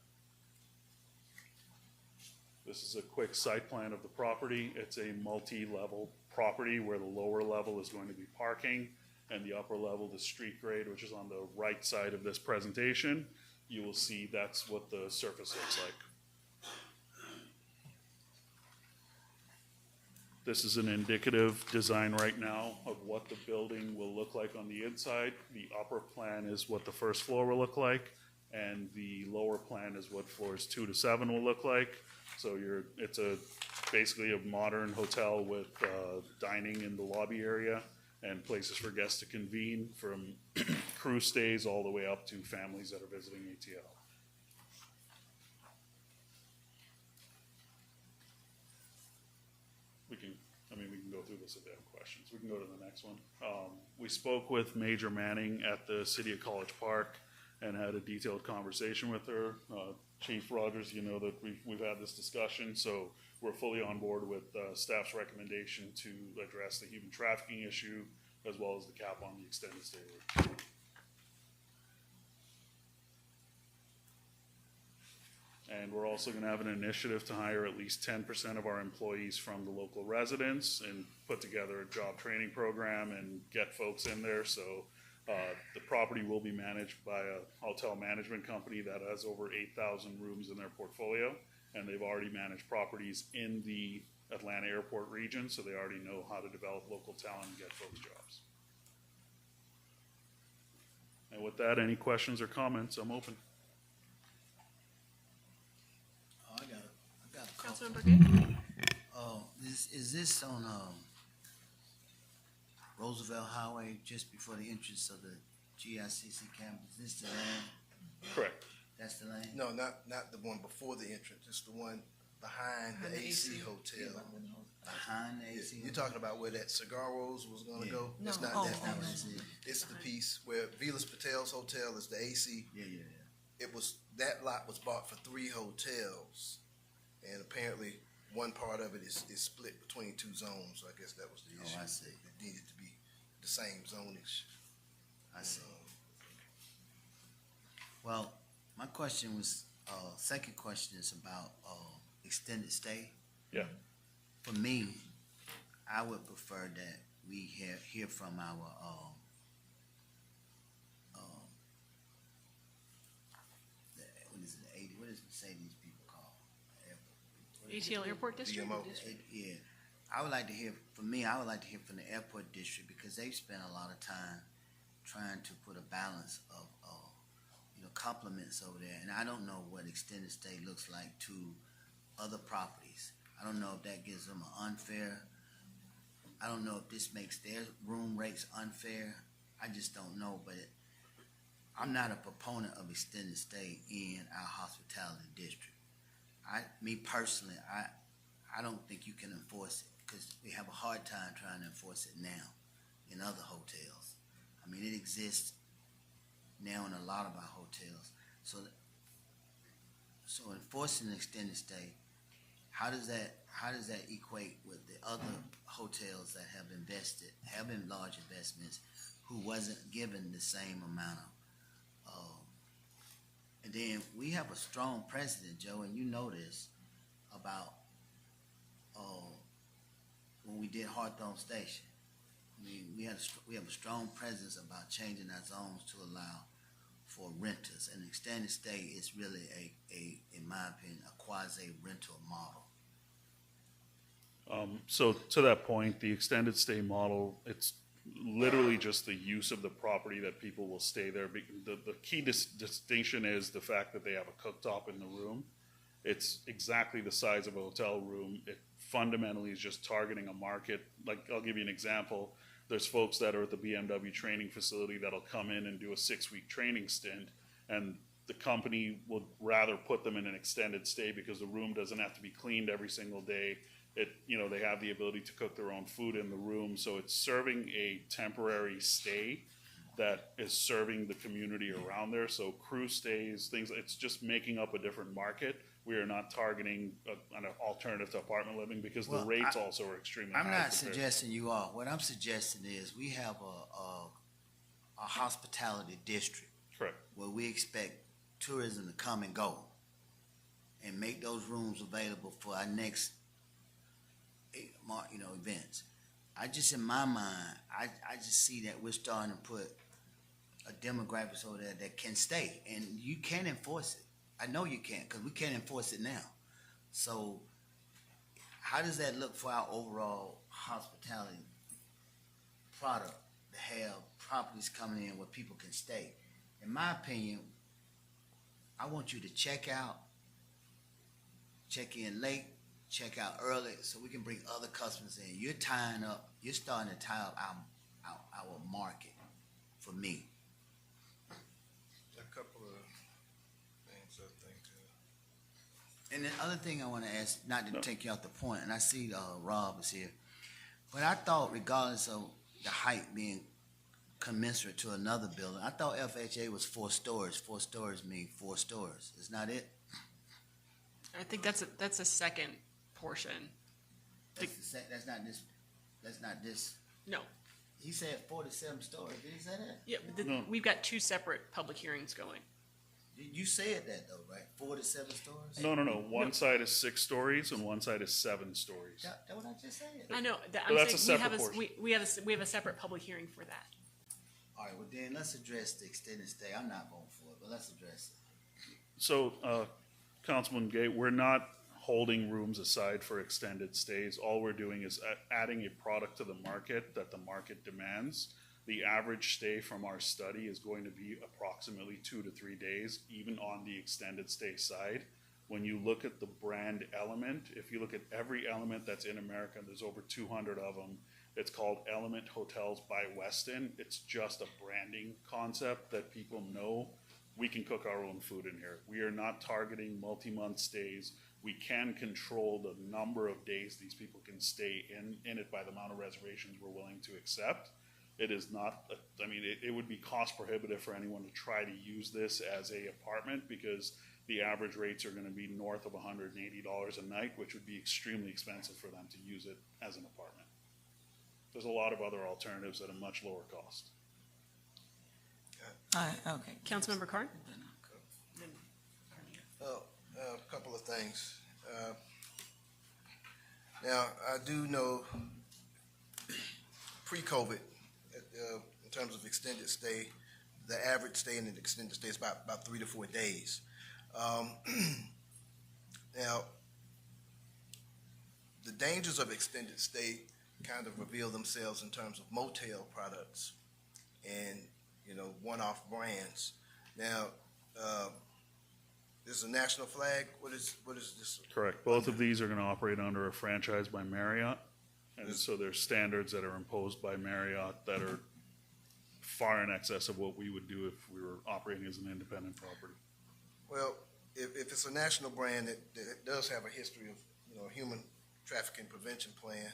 [SPEAKER 22] This is a quick site plan of the property. It's a multi-level property where the lower level is going to be parking, and the upper level, the street grade, which is on the right side of this presentation. You will see that's what the surface looks like. This is an indicative design right now of what the building will look like on the inside. The upper plan is what the first floor will look like, and the lower plan is what floors 2 to 7 will look like. So it's basically a modern hotel with dining in the lobby area and places for guests to convene, from crew stays all the way up to families that are visiting ATL. We can go through this if they have questions. We can go to the next one. We spoke with Major Manning at the City of College Park and had a detailed conversation with her. Chief Rogers, you know that we've had this discussion, so we're fully on board with staff's recommendation to address the human trafficking issue, as well as the cap on the extended stay rate. And we're also going to have an initiative to hire at least 10% of our employees from the local residents and put together a job training program and get folks in there. So the property will be managed by a hotel management company that has over 8,000 rooms in their portfolio, and they've already managed properties in the Atlanta airport region, so they already know how to develop local talent and get folks jobs. And with that, any questions or comments? I'm open.
[SPEAKER 6] Oh, I got a couple.
[SPEAKER 1] Councilmember Gay?
[SPEAKER 6] Is this on Roosevelt Highway, just before the entrance of the GICC campus? Is this the land?
[SPEAKER 22] Correct.
[SPEAKER 6] That's the lane?
[SPEAKER 8] No, not the one before the entrance, it's the one behind the AC hotel.
[SPEAKER 6] Behind the AC?
[SPEAKER 8] You're talking about where that Cigar Rose was gonna go?
[SPEAKER 6] No.
[SPEAKER 8] It's not
[SPEAKER 6] Oh,
[SPEAKER 8] that
[SPEAKER 6] oh,
[SPEAKER 8] one.
[SPEAKER 6] that's it.
[SPEAKER 8] It's the piece where Vilas Patel's hotel is the AC.
[SPEAKER 6] Yeah.
[SPEAKER 8] That lot was bought for 3 hotels, and apparently one part of it is split between 2 zones, so I guess that was the issue.
[SPEAKER 6] Oh, I see.
[SPEAKER 8] It needed to be the same zonage.
[SPEAKER 6] I see. Well, my question was, second question is about extended stay.
[SPEAKER 22] Yeah.
[SPEAKER 6] For me, I would prefer that we hear from our what is Mercedes people call?
[SPEAKER 1] ATL Airport District?
[SPEAKER 6] Yeah. I would like to hear from the airport district, because they've spent a lot of time trying to put a balance of compliments over there, and I don't know what extended stay looks like to other properties. I don't know if that gives them an unfair. I don't know if this makes their room rates unfair. I just don't know, but I'm not a proponent of extended stay in our hospitality district. Me personally, I don't think you can enforce it, because we have a hard time trying to enforce it now in other hotels. I mean, it exists now in a lot of our hotels. So enforcing an extended stay, how does that equate with the other hotels that have in large investments, who wasn't given the same amount of, and then we have a strong precedent, Joe, and you know this, about when we did Hawthorne Station. I mean, we have a strong presence about changing our zones to allow for renters, and extended stay is really in my opinion, a quasi-rental model.
[SPEAKER 22] So to that point, the extended stay model, it's literally just the use of the property that people will stay there. The key distinction is the fact that they have a cooktop in the room. It's exactly the size of a hotel room. It fundamentally is just targeting a market. Like, I'll give you an example. There's folks that are at the BMW training facility that'll come in and do a 6-week training stint, and the company would rather put them in an extended stay because the room doesn't have to be cleaned every single day. They have the ability to cook their own food in the room, so it's serving a temporary stay that is serving the community around there. So crew stays, things, it's just making up a different market. We are not targeting an alternative to apartment living because the rates also are extremely high.
[SPEAKER 6] I'm not
[SPEAKER 22] compared.
[SPEAKER 6] suggesting you are. What I'm suggesting is we have a hospitality district.
[SPEAKER 22] Correct.
[SPEAKER 6] Where we expect tourism to come and go and make those rooms available for our next, events. I just, in my mind, I just see that we're starting to put a demographic over there that can stay, and you can't enforce it. I know you can't, because we can't enforce it now. So how does that look for our overall hospitality product to have properties coming in where people can stay? In my opinion, I want you to check in late, check out early, so we can bring other customers in. You're starting to tie up our market for me.
[SPEAKER 8] A couple of things I think.
[SPEAKER 6] And the other thing I want to ask, not to take you off the point, and I see Rob is here, but I thought regardless of the height being commensurate to another building, I thought FHA was 4 stories. 4 stories mean 4 stories. Is not it?
[SPEAKER 1] I think that's a second portion.
[SPEAKER 6] That's not this.
[SPEAKER 1] No.
[SPEAKER 6] He said 47 stories. Did he say that?
[SPEAKER 1] Yeah, but we've got 2 separate public hearings going.
[SPEAKER 6] You said that though, right? 4 to 7 stories?
[SPEAKER 22] No. One side is 6 stories and one side is 7 stories.
[SPEAKER 6] That's what I just said.
[SPEAKER 1] I know.
[SPEAKER 22] But that's a separate portion.
[SPEAKER 1] We have a separate public hearing for that.
[SPEAKER 6] All right, well then let's address the extended stay. I'm not voting for it, but let's address it.
[SPEAKER 22] So, Councilman Gay, we're not holding rooms aside for extended stays. All we're doing is adding a product to the market that the market demands. The average stay from our study is going to be approximately 2 to 3 days, even on the extended stay side. When you look at the brand Element, if you look at every Element that's in America, there's over 200 of them. It's called Element Hotels by Westin. It's just a branding concept that people know. We can cook our own food in here. We are not targeting multi-month stays. We can control the number of days these people can stay in it by the amount of reservations we're willing to accept. It is not, it would be cost prohibitive for anyone to try to use this as a apartment because the average rates are going to be north of $180 a night, which would be extremely expensive for them to use it as an apartment. There's a lot of other alternatives at a much lower cost.
[SPEAKER 7] Okay.
[SPEAKER 1] Councilmember Carn?
[SPEAKER 8] A couple of things. Now, I do know pre-COVID, in terms of extended stay, the average stay in an extended stay is about 3 to 4 days. Now, the dangers of extended stay kind of reveal themselves in terms of motel products and, one-off brands. Now, this is a national flag. What is this?
[SPEAKER 22] Correct. Both of these are going to operate under a franchise by Marriott. And so there's standards that are imposed by Marriott that are far in excess of what we would do if we were operating as an independent property.
[SPEAKER 8] Well, if it's a national brand that does have a history of, human trafficking prevention plan,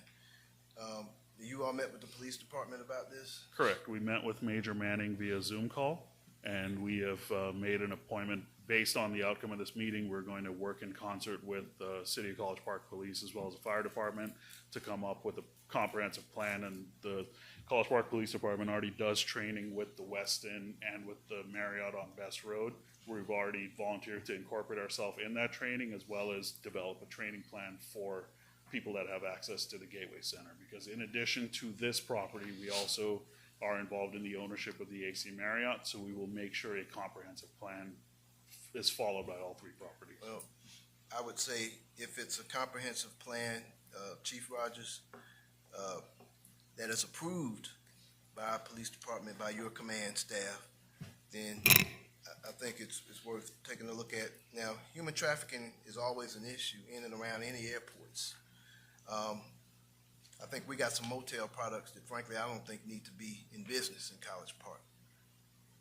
[SPEAKER 8] you all met with the police department about this?
[SPEAKER 22] Correct. We met with Major Manning via Zoom call, and we have made an appointment. Based on the outcome of this meeting, we're going to work in concert with the City of College Park Police as well as the fire department to come up with a comprehensive plan. And the College Park Police Department already does training with the Westin and with the Marriott on Best Road. We've already volunteered to incorporate ourselves in that training as well as develop a training plan for people that have access to the Gateway Center. Because in addition to this property, we also are involved in the ownership of the AC Marriott, so we will make sure a comprehensive plan is followed by all 3 properties.
[SPEAKER 8] Well, I would say if it's a comprehensive plan, Chief Rogers, that is approved by our police department, by your command staff, then I think it's worth taking a look at. Now, human trafficking is always an issue in and around any airports. I think we got some motel products that frankly I don't think need to be in business in College Park.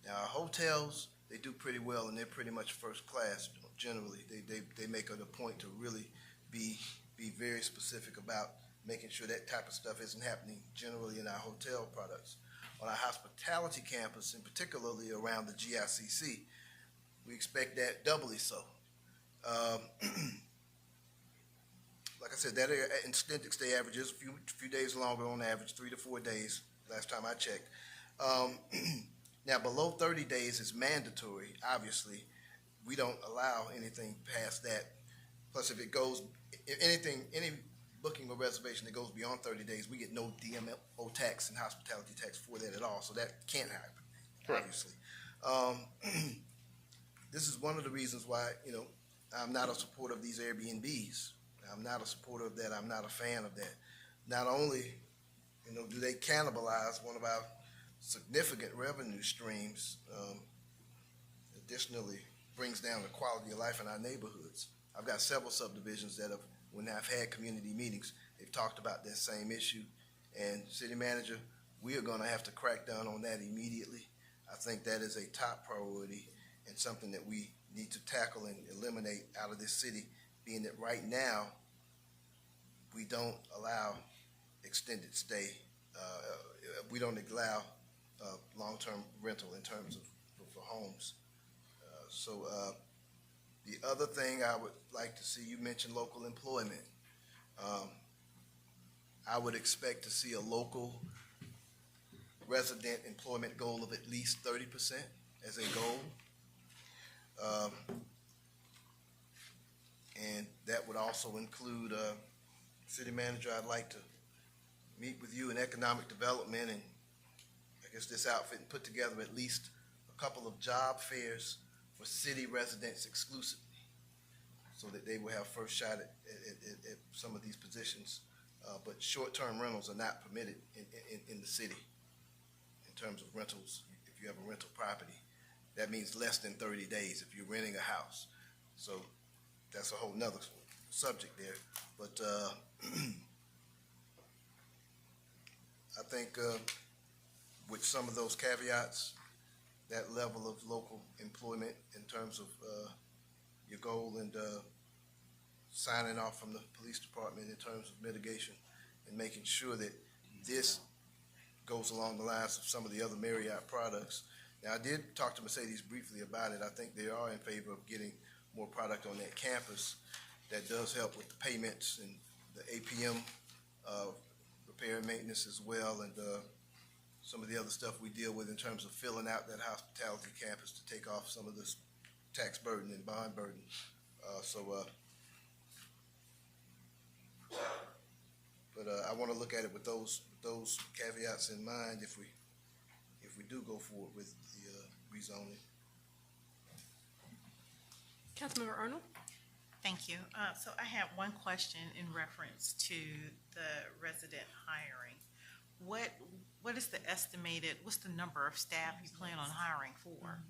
[SPEAKER 8] Now, our hotels they do pretty well, and they're pretty much first class generally. They make it a point to really be very specific about making sure that type of stuff isn't happening generally in our hotel products. On our hospitality campus, and particularly around the GICC, we expect that doubly so. Like I said, that extended stay averages a few days longer on average, 3 to 4 days, last time I checked. Now, below 30 days is mandatory, obviously. We don't allow anything past that. Plus, if any booking or reservation that goes beyond 30 days, we get no DMO tax and hospitality tax for that at all, so that can't happen, obviously. This is one of the reasons why, I'm not a supporter of these Airbnbs. I'm not a supporter of that. I'm not a fan of that. Not only, do they cannibalize one of our significant revenue streams, additionally brings down the quality of life in our neighborhoods. I've got several subdivisions that have, when I've had community meetings, they've talked about that same issue. And city manager, we are going to have to crack down on that immediately. I think that is a top priority and something that we need to tackle and eliminate out of this city, being that right now we don't allow extended stay. We don't allow long-term rental in terms of for homes. So the other thing I would like to see, you mentioned local employment. I would expect to see a local resident employment goal of at least 30% as a goal. And that would also include, city manager, I'd like to meet with you in economic development and I guess this outfit and put together at least a couple of job fairs for city residents exclusively so that they will have first shot at some of these positions. But short-term rentals are not permitted in the city in terms of rentals. If you have a rental property, that means less than 30 days if you're renting a house. So that's a whole nother subject there. But I think with some of those caveats, that level of local employment in terms of your goal and signing off from the police department in terms of mitigation and making sure that this goes along the lines of some of the other Marriott products. Now, I did talk to Mercedes briefly about it. I think they are in favor of getting more product on that campus. That does help with the payments and the APM repair and maintenance as well, and some of the other stuff we deal with in terms of filling out that hospitality campus to take off some of this tax burden and bond burden. But I want to look at it with those caveats in mind if we do go forward with the rezoning.
[SPEAKER 1] Councilmember Arnold?
[SPEAKER 9] Thank you. So I have one question in reference to the resident hiring. What is the estimated, what's the number of staff you plan on hiring for?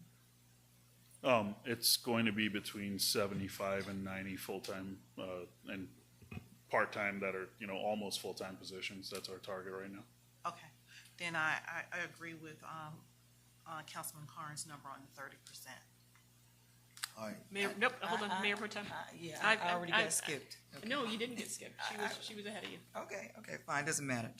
[SPEAKER 22] It's going to be between 75 and 90 full-time and part-time that are, almost full-time positions. That's our target right now.
[SPEAKER 9] Okay, then I agree with Councilman Carnes' number on the 30%.
[SPEAKER 6] All right.
[SPEAKER 1] Mayor, nope, hold on, Mayor Pro Tem.
[SPEAKER 7] Yeah, I already got skipped. Okay.
[SPEAKER 1] No, you didn't get skipped. She was ahead of you.
[SPEAKER 7] Okay, fine, doesn't matter.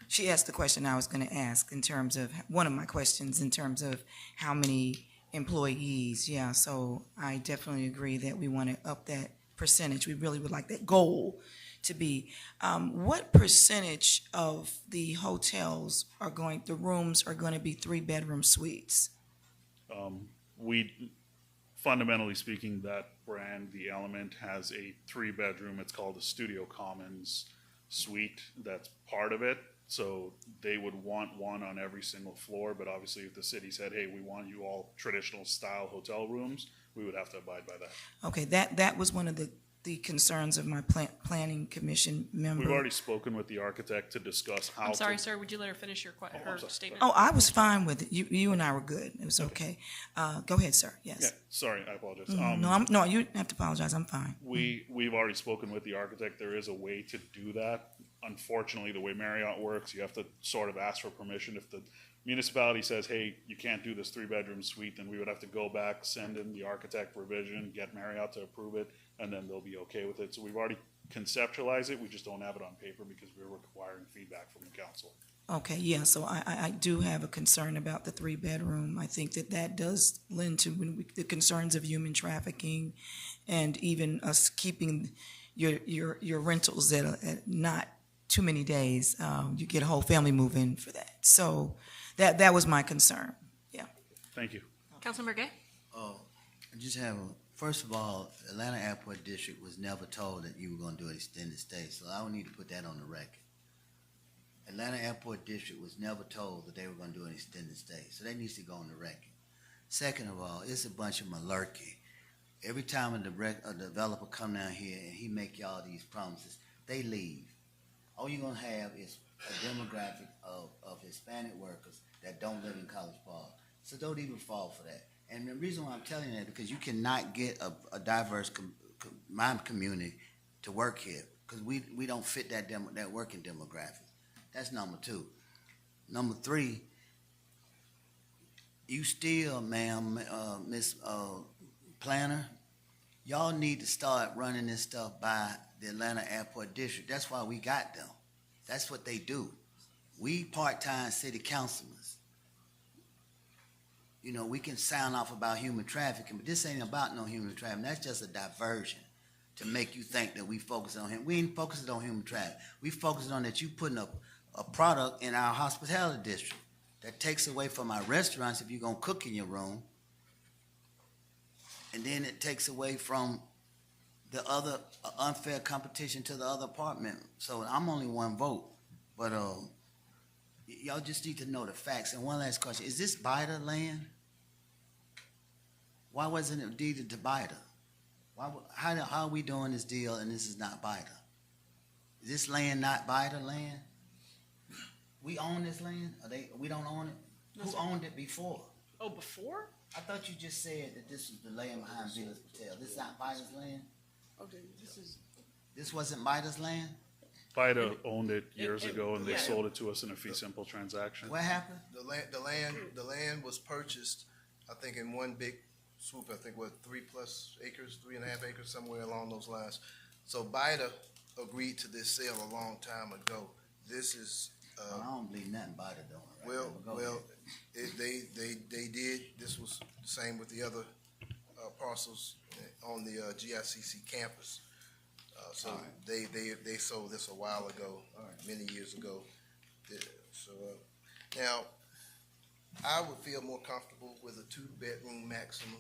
[SPEAKER 7] She asked the question I was going to ask in terms of, one of my questions in terms of how many employees. Yeah, so I definitely agree that we want to up that percentage. We really would like that goal to be. What percentage of the hotels the rooms are going to be 3-bedroom suites?
[SPEAKER 22] Fundamentally speaking, that brand, The Element, has a 3-bedroom, it's called a Studio Commons suite. That's part of it. So they would want one on every single floor, but obviously if the city said, hey, we want you all traditional style hotel rooms, we would have to abide by that.
[SPEAKER 7] Okay, that was one of the concerns of my planning commission member.
[SPEAKER 22] We've already spoken with the architect to discuss how
[SPEAKER 1] I'm sorry, sir, would you let her finish her statement?
[SPEAKER 7] Oh, I was fine with it. You and I were good. It was okay. Go ahead, sir. Yes.
[SPEAKER 22] Yeah, sorry, I apologize.
[SPEAKER 7] No, you don't have to apologize. I'm fine.
[SPEAKER 22] We've already spoken with the architect. There is a way to do that. unfortunately, the way Marriott works, you have to sort of ask for permission. If the municipality says, hey, you can't do this 3-bedroom suite, then we would have to go back, send in the architect revision, get Marriott to approve it, and then they'll be okay with it. So we've already conceptualized it, we just don't have it on paper because we're requiring feedback from the council.
[SPEAKER 7] Okay, yeah, so I do have a concern about the 3-bedroom. I think that does lend to the concerns of human trafficking and even us keeping your rentals at not too many days. You get a whole family move in for that. So that was my concern, yeah.
[SPEAKER 22] Thank you.
[SPEAKER 1] Councilmember Gay?
[SPEAKER 6] I just have first of all, Atlanta Airport District was never told that you were gonna do an extended stay, so I would need to put that on the record. Atlanta Airport District was never told that they were gonna do an extended stay, so that needs to go on the record. Second of all, it's a bunch of malarkey. Every time a developer come down here and he make y'all these promises, they leave. All you're gonna have is a demographic of Hispanic workers that don't live in College Park. So don't even fall for that. And the reason why I'm telling you that, because you cannot get a diverse my community to work here, because we don't fit that working demographic. That's number two. Number three, you still, ma'am, Miss Planner, y'all need to start running this stuff by the Atlanta Airport District. That's why we got them. That's what they do. We part-time city councilors. You know, we can sound off about human trafficking, but this ain't about no human trafficking. That's just a diversion to make you think that we focus on him. We ain't focusing on human trafficking. We focusing on that you putting up a product in our hospitality district that takes away from our restaurants if you're gonna cook in your room, and then it takes away from the other unfair competition to the other apartment. So I'm only one vote, but y'all just need to know the facts. And one last question: is this BIDA land? Why wasn't it deeded to BIDA? How are we doing this deal and this is not BIDA? Is this land not BIDA land? We own this land? We don't own it?
[SPEAKER 1] No,
[SPEAKER 6] Who
[SPEAKER 1] sir.
[SPEAKER 6] owned it before?
[SPEAKER 1] Oh, before?
[SPEAKER 6] I thought you just said that this was the land behind Villas Patel. This is not BIDA's land?
[SPEAKER 2] Okay,
[SPEAKER 6] This wasn't BIDA's land?
[SPEAKER 22] FIDA owned it years ago and they
[SPEAKER 1] yeah.
[SPEAKER 22] sold it to us in a fee simple transaction.
[SPEAKER 6] What happened?
[SPEAKER 8] The land was purchased, I think, in one big swoop. I think, 3+ acres, 3.5 acres, somewhere along those lines. So BIDA agreed to this sale a long time ago. This is,
[SPEAKER 6] I don't believe nothing BIDA doing right
[SPEAKER 8] well,
[SPEAKER 6] now. Go ahead.
[SPEAKER 8] they did. This was the same with the other parcels on the GICC campus. So
[SPEAKER 6] All right.
[SPEAKER 8] they sold this a while ago, many years ago. So now, I would feel more comfortable with a 2-bedroom maximum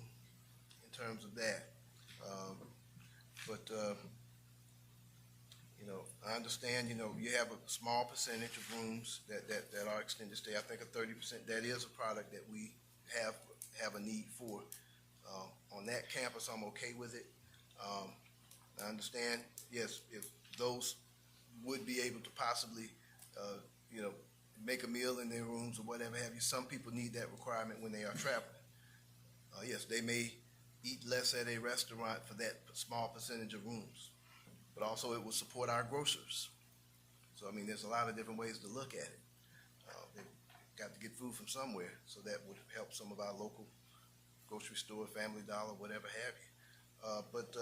[SPEAKER 8] in terms of that. But you know, I understand, you know, you have a small percentage of rooms that are extended stay. I think a 30%, that is a product that we have a need for. On that campus, I'm okay with it. I understand, yes, if those would be able to possibly, you know, make a meal in their rooms or whatever have you. Some people need that requirement when they are traveling. Yes, they may eat less at a restaurant for that small percentage of rooms, but also it will support our grocers. So, I mean, there's a lot of different ways to look at it. They've got to get food from somewhere, so that would help some of our local grocery store, Family Dollar, whatever have you. But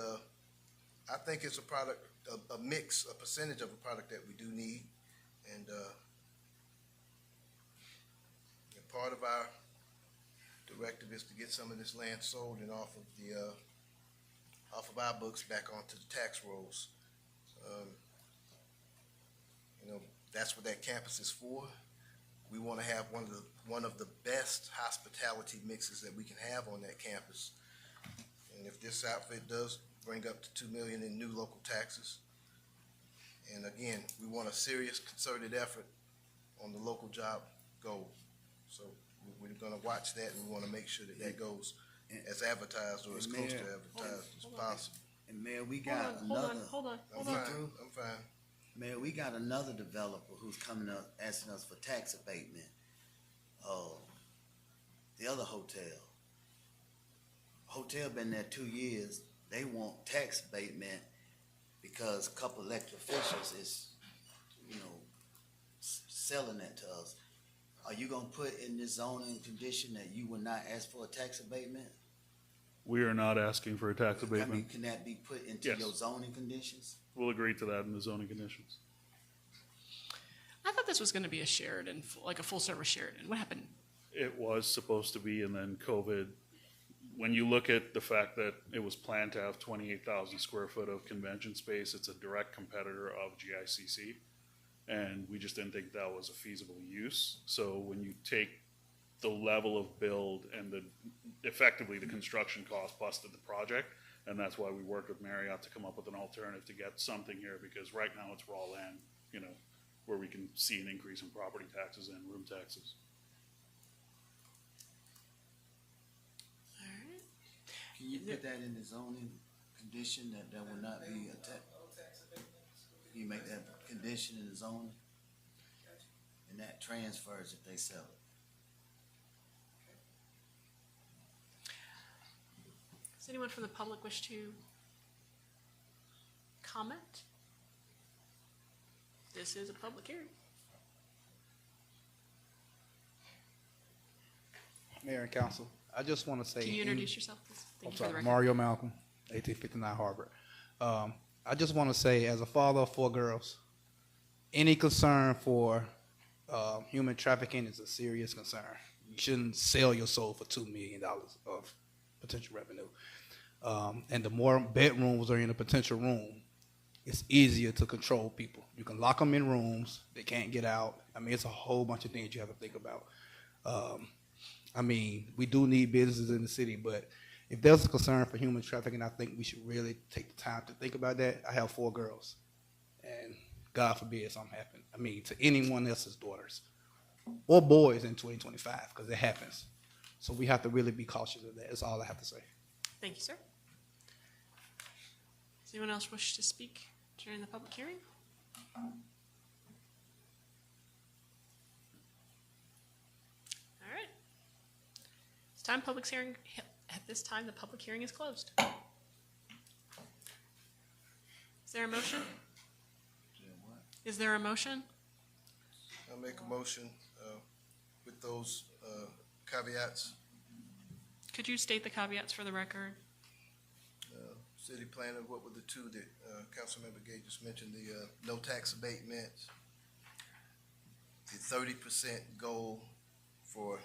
[SPEAKER 8] I think it's a product, a mix, a percentage of a product that we do need. And part of our directive is to get some of this land sold and off of our books back onto the tax rolls. You know, that's what that campus is for. We want to have one of the best hospitality mixes that we can have on that campus. And if this outfit does bring up to $2 million in new local taxes, and again, we want a serious concerted effort on the local job goal. So we're going to watch that, and we want to make sure that goes as advertised or as close to advertised as possible.
[SPEAKER 6] And Mayor, we got
[SPEAKER 1] Hold on.
[SPEAKER 8] I'm fine.
[SPEAKER 6] Mayor, we got another developer who's coming up asking us for tax abatement. The other hotel been there 2 years. They want tax abatement because a couple elected officials is selling that to us, are you gonna put in this zoning condition that you will not ask for a tax abatement?
[SPEAKER 22] We are not asking for a tax
[SPEAKER 6] I mean,
[SPEAKER 22] abatement.
[SPEAKER 6] can that be put into
[SPEAKER 22] Yes.
[SPEAKER 6] your zoning conditions?
[SPEAKER 22] We'll agree to that in the zoning conditions.
[SPEAKER 1] I thought this was going to be a Sheridan, like a full-service Sheridan. What happened?
[SPEAKER 22] It was supposed to be, and then COVID, when you look at the fact that it was planned to have 28,000 square foot of convention space, it's a direct competitor of GICC. And we just didn't think that was a feasible use. So when you take the level of build and effectively the construction cost busted the project, and that's why we worked with Marriott to come up with an alternative to get something here, because right now it's raw land, where we can see an increase in property taxes and room taxes.
[SPEAKER 6] Can you put that in the zoning condition that will not be a tax? You make that condition in the zoning? And that transfers if they sell it.
[SPEAKER 1] Does anyone from the public wish to comment? This is a public hearing.
[SPEAKER 11] Mayor and council, I just want to say.
[SPEAKER 1] Can you introduce yourself, please? Thank you for the record.
[SPEAKER 11] Mario Malcolm, 1859 Harvard. I just want to say, as a father of 4 girls, any concern for human trafficking is a serious concern. You shouldn't sell your soul for $2 million of potential revenue. And the more bedrooms are in a potential room, it's easier to control people. You can lock them in rooms, they can't get out. I mean, it's a whole bunch of things you have to think about. I mean, we do need businesses in the city, but if there's a concern for human trafficking, I think we should really take the time to think about that. I have 4 girls, and God forbid something happen. I mean, to anyone else's daughters or boys in 2025, because it happens. So we have to really be cautious of that. That's all I have to say.
[SPEAKER 1] Thank you, sir. Does anyone else wish to speak during the public hearing? All right. It's time public hearing. At this time, the public hearing is closed. Is there a motion? Is there a motion?
[SPEAKER 8] I'll make a motion with those caveats.
[SPEAKER 1] Could you state the caveats for the record?
[SPEAKER 8] City planner, what were the 2 that Councilmember Gay just mentioned? The no tax abatements, the 30% goal for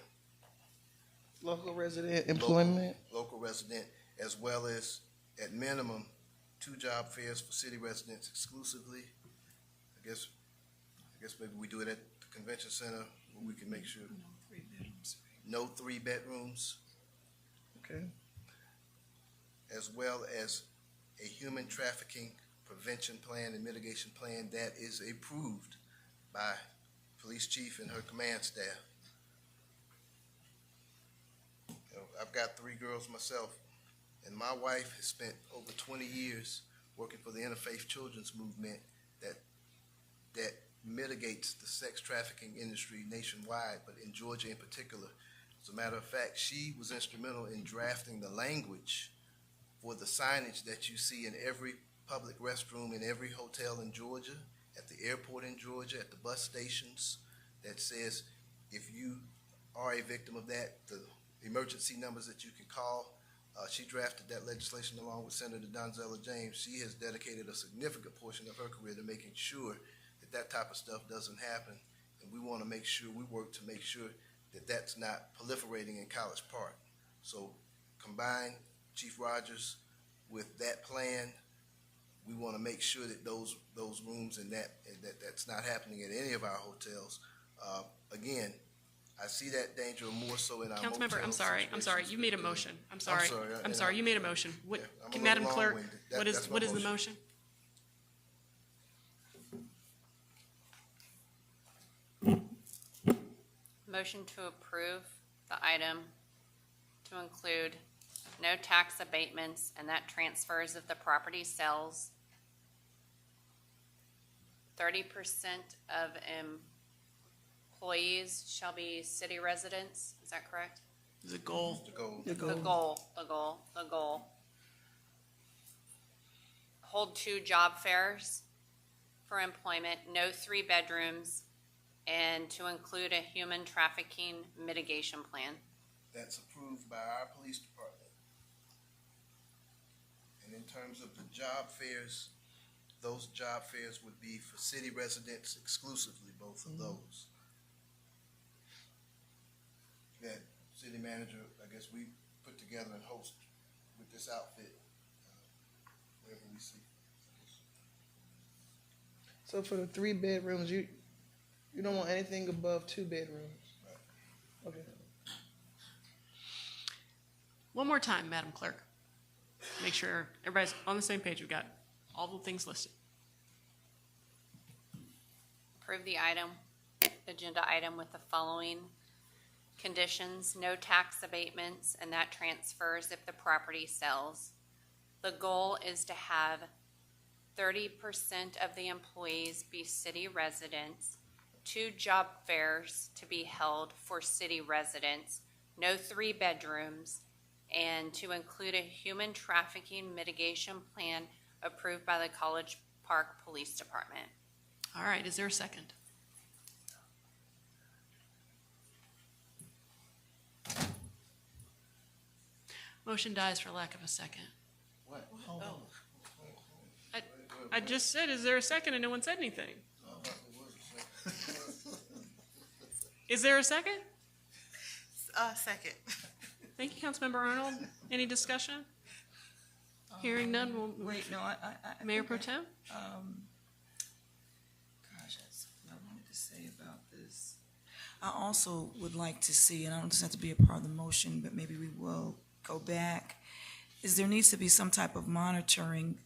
[SPEAKER 2] Local resident employment.
[SPEAKER 8] local resident, as well as at minimum 2 job fairs for city residents exclusively. I guess maybe we do it at the convention center where we can make sure. No 3 bedrooms.
[SPEAKER 2] Okay.
[SPEAKER 8] As well as a human trafficking prevention plan and mitigation plan that is approved by police chief and her command staff. I've got 3 girls myself, and my wife has spent over 20 years working for the Interfaith Children's Movement that mitigates the sex trafficking industry nationwide, but in Georgia in particular. As a matter of fact, she was instrumental in drafting the language for the signage that you see in every public restroom in every hotel in Georgia, at the airport in Georgia, at the bus stations, that says if you are a victim of that, the emergency numbers that you can call. She drafted that legislation along with Senator Donzella James. She has dedicated a significant portion of her career to making sure that that type of stuff doesn't happen. And we want to make sure, we work to make sure that that's not proliferating in College Park. So combine Chief Rogers with that plan, we want to make sure that those rooms and that's not happening at any of our hotels. Again, I see that danger more so in our
[SPEAKER 1] Councilmember,
[SPEAKER 8] motel
[SPEAKER 1] I'm sorry,
[SPEAKER 8] situations.
[SPEAKER 1] you made a motion. I'm sorry, you made a motion. What,
[SPEAKER 8] I'm a
[SPEAKER 1] Madam
[SPEAKER 8] little
[SPEAKER 1] Clerk,
[SPEAKER 8] long-winded.
[SPEAKER 1] what is
[SPEAKER 8] That's my
[SPEAKER 1] the motion?
[SPEAKER 5] Motion to approve the item to include no tax abatements and that transfers of the property sales. 30% of employees shall be city residents. Is that correct?
[SPEAKER 1] The goal.
[SPEAKER 5] The goal. Hold 2 job fairs for employment, no 3 bedrooms, and to include a human trafficking mitigation plan.
[SPEAKER 8] That's approved by our police department. And in terms of the job fairs, those job fairs would be for city residents exclusively, both of those. That city manager, I guess we put together and host with this outfit, wherever we see.
[SPEAKER 2] So for the 3 bedrooms, you don't want anything above 2 bedrooms?
[SPEAKER 8] Right.
[SPEAKER 2] Okay.
[SPEAKER 1] One more time, Madam Clerk. Make sure everybody's on the same page. We've got all the things listed.
[SPEAKER 5] Approve the agenda item with the following conditions: no tax abatements, and that transfers if the property sells. The goal is to have 30% of the employees be city residents, 2 job fairs to be held for city residents, no 3 bedrooms, and to include a human trafficking mitigation plan approved by the College Park Police Department.
[SPEAKER 1] All right, is there a second? Motion dies for lack of a second.
[SPEAKER 8] What?
[SPEAKER 1] I just said, is there a second, and no one said anything. Is there a second?
[SPEAKER 9] Second.
[SPEAKER 1] Thank you, Councilmember Arnold. Any discussion? Hearing none, we'll move.
[SPEAKER 7] Wait, no, I
[SPEAKER 1] Mayor
[SPEAKER 7] think
[SPEAKER 1] Pro Tem?
[SPEAKER 7] Gosh, that's what I wanted to say about this. I also would like to see, and I don't just have to be a part of the motion, but maybe we will go back, is there needs to be some type of monitoring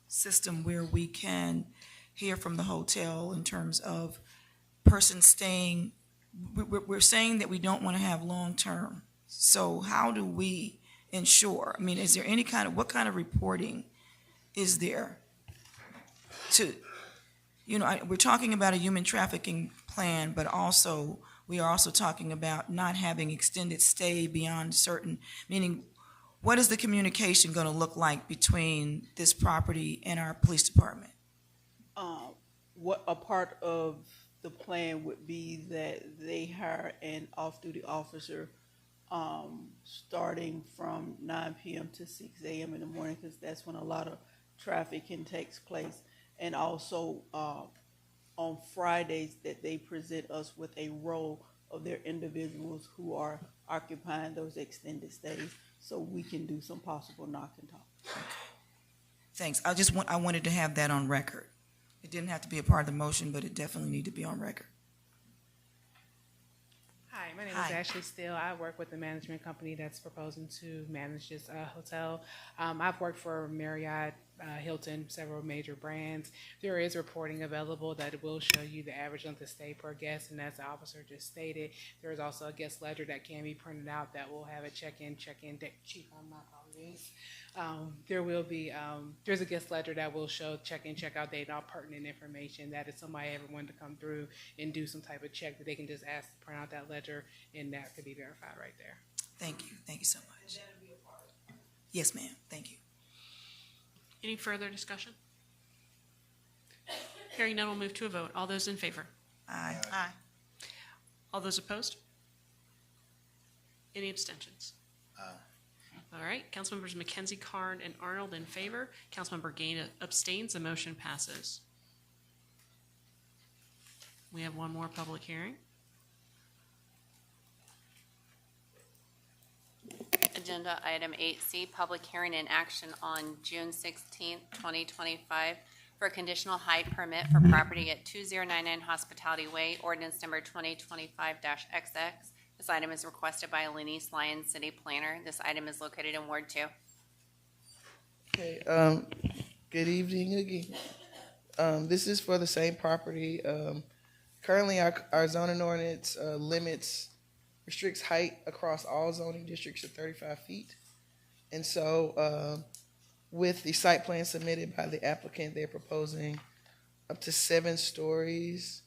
[SPEAKER 7] system where we can hear from the hotel in terms of persons staying. We're saying that we don't want to have long-term. So how do we ensure? I mean, is there any kind of, what kind of reporting is there to, we're talking about a human trafficking plan, but also, we are also talking about not having extended stay beyond certain, meaning, what is the communication going to look like between this property and our police department?
[SPEAKER 3] What a part of the plan would be that they hire an off-duty officer starting from 9 p.m. to 6 a.m. in the morning, because that's when a lot of trafficking takes place. And also on Fridays that they present us with a roll of their individuals who are occupying those extended stays, so we can do some possible knock and talk.
[SPEAKER 7] Thanks. I wanted to have that on record. It didn't have to be a part of the motion, but it definitely needed to be on record.
[SPEAKER 12] Hi, my name
[SPEAKER 7] Hi.
[SPEAKER 12] is Ashley Steele. I work with the management company that's proposing to manage this hotel. I've worked for Marriott, Hilton, several major brands. There is reporting available that it will show you the average length of stay per guest, and as the officer just stated, there is also a guest ledger that can be printed out that will have a check-in date. Chief, my apologies. There will be, there's a guest ledger that will show check-in, check-out date, and all pertinent information that if somebody ever wanted to come through and do some type of check, that they can just ask to print out that ledger, and that could be verified right there.
[SPEAKER 7] Thank you. Thank you so much. Yes, ma'am. Thank you.
[SPEAKER 1] Any further discussion? Hearing none, we'll move to a vote. All those in favor?
[SPEAKER 7] Aye.
[SPEAKER 9] Aye.
[SPEAKER 1] All those opposed? Any abstentions? All right, Councilmembers McKenzie, Carn, and Arnold in favor. Councilmember Gain abstains. The motion passes. We have one more public hearing.
[SPEAKER 5] Agenda item 8C, public hearing and action on June 16th, 2025 for a conditional height permit for property at 2099 Hospitality Way, ordinance number 2025-XX. This item is requested by Elenice Lyons, City Planner. This item is located in Ward 2.
[SPEAKER 2] Okay, good evening again. This is for the same property. Currently, our zoning ordinance restricts height across all zoning districts to 35 feet. And so with the site plan submitted by the applicant, they're proposing up to 7 stories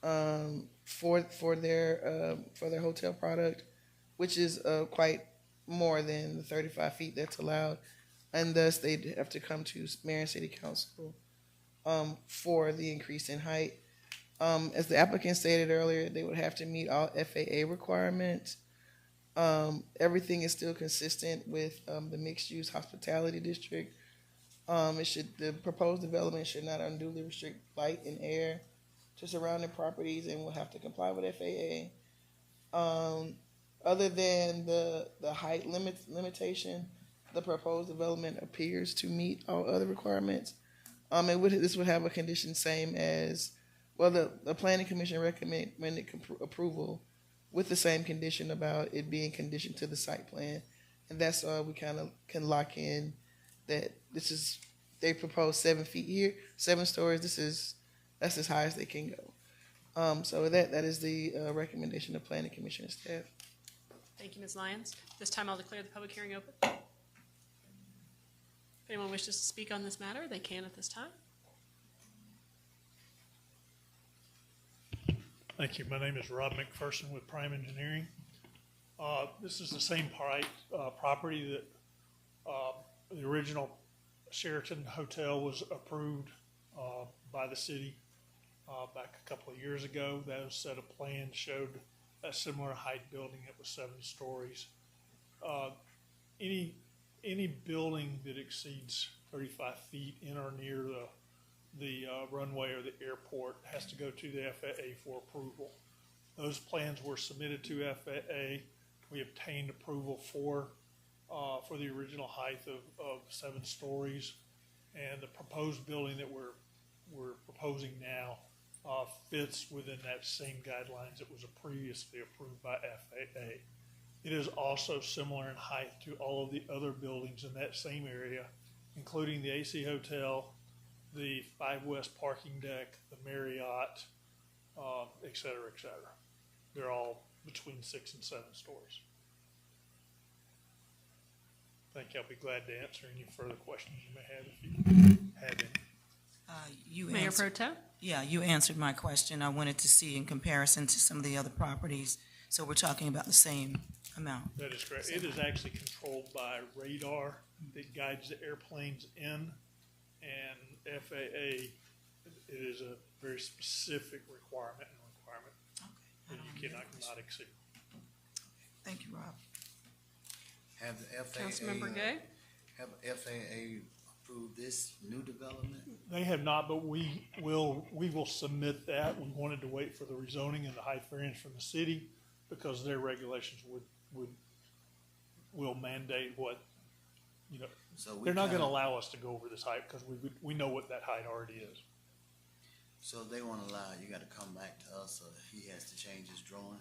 [SPEAKER 2] for their hotel product, which is quite more than the 35 feet that's allowed. And thus, they'd have to come to Mayor and City Council for the increase in height. As the applicant stated earlier, they would have to meet all FAA requirements. Everything is still consistent with the mixed-use hospitality district. The proposed development should not unduly restrict light and air to surrounding properties and will have to comply with FAA. Other than the height limitation, the proposed development appears to meet all other requirements. This would have a condition same as, well, the planning commission recommended approval with the same condition about it being conditioned to the site plan. And that's we kind of can lock in that they proposed 7 feet here, 7 stories. That's as high as they can go. So that is the recommendation of planning commission and staff.
[SPEAKER 1] Thank you, Ms. Lyons. This time I'll declare the public hearing open. If anyone wishes to speak on this matter, they can at this time.
[SPEAKER 13] Thank you. My name is Rob McPherson with Prime Engineering. This is the same property that the original Sheraton Hotel was approved by the city back a couple of years ago. That set of plans showed a similar height building. It was 7 stories. Any building that exceeds 35 feet in or near the runway or the airport has to go to the FAA for approval. Those plans were submitted to FAA. We obtained approval for the original height of 7 stories, and the proposed building that we're proposing now fits within that same guidelines that was previously approved by FAA. It is also similar in height to all of the other buildings in that same area, including the AC Hotel, the 5 West parking deck, the Marriott, et cetera, et cetera. They're all between 6 and 7 stories. Thank you. I'll be glad to answer any further questions you may have if you have any.
[SPEAKER 1] Mayor Pro Tem?
[SPEAKER 7] Yeah, you answered my question. I wanted to see in comparison to some of the other properties. So we're talking about the same amount.
[SPEAKER 13] That is correct. It is actually controlled by radar that guides the airplanes in, and FAA, it is a very specific requirement that you cannot exceed.
[SPEAKER 7] Thank you, Rob.
[SPEAKER 6] Have the FAA,
[SPEAKER 1] Councilmember Gay?
[SPEAKER 6] have FAA approved this new development?
[SPEAKER 13] They have not, but we will submit that. We wanted to wait for the rezoning and the height variance from the city because their regulations will mandate what,
[SPEAKER 6] So
[SPEAKER 13] they're not going to allow us to go over this height because we know what that height already is.
[SPEAKER 6] So if they want to allow it, you got to come back to us, or he has to change his drawing?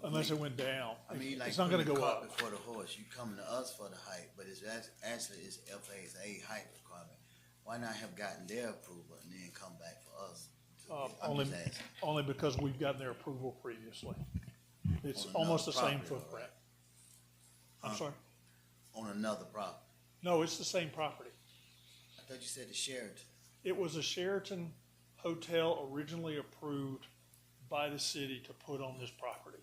[SPEAKER 13] Unless it went down.
[SPEAKER 6] I mean, like
[SPEAKER 13] It's not going to
[SPEAKER 6] putting
[SPEAKER 13] go
[SPEAKER 6] the cart
[SPEAKER 13] up.
[SPEAKER 6] before the horse. You coming to us for the height, but it's actually it's FAA's height requirement. Why not have gotten their approval and then come back for us? I'm just asking.
[SPEAKER 13] Only because we've gotten their approval previously. It's
[SPEAKER 6] On
[SPEAKER 13] almost the
[SPEAKER 6] another
[SPEAKER 13] same
[SPEAKER 6] property,
[SPEAKER 13] footprint.
[SPEAKER 6] right?
[SPEAKER 13] I'm sorry?
[SPEAKER 6] On another property.
[SPEAKER 13] No, it's the same property.
[SPEAKER 6] I thought you said the Sheraton.
[SPEAKER 13] It was a Sheraton Hotel originally approved by the city to put on this property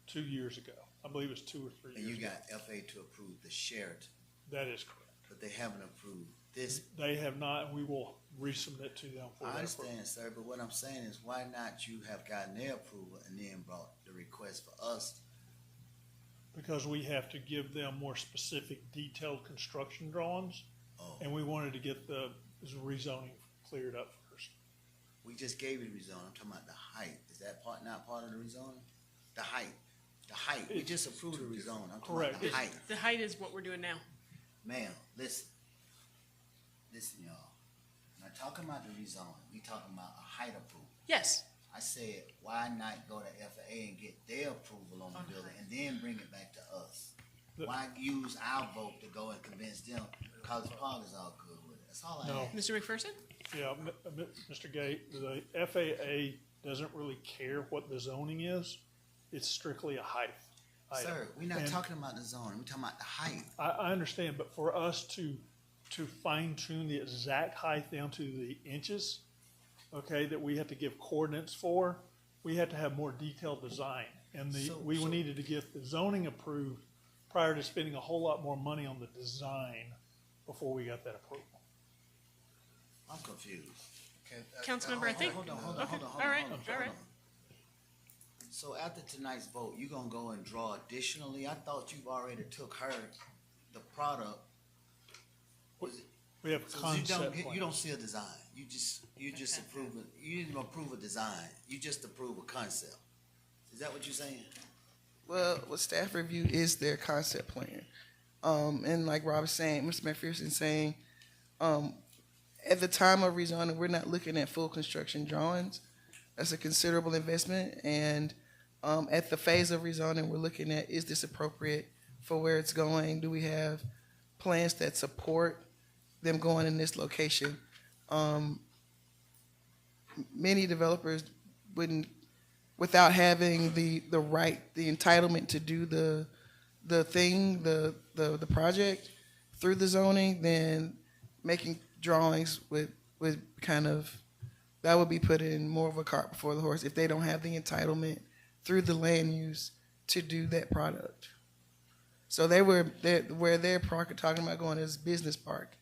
[SPEAKER 13] 2 years ago. I believe it was 2 or 3 years
[SPEAKER 6] And you
[SPEAKER 13] ago.
[SPEAKER 6] got FAA to approve the Sheraton,
[SPEAKER 13] That is correct.
[SPEAKER 6] but they haven't approved this.
[SPEAKER 13] They have not, and we will resubmit to them for
[SPEAKER 6] I
[SPEAKER 13] that
[SPEAKER 6] understand,
[SPEAKER 13] approval.
[SPEAKER 6] sir, but what I'm saying is, why not you have gotten their approval and then brought the request for us?
[SPEAKER 13] Because we have to give them more specific, detailed construction drawings,
[SPEAKER 6] Oh,
[SPEAKER 13] and we wanted to get the rezoning cleared up first.
[SPEAKER 6] we just gave you the rezone. I'm talking about the height. Is that not part of the rezoning? The height. We just approved the rezone. I'm talking
[SPEAKER 13] Correct.
[SPEAKER 6] about the height.
[SPEAKER 1] The height is what we're doing now.
[SPEAKER 6] Ma'am, listen, y'all. Not talking about the rezoning. We talking about a height approval.
[SPEAKER 1] Yes.
[SPEAKER 6] I said, why not go to FAA and get their approval on the building and then bring it back to us? Why use our vote to go and convince them College Park is all good with it? That's all I
[SPEAKER 13] No.
[SPEAKER 6] ask.
[SPEAKER 1] Mr. McPherson?
[SPEAKER 13] Yeah, Mr. Gate, the FAA doesn't really care what the zoning is. It's strictly a height item.
[SPEAKER 6] Sir, we're not
[SPEAKER 13] And
[SPEAKER 6] talking about the zoning. We're talking about the height.
[SPEAKER 13] I understand, but for us to fine tune the exact height down to the inches, okay, that we have to give coordinates for, we have to have more detailed design. And we needed to get the zoning approved prior to spending a whole lot more money on the design before we got that approval.
[SPEAKER 6] I'm confused.
[SPEAKER 1] Councilmember, I think.
[SPEAKER 6] Hold on.
[SPEAKER 1] Okay. All right.
[SPEAKER 6] So after tonight's vote, you gonna go and draw additionally? I thought you've already took her, the product.
[SPEAKER 13] We have a
[SPEAKER 6] So
[SPEAKER 13] concept
[SPEAKER 6] you
[SPEAKER 13] plan.
[SPEAKER 6] don't see a design. You just approve it. You didn't approve a design. You just approve a concept. Is that what you're saying?
[SPEAKER 2] Well, what staff review is their concept plan. And like Rob is saying, Mr. McPherson saying, at the time of rezoning, we're not looking at full construction drawings. That's a considerable investment. And at the phase of rezoning, we're looking at, is this appropriate for where it's going? Do we have plans that support them going in this location? Many developers wouldn't, without having the right, the entitlement to do the project through the zoning, then making drawings would kind of, that would be putting more of a cart before the horse if they don't have the entitlement through the land use to do that product. So where they're talking about going is business park.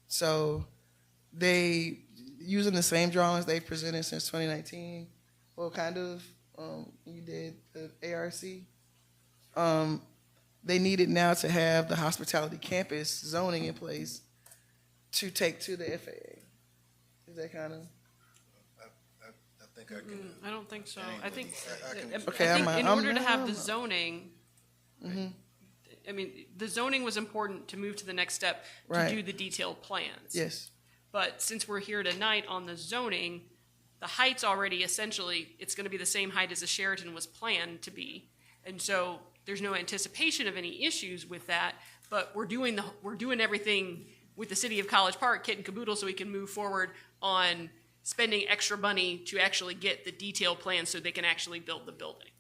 [SPEAKER 2] So they, using the same drawings they've presented since 2019, well, kind of, you did the ARC. They needed now to have the hospitality campus zoning in place to take to the FAA. Is that kind of?
[SPEAKER 8] I think I can.
[SPEAKER 1] I don't think so. I think,
[SPEAKER 2] Okay,
[SPEAKER 1] I think in order to have
[SPEAKER 2] I'm-
[SPEAKER 1] the zoning,
[SPEAKER 2] Mhm.
[SPEAKER 1] I mean, the zoning was important to move to the next step to
[SPEAKER 2] Right.
[SPEAKER 1] do the detailed plans.
[SPEAKER 2] Yes.
[SPEAKER 1] But since we're here tonight on the zoning, the height's already essentially, it's gonna be the same height as the Sheraton was planned to be. And so there's no anticipation of any issues with that, but we're doing everything with the city of College Park, kit and caboodle, so we can move forward on spending extra money to actually get the detailed plans so they can actually build the building.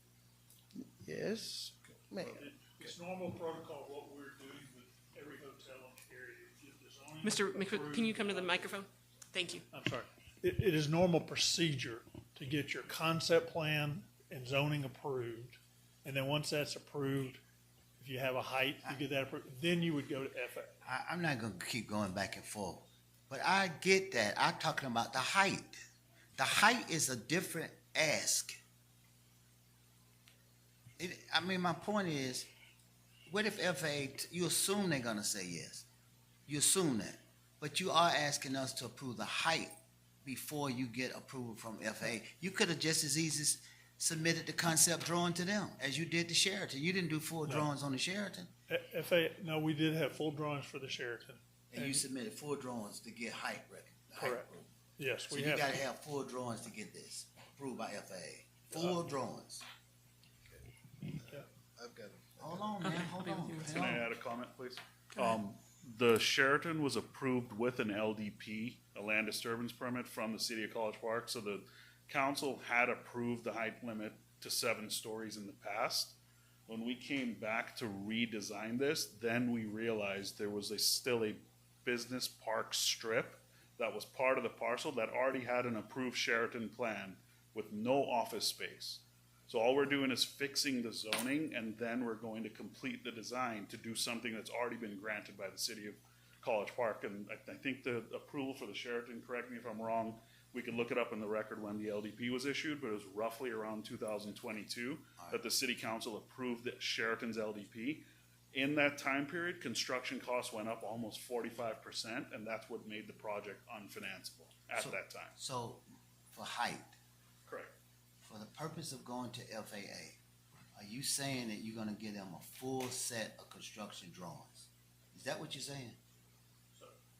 [SPEAKER 2] Yes, ma'am.
[SPEAKER 13] It's normal protocol, what we're doing with every hotel in the area. If the zoning
[SPEAKER 1] Mr.
[SPEAKER 13] is
[SPEAKER 1] McCook, can you come to the microphone? Thank you.
[SPEAKER 13] I'm sorry. It is normal procedure to get your concept plan and zoning approved. And then once that's approved, if you have a height, you get that approved, then you would go to FA.
[SPEAKER 6] I'm not gonna keep going back and forth, but I get that. I'm talking about the height. The height is a different ask. My point is, what if FAA, you assume they're gonna say yes. You assume that. But you are asking us to approve the height before you get approval from FAA. You could have just as easy submitted the concept drawing to them as you did the Sheraton. You didn't do full drawings on the Sheraton.
[SPEAKER 13] No, we did have full drawings for the Sheraton.
[SPEAKER 6] And you submitted full drawings to get height record.
[SPEAKER 13] Correct. Yes,
[SPEAKER 6] So
[SPEAKER 13] we
[SPEAKER 6] you
[SPEAKER 13] have.
[SPEAKER 6] gotta have full drawings to get this approved by FAA. Full drawings.
[SPEAKER 8] I've got it.
[SPEAKER 6] Hold on, man, hold on.
[SPEAKER 22] Can I add a comment, please? The Sheraton was approved with an LDP, a land disturbance permit from the city of College Park. So the council had approved the height limit to 7 stories in the past. When we came back to redesign this, then we realized there was still a business park strip that was part of the parcel that already had an approved Sheraton plan with no office space. So all we're doing is fixing the zoning, and then we're going to complete the design to do something that's already been granted by the city of College Park. And I think the approval for the Sheraton, correct me if I'm wrong, we could look it up in the record when the LDP was issued, but it was roughly around 2022 that the city council approved the Sheraton's LDP. In that time period, construction costs went up almost 45%, and that's what made the project unfinanceable at that time.
[SPEAKER 6] So, for height,
[SPEAKER 22] Correct.
[SPEAKER 6] for the purpose of going to FAA, are you saying that you're gonna give them a full set of construction drawings? Is that what you're saying?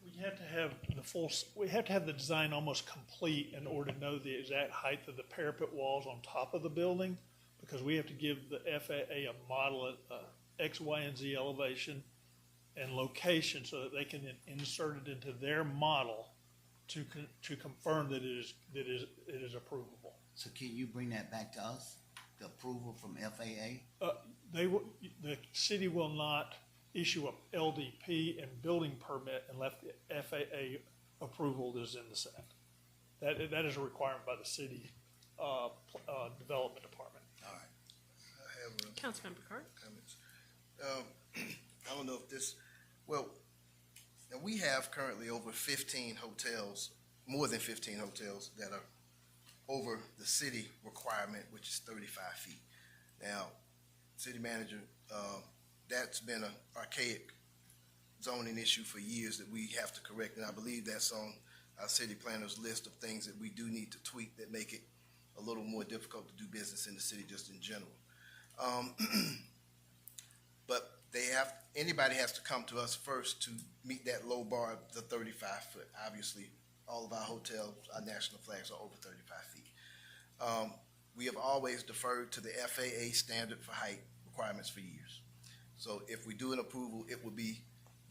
[SPEAKER 13] We have to have we have to have the design almost complete in order to know the exact height of the parapet walls on top of the building, because we have to give the FAA a model, X, Y, and Z elevation and location so that they can then insert it into their model to confirm that it is approvable.
[SPEAKER 6] So can you bring that back to us, the approval from FAA?
[SPEAKER 13] The city will not issue a LDP and building permit unless the FAA approval is in the set. That is a requirement by the city development department.
[SPEAKER 6] All right.
[SPEAKER 8] I have
[SPEAKER 1] Councilmember Card.
[SPEAKER 8] comments. I don't know if this, well, now we have currently over 15 hotels more than 15 hotels that are over the city requirement, which is 35 feet. Now, city manager, that's been an archaic zoning issue for years that we have to correct, and I believe that's on our city planner's list of things that we do need to tweak that make it a little more difficult to do business in the city just in general. But anybody has to come to us first to meet that low bar of the 35 foot. Obviously, all of our hotels, our national flags are over 35 feet. We have always deferred to the FAA standard for height requirements for years. So if we do an approval,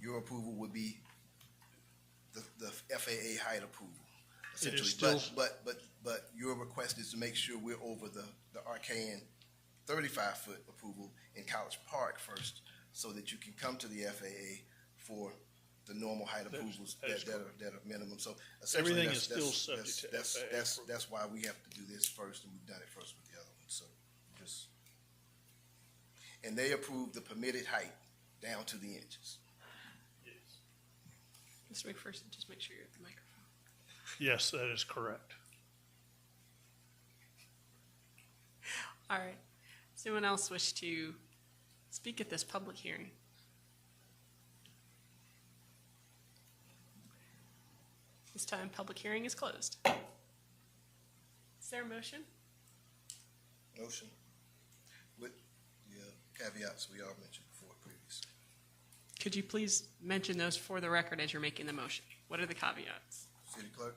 [SPEAKER 8] your approval would be the FAA height approval.
[SPEAKER 13] It is
[SPEAKER 8] Essentially,
[SPEAKER 13] still-
[SPEAKER 8] but your request is to make sure we're over the arcane 35-foot approval in College Park first, so that you can come to the FAA for the normal height approvals
[SPEAKER 13] that is
[SPEAKER 8] that are minimum. So essentially,
[SPEAKER 13] Everything is still subject to FAA approval.
[SPEAKER 8] that's why we have to do this first, and we've done it first with the other one. So and they approved the permitted height down to the inches.
[SPEAKER 1] Mr. McPherson, just make sure you're at the microphone.
[SPEAKER 13] Yes, that is correct.
[SPEAKER 1] All right. Does anyone else wish to speak at this public hearing? This time, public hearing is closed. Is there a motion?
[SPEAKER 8] Motion with the caveats we all mentioned before previously.
[SPEAKER 1] Could you please mention those for the record as you're making the motion? What are the caveats?
[SPEAKER 8] City clerk?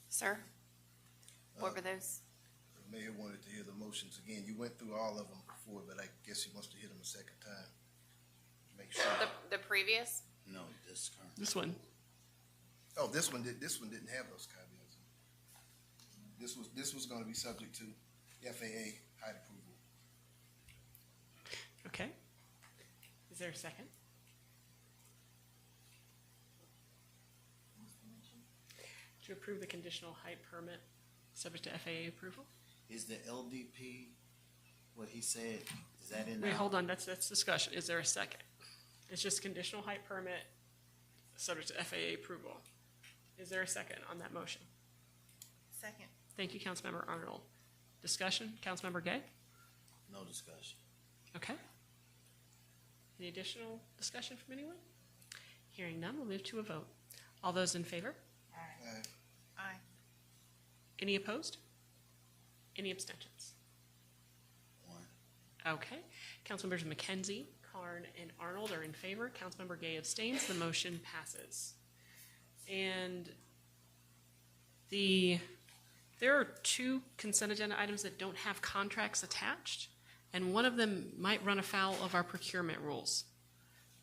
[SPEAKER 5] Sir, what were those?
[SPEAKER 8] The mayor wanted to hear the motions again. You went through all of them before, but I guess he wants to hear them a second time. Make sure.
[SPEAKER 5] The previous?
[SPEAKER 6] No, this current.
[SPEAKER 1] This one.
[SPEAKER 8] Oh, this one didn't have those caveats. This was gonna be subject to FAA height approval.
[SPEAKER 1] Okay. Is there a second? To approve the conditional height permit subject to FAA approval?
[SPEAKER 6] Is the LDP, what he said, is that in?
[SPEAKER 1] Wait, hold on, that's discussion. Is there a second? It's just conditional height permit subject to FAA approval. Is there a second on that motion?
[SPEAKER 9] Second.
[SPEAKER 1] Thank you, Councilmember Arnold. Discussion, Councilmember Gay?
[SPEAKER 6] No discussion.
[SPEAKER 1] Okay. Any additional discussion from anyone? Hearing none, we'll move to a vote. All those in favor?
[SPEAKER 9] Aye.
[SPEAKER 1] Any opposed? Any abstentions?
[SPEAKER 6] One.
[SPEAKER 1] Okay. Councilmembers McKenzie, Karn, and Arnold are in favor. Councilmember Gay abstains. The motion passes. And there are two consent agenda items that don't have contracts attached, and one of them might run afoul of our procurement rules,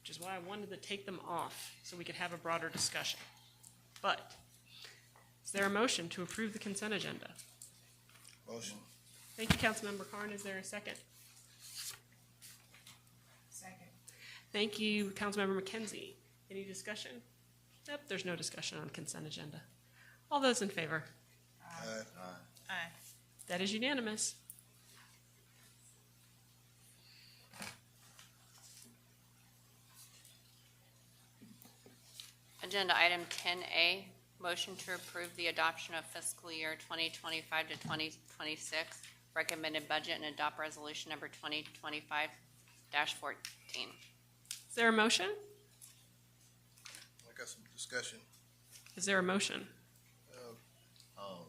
[SPEAKER 1] which is why I wanted to take them off so we could have a broader discussion. But is there a motion to approve the consent agenda?
[SPEAKER 8] Motion.
[SPEAKER 1] Thank you, Councilmember Karn. Is there a second?
[SPEAKER 7] Second.
[SPEAKER 1] Thank you, Councilmember McKenzie. Any discussion? Nope, there's no discussion on consent agenda. All those in favor?
[SPEAKER 8] Aye.
[SPEAKER 9] Aye.
[SPEAKER 1] That is unanimous.
[SPEAKER 5] Agenda item 10A, motion to approve the adoption of fiscal year 2025 to 2026 recommended budget and adopt resolution number 2025-14.
[SPEAKER 1] Is there a motion?
[SPEAKER 8] I got some discussion.
[SPEAKER 1] Is there a motion?
[SPEAKER 6] Oh,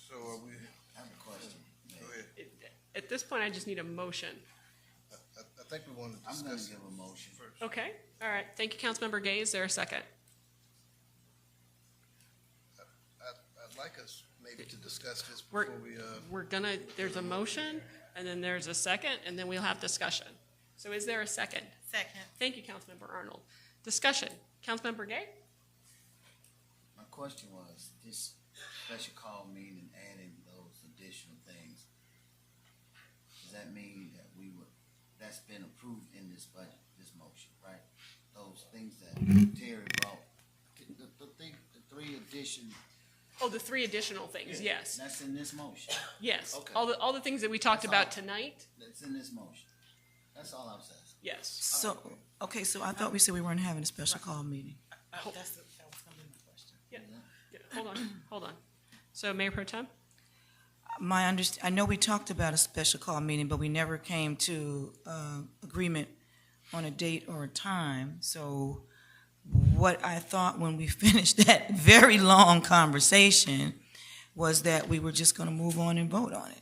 [SPEAKER 8] So are we,
[SPEAKER 6] I have a question.
[SPEAKER 8] go ahead.
[SPEAKER 1] At this point, I just need a motion.
[SPEAKER 8] I think we want to
[SPEAKER 6] I'm gonna
[SPEAKER 8] discuss
[SPEAKER 6] give
[SPEAKER 8] it
[SPEAKER 6] a motion.
[SPEAKER 8] first.
[SPEAKER 1] Okay, all right. Thank you, Councilmember Gay. Is there a second?
[SPEAKER 8] I'd like us maybe to discuss this
[SPEAKER 1] We're,
[SPEAKER 8] before we,
[SPEAKER 1] we're gonna, there's a motion, and then there's a second, and then we'll have discussion. So is there a second?
[SPEAKER 9] Second.
[SPEAKER 1] Thank you, Councilmember Arnold. Discussion. Councilmember Gay?
[SPEAKER 6] My question was, this special call meeting adding those additional things, does that mean that that's been approved in this budget, this motion, right? Those things that Terry brought, the three addition,
[SPEAKER 1] Oh, the three additional things, yes.
[SPEAKER 6] that's in this motion.
[SPEAKER 1] Yes.
[SPEAKER 6] Okay.
[SPEAKER 1] All the things that we talked
[SPEAKER 6] That's
[SPEAKER 1] about
[SPEAKER 6] all.
[SPEAKER 1] tonight,
[SPEAKER 6] That's in this motion. That's all I was asking.
[SPEAKER 1] yes.
[SPEAKER 7] So, okay, so I thought we said we weren't having a special call meeting.
[SPEAKER 9] That was gonna be my question.
[SPEAKER 1] Yeah, hold on. So Mayor Pro Tem?
[SPEAKER 7] I know we talked about a special call meeting, but we never came to agreement on a date or a time. So what I thought when we finished that very long conversation was that we were just gonna move on and vote on it.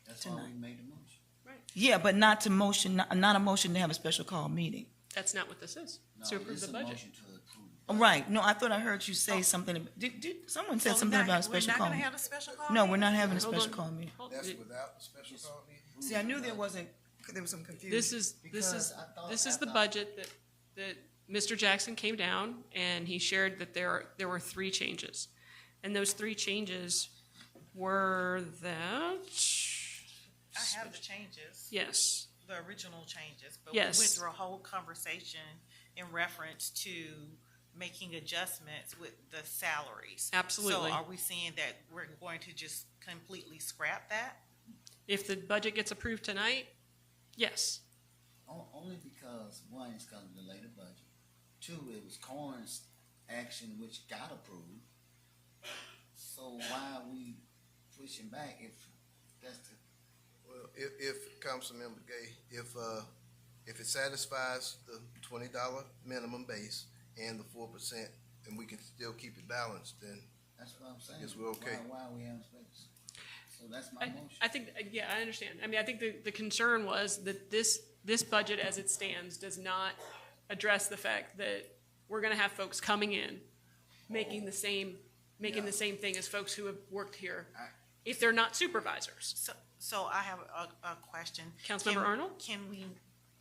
[SPEAKER 6] That's why we made the motion.
[SPEAKER 7] Yeah, but not to motion, not a motion to have a special call meeting.
[SPEAKER 1] That's not what this is.
[SPEAKER 6] No,
[SPEAKER 1] To approve
[SPEAKER 6] this
[SPEAKER 1] the
[SPEAKER 6] is a
[SPEAKER 1] budget.
[SPEAKER 6] motion to approve.
[SPEAKER 7] Right, no, I thought I heard you say something, someone said something about a special call.
[SPEAKER 9] We're not gonna
[SPEAKER 7] meeting.
[SPEAKER 9] have a special call?
[SPEAKER 7] No, we're not having a
[SPEAKER 1] Hold
[SPEAKER 7] special
[SPEAKER 1] on.
[SPEAKER 7] call meeting.
[SPEAKER 8] That's without the special call meeting?
[SPEAKER 7] See, I knew there was some confusion.
[SPEAKER 1] This is the budget that Mr. Jackson came down and he shared that there were three changes. And those three changes were that,
[SPEAKER 9] I have the changes.
[SPEAKER 1] yes,
[SPEAKER 9] The original changes, but
[SPEAKER 1] Yes.
[SPEAKER 9] we went through a whole conversation in reference to making adjustments with the salaries.
[SPEAKER 1] Absolutely.
[SPEAKER 9] So are we saying that we're going to just completely scrap that?
[SPEAKER 1] if the budget gets approved tonight, yes.
[SPEAKER 6] Only because, one, it's gonna delay the budget. Two, it was Corn's action which got approved. So why are we pushing back if that's the,
[SPEAKER 8] Well, if Councilmember Gay, if it satisfies the $20 minimum base and the 4%, and we can still keep it balanced, then
[SPEAKER 6] that's what I'm saying.
[SPEAKER 8] Yes, we're okay.
[SPEAKER 6] Why are we having space? So that's my motion.
[SPEAKER 1] I think, yeah, I understand. I mean, I think the concern was that this budget as it stands does not address the fact that we're gonna have folks coming in, making the same thing as folks who have worked here, if they're not supervisors.
[SPEAKER 9] So I have a question.
[SPEAKER 1] Councilmember
[SPEAKER 9] Can-
[SPEAKER 1] Arnold?
[SPEAKER 9] Can we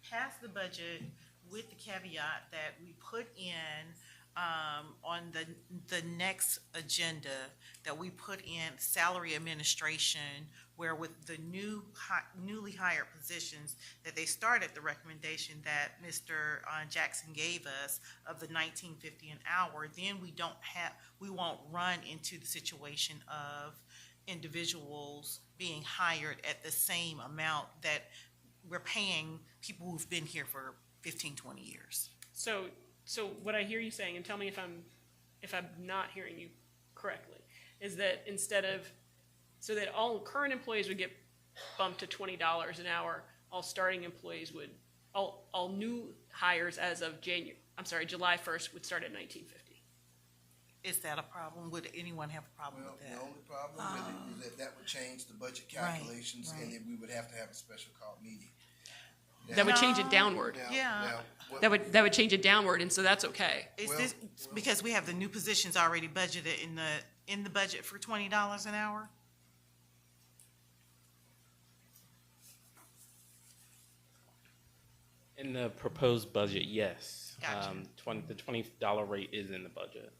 [SPEAKER 9] pass the budget with the caveat that we put in, on the next agenda, that we put in salary administration, where with the newly hired positions, that they start at the recommendation that Mr. Jackson gave us of the $19.50 an hour, then we won't run into the situation of individuals being hired at the same amount that we're paying people who've been here for 15, 20 years.
[SPEAKER 1] So what I hear you saying, and tell me if I'm not hearing you correctly, is that so that all current employees would get bumped to $20 an hour, all starting employees all new hires as of July 1st would start at $19.50.
[SPEAKER 9] Is that a problem? Would anyone have a problem
[SPEAKER 8] Well,
[SPEAKER 9] with that?
[SPEAKER 8] the only problem with it is that would change the budget calculations, and then we would have to have a special call meeting.
[SPEAKER 1] That would change it downward. That would change it downward, and so that's okay.
[SPEAKER 9] Is this because we have the new positions already budgeted in the budget for $20 an hour?
[SPEAKER 19] In the proposed budget, yes.
[SPEAKER 9] Gotcha.
[SPEAKER 19] The $20 rate is in the budget.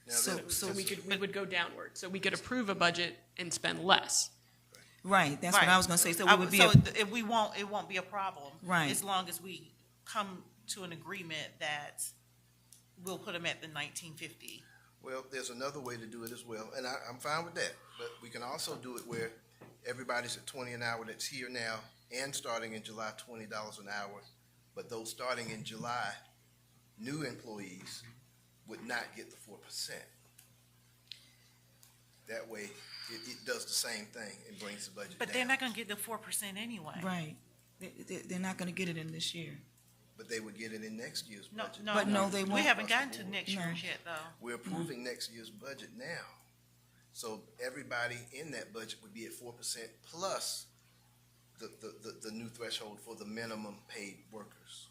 [SPEAKER 1] So we would go downward. So we could approve a budget and spend less.
[SPEAKER 7] Right, that's what I was gonna say, so we would be.
[SPEAKER 9] It won't be a problem.
[SPEAKER 7] Right.
[SPEAKER 9] As long as we come to an agreement that we'll put them at the $19.50.
[SPEAKER 8] Well, there's another way to do it as well, and I'm fine with that. But we can also do it where everybody's at 20 an hour that's here now and starting in July, $20 an hour. But those starting in July, new employees would not get the 4%. That way, it does the same thing and brings the budget down.
[SPEAKER 9] But they're not gonna get the 4% anyway.
[SPEAKER 7] Right, they're not gonna get it in this year.
[SPEAKER 8] But they would get it in next year's budget.
[SPEAKER 7] But no, they
[SPEAKER 9] We
[SPEAKER 7] won't.
[SPEAKER 9] haven't gotten to next
[SPEAKER 7] No.
[SPEAKER 9] year's yet, though.
[SPEAKER 8] We're approving next year's budget now. So everybody in that budget would be at 4% plus the new threshold for the minimum paid workers.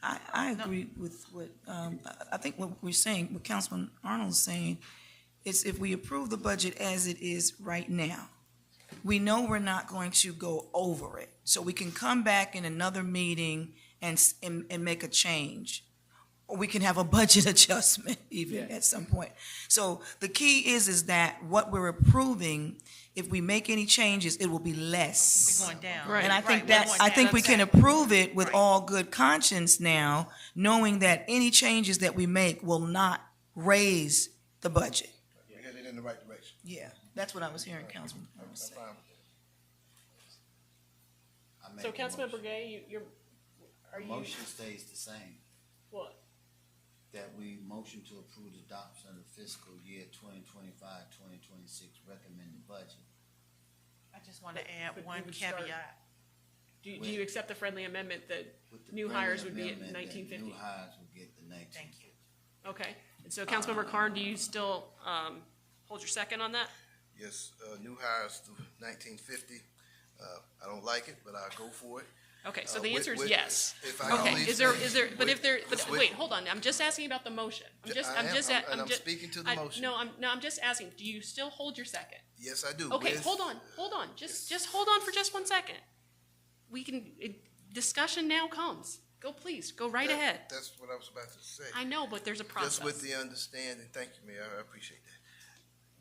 [SPEAKER 7] I agree with what, I think what we're saying, what Councilman Arnold is saying, is if we approve the budget as it is right now, we know we're not going to go over it. So we can come back in another meeting and make a change. or we can have a budget adjustment even at some point. So the key is that what we're approving, if we make any changes, it will be less.
[SPEAKER 9] Going down.
[SPEAKER 1] Right.
[SPEAKER 7] And I think
[SPEAKER 9] Right,
[SPEAKER 7] I think we can approve it with all good conscience now, knowing that any changes that we make will not raise the budget.
[SPEAKER 8] We're headed in the right direction.
[SPEAKER 7] Yeah, that's what I was hearing, Councilman.
[SPEAKER 8] I'm fine with that.
[SPEAKER 6] I make
[SPEAKER 1] So
[SPEAKER 6] a
[SPEAKER 1] Councilmember
[SPEAKER 6] motion.
[SPEAKER 1] Gay, are
[SPEAKER 6] The
[SPEAKER 1] you,
[SPEAKER 6] motion stays the same,
[SPEAKER 1] what?
[SPEAKER 6] that we motion to approve the adoption of the fiscal year 2025-2026 recommended budget.
[SPEAKER 9] I just want to add
[SPEAKER 1] But we
[SPEAKER 9] one
[SPEAKER 1] would start-
[SPEAKER 9] caveat.
[SPEAKER 1] Do you accept the friendly amendment that
[SPEAKER 6] With the
[SPEAKER 1] new
[SPEAKER 6] friendly
[SPEAKER 1] hires would be at
[SPEAKER 6] amendment that
[SPEAKER 1] 1950?
[SPEAKER 6] New hires would get the 1950.
[SPEAKER 9] Thank you.
[SPEAKER 1] Okay, and so Councilmember Carn, do you still hold your second on that?
[SPEAKER 8] Yes, new hires to 1950. I don't like it, but I'll go for it.
[SPEAKER 1] Okay, so
[SPEAKER 8] Uh,
[SPEAKER 1] the
[SPEAKER 8] with-
[SPEAKER 1] answer is
[SPEAKER 8] with-
[SPEAKER 1] yes.
[SPEAKER 8] if I
[SPEAKER 1] Okay,
[SPEAKER 8] only-
[SPEAKER 1] is there, but
[SPEAKER 8] with-
[SPEAKER 1] if there, but
[SPEAKER 8] with-
[SPEAKER 1] wait, hold on, I'm just asking about the motion. I'm
[SPEAKER 8] speaking to the motion.
[SPEAKER 1] No, I'm just asking, do you still hold your second?
[SPEAKER 8] Yes, I do.
[SPEAKER 1] Okay,
[SPEAKER 8] With-
[SPEAKER 1] hold on, just hold on for just 1 second. We can, discussion now comes. Please, go right
[SPEAKER 8] that-
[SPEAKER 1] ahead.
[SPEAKER 8] That's what I was about to say.
[SPEAKER 1] I know, but there's a process.
[SPEAKER 8] Just with the understanding, thank you, Mayor, I appreciate that.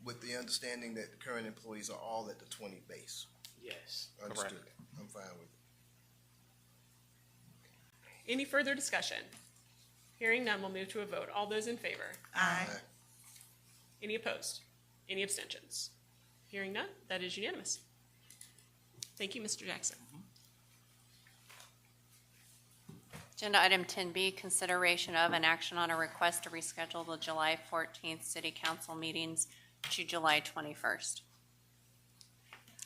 [SPEAKER 8] With the understanding that the current employees are all at the 20 base.
[SPEAKER 19] Yes,
[SPEAKER 8] Understood.
[SPEAKER 19] correct.
[SPEAKER 8] I'm fine with it.
[SPEAKER 1] Any further discussion? Hearing none, we'll move to a vote. All those in favor?
[SPEAKER 7] Aye.
[SPEAKER 1] Any opposed? Any abstentions? Hearing none, that is unanimous. Thank you, Mr. Jackson.
[SPEAKER 5] Agenda item 10B, consideration of an action on a request to reschedule the July 14th city council meetings to July 21st.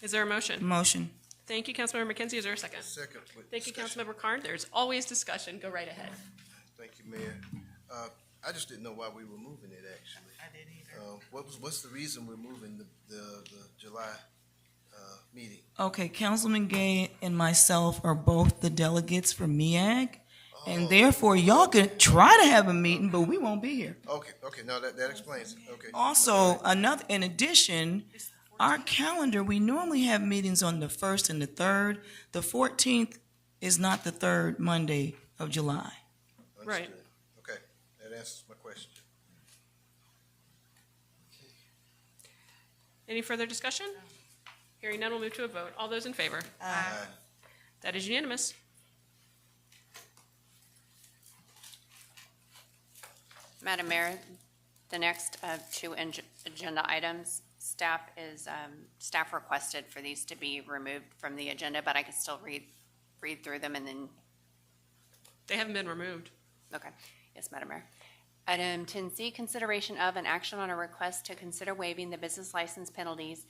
[SPEAKER 1] Is there a motion?
[SPEAKER 7] Motion.
[SPEAKER 1] Thank you, Councilmember McKenzie. Is there a second?
[SPEAKER 8] Second with
[SPEAKER 1] Thank you,
[SPEAKER 8] discussion.
[SPEAKER 1] Councilmember Carn. There's always discussion. Go right ahead.
[SPEAKER 8] Thank you, Mayor. I just didn't know why we were moving it, actually.
[SPEAKER 9] I didn't either.
[SPEAKER 8] What's the reason we're moving the July, meeting?
[SPEAKER 7] Okay, Councilman Gay and myself are both the delegates for MEAG,
[SPEAKER 8] Oh.
[SPEAKER 7] and therefore y'all could try to have a meeting, but we won't be here.
[SPEAKER 8] Okay, no, that explains it, okay.
[SPEAKER 7] Also, in addition, our calendar, we normally have meetings on the 1st and the 3rd. The 14th is not the third Monday of July.
[SPEAKER 1] Right.
[SPEAKER 8] Understood. Okay, that answers my question.
[SPEAKER 1] Any further discussion? Hearing none, we'll move to a vote. All those in favor?
[SPEAKER 8] Aye.
[SPEAKER 1] That is unanimous.
[SPEAKER 5] Madam Mayor, the next two agenda items, staff requested for these to be removed from the agenda, but I could still read through them and then,
[SPEAKER 1] They haven't been removed.
[SPEAKER 5] okay. Yes, Madam Mayor. Item 10C, consideration of an action on a request to consider waiving the business license penalties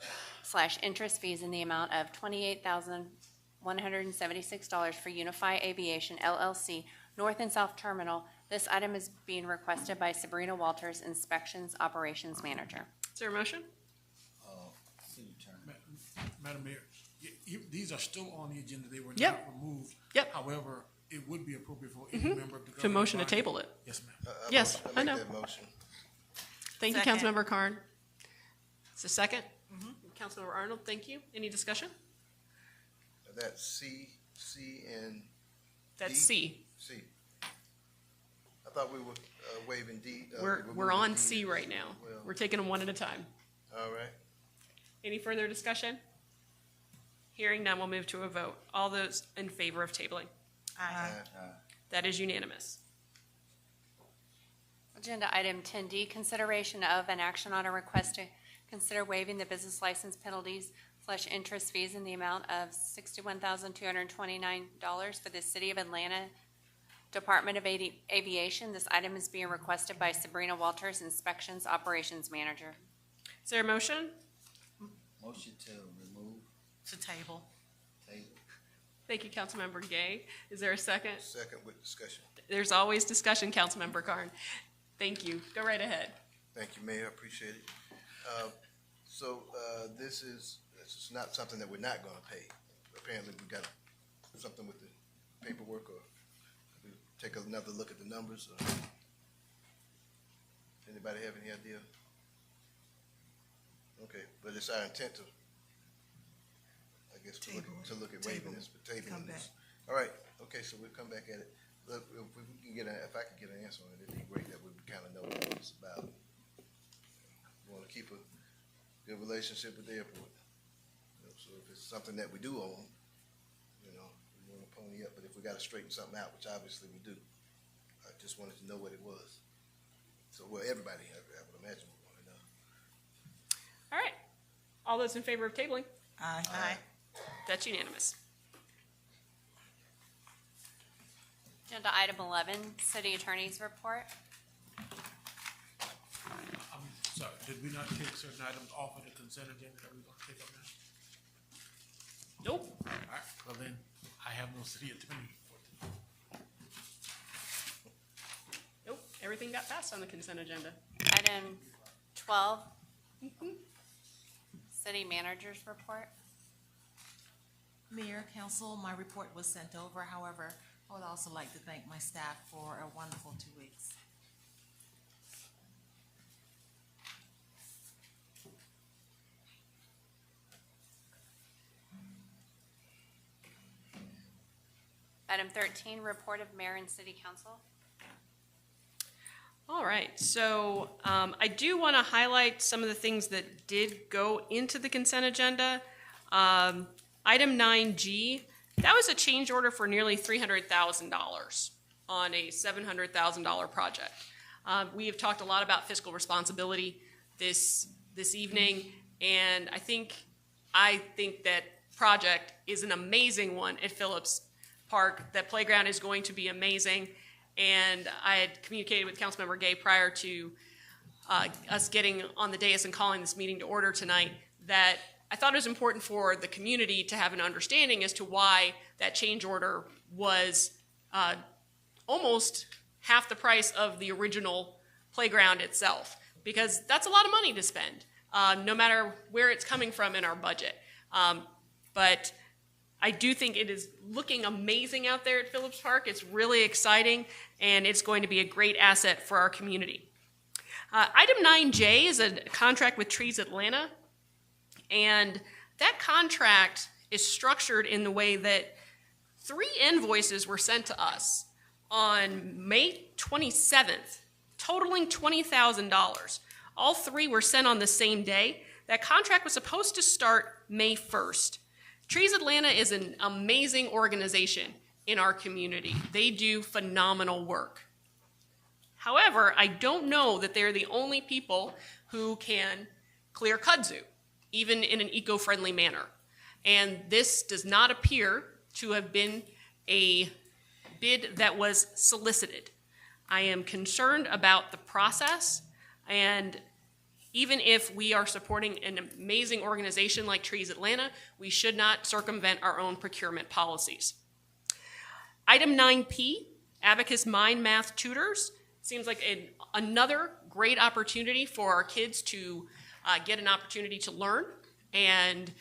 [SPEAKER 5] / interest fees in the amount of $28,176 for Unify Aviation LLC North and South Terminal. This item is being requested by Sabrina Walters, Inspections Operations Manager.
[SPEAKER 1] Is there a motion?
[SPEAKER 6] City Attorney.
[SPEAKER 17] Madam Mayor, these are still on the agenda. They were
[SPEAKER 1] Yep.
[SPEAKER 17] not removed.
[SPEAKER 1] Yep.
[SPEAKER 17] However, it would be appropriate for any member of the
[SPEAKER 1] To
[SPEAKER 17] governing
[SPEAKER 1] motion to
[SPEAKER 17] body-
[SPEAKER 1] table it.
[SPEAKER 17] Yes, ma'am.
[SPEAKER 1] Yes, I know.
[SPEAKER 8] make that motion.
[SPEAKER 1] Thank you,
[SPEAKER 9] Second.
[SPEAKER 1] Councilmember Carn. It's a second. Councilmember Arnold, thank you. Any discussion?
[SPEAKER 8] That's C and
[SPEAKER 1] That's
[SPEAKER 8] D?
[SPEAKER 1] C.
[SPEAKER 8] C. I thought we were waiving D.
[SPEAKER 1] We're
[SPEAKER 8] moving
[SPEAKER 1] on
[SPEAKER 8] D.
[SPEAKER 1] C right now.
[SPEAKER 8] Well,
[SPEAKER 1] We're taking them one at a time.
[SPEAKER 8] all right.
[SPEAKER 1] Any further discussion? Hearing none, we'll move to a vote. All those in favor of tabling?
[SPEAKER 9] Aye.
[SPEAKER 1] That is unanimous.
[SPEAKER 5] Agenda item 10D, consideration of an action on a request to consider waiving the business license penalties / interest fees in the amount of $61,229 for the City of Atlanta Department of Aviation. This item is being requested by Sabrina Walters, Inspections Operations Manager.
[SPEAKER 1] Is there a motion?
[SPEAKER 6] Motion to remove,
[SPEAKER 9] To table.
[SPEAKER 6] table.
[SPEAKER 1] Thank you, Councilmember Gay. Is there a second?
[SPEAKER 8] Second with discussion.
[SPEAKER 1] There's always discussion, Councilmember Carn. Thank you. Go right ahead.
[SPEAKER 8] Thank you, Mayor, I appreciate it. This is not something that we're not gonna pay. Apparently, we got something with the paperwork, or we take another look at the numbers, or anybody have any idea? Okay, but it's our intent to, I guess, to look at waiving this, but tabling this. All right, okay, so we'll come back at it. if we can get if I could get an answer on it, it'd be great that we would kind of know what it's about. We want to keep a good relationship with the airport. You know, so if it's something that we do own, you know, we want to pony up. But if we got to straighten something out, which obviously we do, I just wanted to know what it was. So, well, everybody, I would imagine, would want to know.
[SPEAKER 1] All right. All those in favor of tabling?
[SPEAKER 7] Aye.
[SPEAKER 1] Aye. That's unanimous.
[SPEAKER 5] Agenda item 11, city attorney's report.
[SPEAKER 17] I'm sorry, did we not take certain items off of the consent agenda that we're gonna take up now?
[SPEAKER 1] Nope.
[SPEAKER 17] All right, well then, I have no city attorney report.
[SPEAKER 1] Nope. Everything got passed on the consent agenda.
[SPEAKER 5] Item 12, city manager's report.
[SPEAKER 20] Mayor, council, my report was sent over. However, I would also like to thank my staff for a wonderful 2 weeks.
[SPEAKER 5] Item 13, report of mayor and city council.
[SPEAKER 1] All right, so I do want to highlight some of the things that did go into the consent agenda. Item 9G, that was a change order for nearly $300,000 on a $700,000 project. We have talked a lot about fiscal responsibility this evening, and I think that project is an amazing one at Phillips Park. That playground is going to be amazing. And I had communicated with Councilmember Gay prior to us getting on the dais and calling this meeting to order tonight that I thought it was important for the community to have an understanding as to why that change order was almost half the price of the original playground itself, because that's a lot of money to spend, no matter where it's coming from in our budget. But I do think it is looking amazing out there at Phillips Park. It's really exciting, and it's going to be a great asset for our community. Item 9J is a contract with Trees Atlanta, and that contract is structured in the way that 3 invoices were sent to us on May 27th, totaling $20,000. All 3 were sent on the same day. That contract was supposed to start May 1st. Trees Atlanta is an amazing organization in our community. They do phenomenal work. However, I don't know that they're the only people who can clear kudzu, even in an eco-friendly manner. And this does not appear to have been a bid that was solicited. I am concerned about the process, and even if we are supporting an amazing organization like Trees Atlanta, we should not circumvent our own procurement policies. Item 9P, Abacus Mind Math Tutors. Seems like another great opportunity for our kids to get an opportunity to learn and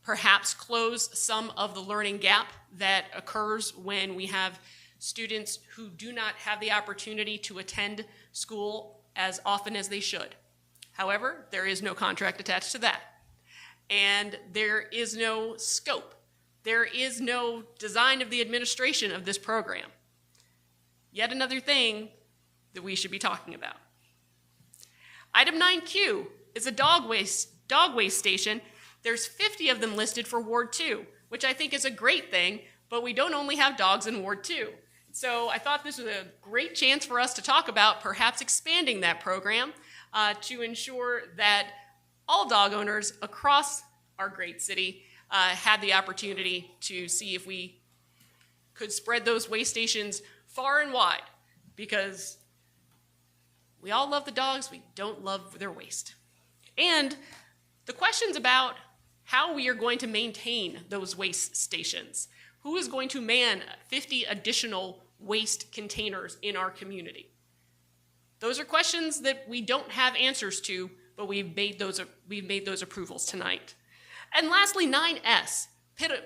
[SPEAKER 1] perhaps close some of the learning gap that occurs when we have students who do not have the opportunity to attend school as often as they should. However, there is no contract attached to that. And there is no scope. There is no design of the administration of this program. Yet another thing that we should be talking about. Item 9Q is a dog waste station. There's 50 of them listed for Ward 2, which I think is a great thing, but we don't only have dogs in Ward 2. So I thought this was a great chance for us to talk about perhaps expanding that program to ensure that all dog owners across our great city had the opportunity to see if we could spread those waste stations far and wide, because we all love the dogs, we don't love their waste. And the questions about how we are going to maintain those waste stations. Who is going to man 50 additional waste containers in our community? Those are questions that we don't have answers to, but we've made those approvals tonight. And lastly, 9S,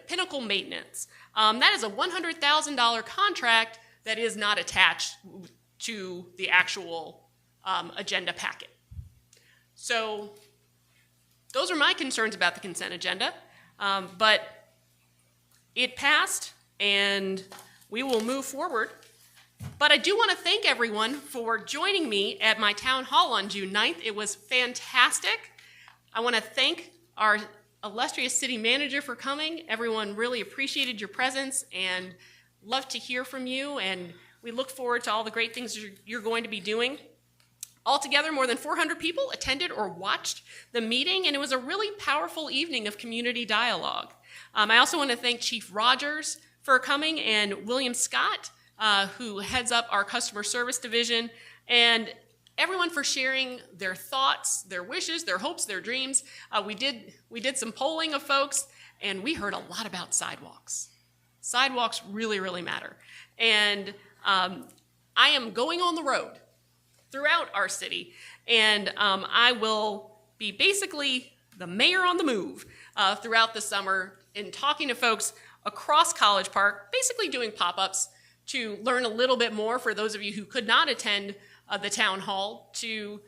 [SPEAKER 1] Pinnacle Maintenance. That is a $100,000 contract that is not attached to the actual agenda packet. So those are my concerns about the consent agenda, but it passed, and we will move forward But I do want to thank everyone for joining me at my town hall on June 9th. It was fantastic. I want to thank our illustrious city manager for coming. Everyone really appreciated your presence and love to hear from you, and we look forward to all the great things you're going to be doing. Altogether, more than 400 people attended or watched the meeting, and it was a really powerful evening of community dialogue. I also want to thank Chief Rogers for coming and William Scott, who heads up our customer service division, and everyone for sharing their thoughts, their wishes, their hopes, their dreams. We did some polling of folks, and we heard a lot about sidewalks. Sidewalks really, really matter. And I am going on the road throughout our city, and I will be basically the mayor on the move throughout the summer and talking to folks across College Park, basically doing pop-ups to learn a little bit more for those of you who could not attend the town hall, to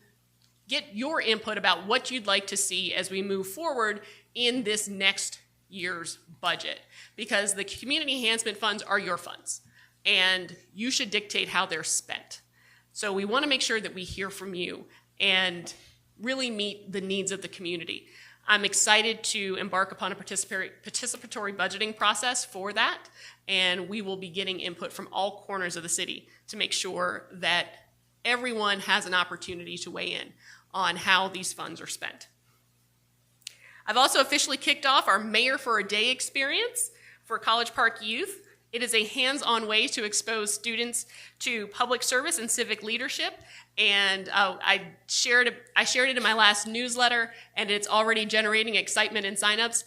[SPEAKER 1] get your input about what you'd like to see as we move forward in this next year's budget. Because the community enhancement funds are your funds, and you should dictate how they're spent. So we want to make sure that we hear from you and really meet the needs of the community. I'm excited to embark upon a participatory budgeting process for that, and we will be getting input from all corners of the city to make sure that everyone has an opportunity to weigh in on how these funds are spent. I've also officially kicked off our Mayor for a Day experience for College Park youth. It is a hands-on way to expose students to public service and civic leadership, and I shared it in my last newsletter, and it's already generating excitement and signups.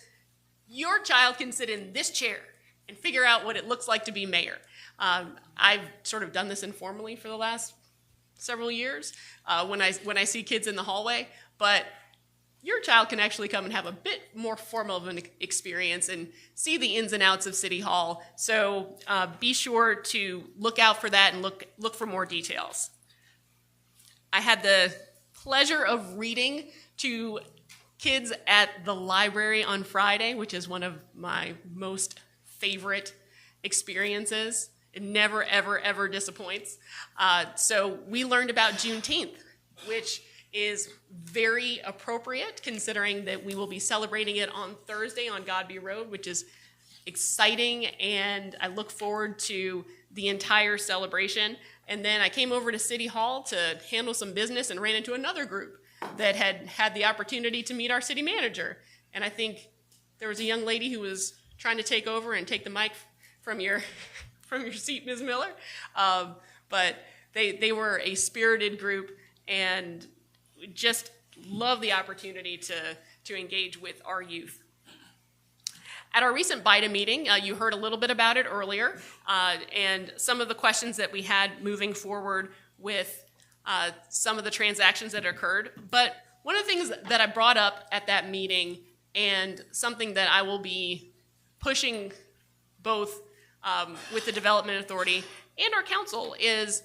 [SPEAKER 1] Your child can sit in this chair and figure out what it looks like to be mayor. I've sort of done this informally for the last several years when I see kids in the hallway, but your child can actually come and have a bit more formal of an experience and see the ins and outs of City Hall. So be sure to look out for that and look for more details. I had the pleasure of reading to kids at the library on Friday, which is one of my most favorite experiences. It never, ever, ever disappoints. So we learned about Juneteenth, which is very appropriate considering that we will be celebrating it on Thursday on Godby Road, which is exciting, and I look forward to the entire celebration. And then I came over to City Hall to handle some business and ran into another group that had the opportunity to meet our city manager. And I think there was a young lady who was trying to take over and take the mic from your seat, Ms. Miller. But they were a spirited group, and just love the opportunity to engage with our youth. At our recent BIDA meeting, you heard a little bit about it earlier, and some of the questions that we had moving forward with some of the transactions that occurred. But one of the things that I brought up at that meeting, and something that I will be pushing both with the Development Authority and our council, is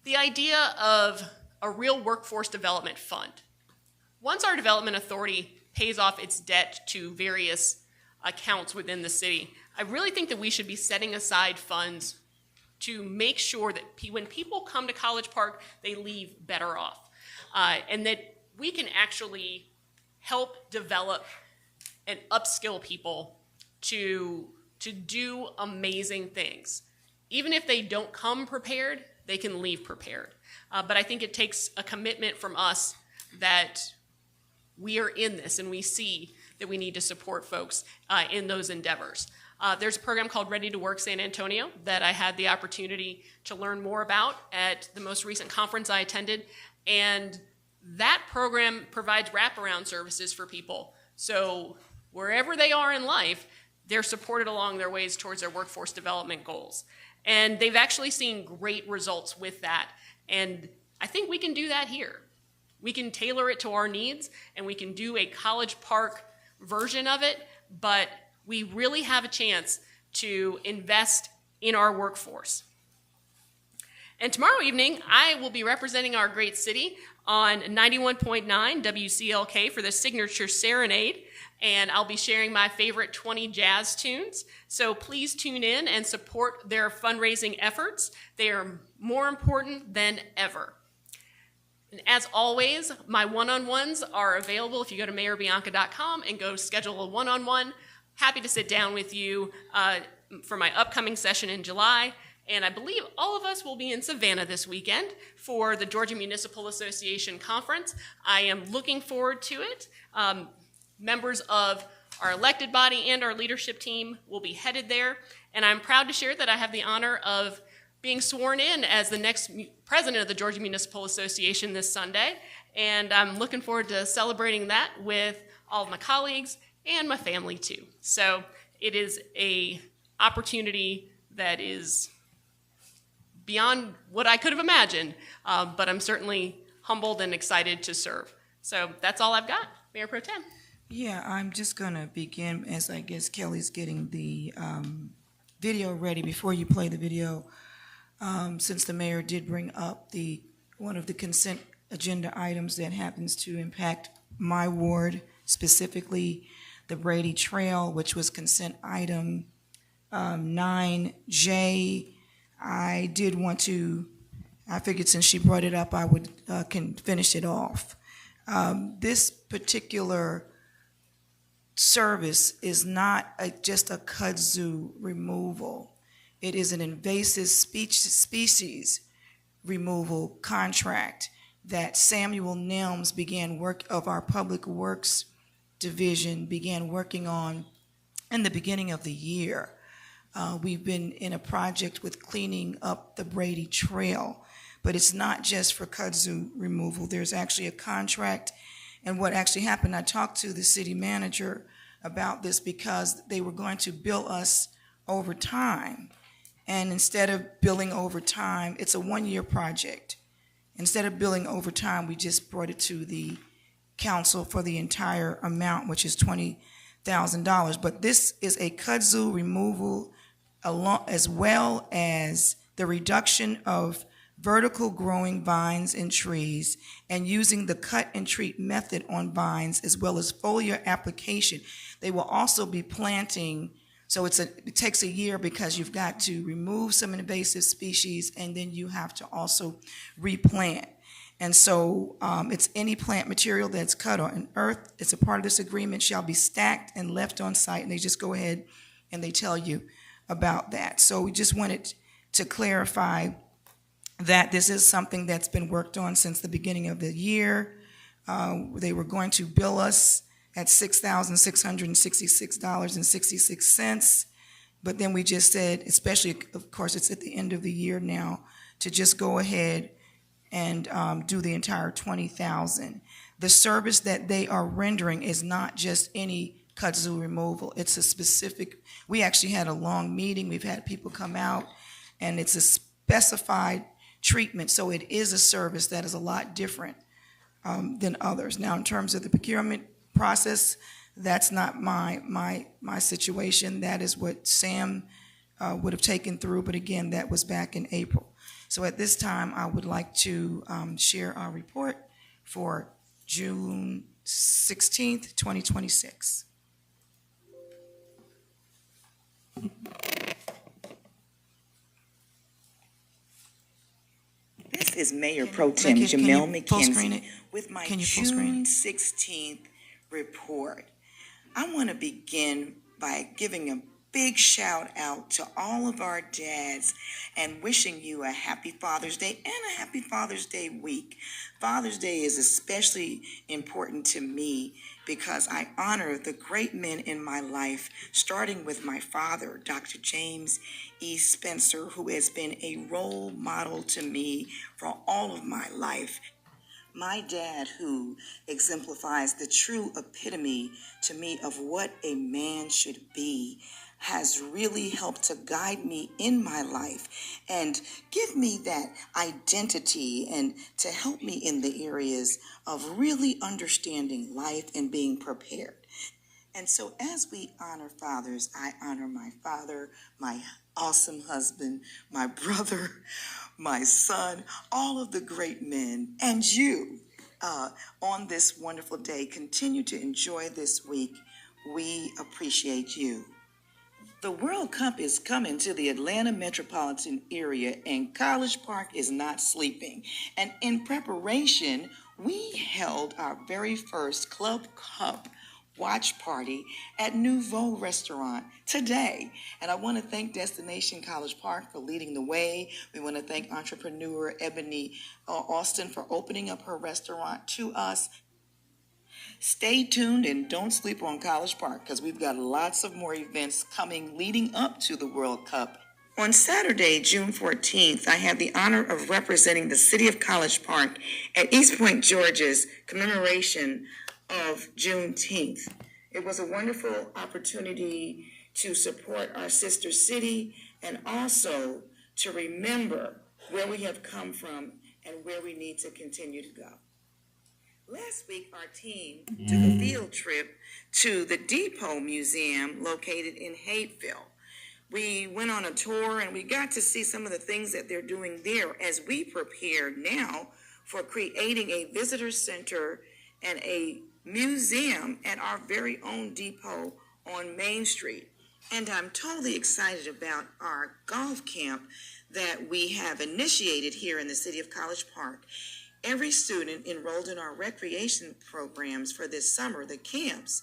[SPEAKER 1] the idea of a real workforce development fund. Once our Development Authority pays off its debt to various accounts within the city, I really think that we should be setting aside funds to make sure that when people come to College Park, they leave better off, and that we can actually help develop and upskill people to do amazing things. Even if they don't come prepared, they can leave prepared. But I think it takes a commitment from us that we are in this and we see that we need to support folks in those endeavors. There's a program called Ready to Work San Antonio that I had the opportunity to learn more about at the most recent conference I attended, and that program provides wraparound services for people. So wherever they are in life, they're supported along their ways towards their workforce development goals. And they've actually seen great results with that. And I think we can do that here. We can tailor it to our needs, and we can do a College Park version of it, but we really have a chance to invest in our workforce. And tomorrow evening, I will be representing our great city on 91.9 WCLK for the Signature Serenade, and I'll be sharing my favorite 20 jazz tunes. So please tune in and support their fundraising efforts. They are more important than ever. And as always, my one-on-ones are available if you go to mayorbianca.com and go schedule a one-on-one. Happy to sit down with you for my upcoming session in July. And I believe all of us will be in Savannah this weekend for the Georgia Municipal Association Conference. I am looking forward to it. Members of our elected body and our leadership team will be headed there. And I'm proud to share that I have the honor of being sworn in as the next president of the Georgia Municipal Association this Sunday. And I'm looking forward to celebrating that with all of my colleagues and my family too. So it is an opportunity that is beyond what I could have imagined, but I'm certainly humbled and excited to serve. So that's all I've got, Mayor Pro Tem.
[SPEAKER 7] Yeah, I'm just going to begin as I guess Kelly's getting the video ready. Before you play the video, since the mayor did bring up one of the consent agenda items that happens to impact my ward, specifically the Brady Trail, which was consent item 9J. I did want to, I figured since she brought it up, I would can finish it off. This particular service is not just a kudzu removal. It is an invasive species removal contract that Samuel Nelms began work of our Public Works Division began working on in the beginning of the year. We've been in a project with cleaning up the Brady Trail, but it's not just for kudzu removal. There's actually a contract, and what actually happened, I talked to the city manager about this because they were going to bill us over time, and instead of billing over time, it's a one-year project. Instead of billing over time, we just brought it to the council for the entire amount, which is $20,000. But this is a kudzu removal as well as the reduction of vertical growing vines and trees and using the cut and treat method on vines as well as foliar application. They will also be planting, so it takes a year because you've got to remove some invasive species and then you have to also replant. And so it's any plant material that's cut on earth, it's a part of this agreement, shall be stacked and left on site, and they just go ahead and they tell you about that. So we just wanted to clarify that this is something that's been worked on since the beginning of the year. They were going to bill us at $6,666.66, but then we just said, especially, of course, it's at the end of the year now, to just go ahead and do the entire $20,000. The service that they are rendering is not just any kudzu removal. It's a specific, we actually had a long meeting, we've had people come out, and it's a specified treatment, so it is a service that is a lot different than others. Now, in terms of the procurement process, that's not my situation. That is what Sam would have taken through, but again, that was back in April. So at this time, I would like to share our report for June 16th, 2026.
[SPEAKER 14] This is Mayor Pro Tem Jamel McKenzie with my June 16th report. I want to begin by giving a big shout out to all of our dads and wishing you a happy Father's Day and a happy Father's Day week. Father's Day is especially important to me because I honor the great men in my life, starting with my father, Dr. James E. Spencer, who has been a role model to me for all of my life. My dad, who exemplifies the true epitome to me of what a man should be, has really helped to guide me in my life and give me that identity and to help me in the areas of really understanding life and being prepared. And so as we honor fathers, I honor my father, my awesome husband, my brother, my son, all of the great men, and you on this wonderful day. Continue to enjoy this week. We appreciate you. The World Cup is coming to the Atlanta metropolitan area, and College Park is not sleeping. And in preparation, we held our very first Club Cup watch party at Nouveau Restaurant today. And I want to thank Destination College Park for leading the way. We want to thank entrepreneur Ebony Austin for opening up her restaurant to us. Stay tuned and don't sleep on College Park, because we've got lots of more events coming leading up to the World Cup. On Saturday, June 14th, I had the honor of representing the city of College Park at East Point, Georgia's commemoration of Juneteenth. It was a wonderful opportunity to support our sister city and also to remember where we have come from and where we need to continue to go. Last week, our team took a field trip to the Depot Museum located in Hapeville. We went on a tour and we got to see some of the things that they're doing there as we prepare now for creating a visitor center and a museum at our very own depot on Main Street. And I'm totally excited about our golf camp that we have initiated here in the city of College Park. Every student enrolled in our recreation programs for this summer, the camps,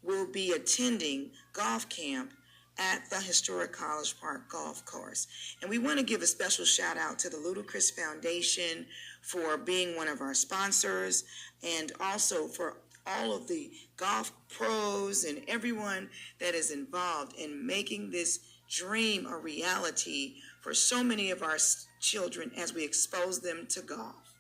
[SPEAKER 14] will be attending golf camp at the historic College Park Golf Course. And we want to give a special shout out to the Ludacris Foundation for being one of our sponsors, and also for all of the golf pros and everyone that is involved in making this dream a reality for so many of our children as we expose them to golf.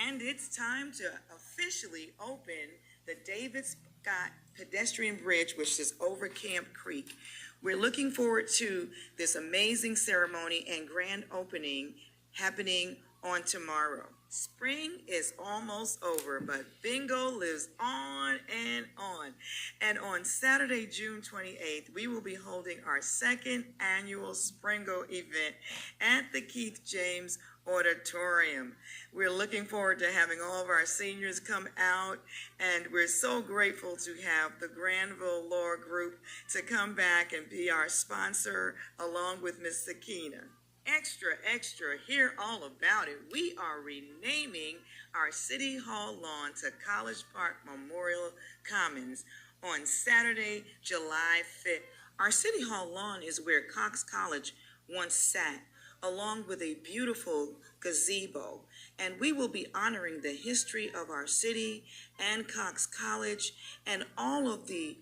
[SPEAKER 14] And it's time to officially open the David Scott Pedestrian Bridge, which is over Camp Creek. We're looking forward to this amazing ceremony and grand opening happening on tomorrow. Spring is almost over, but bingo lives on and on. And on Saturday, June 28th, we will be holding our second annual Springo event at the Keith James Auditorium. We're looking forward to having all of our seniors come out, and we're so grateful to have the Granville Law Group to come back and be our sponsor along with Miss Sakina. Extra, extra, hear all about it. We are renaming our City Hall lawn to College Park Memorial Commons on Saturday, July 5th. Our City Hall lawn is where Cox College once sat, along with a beautiful gazebo. And we will be honoring the history of our city and Cox College and all of the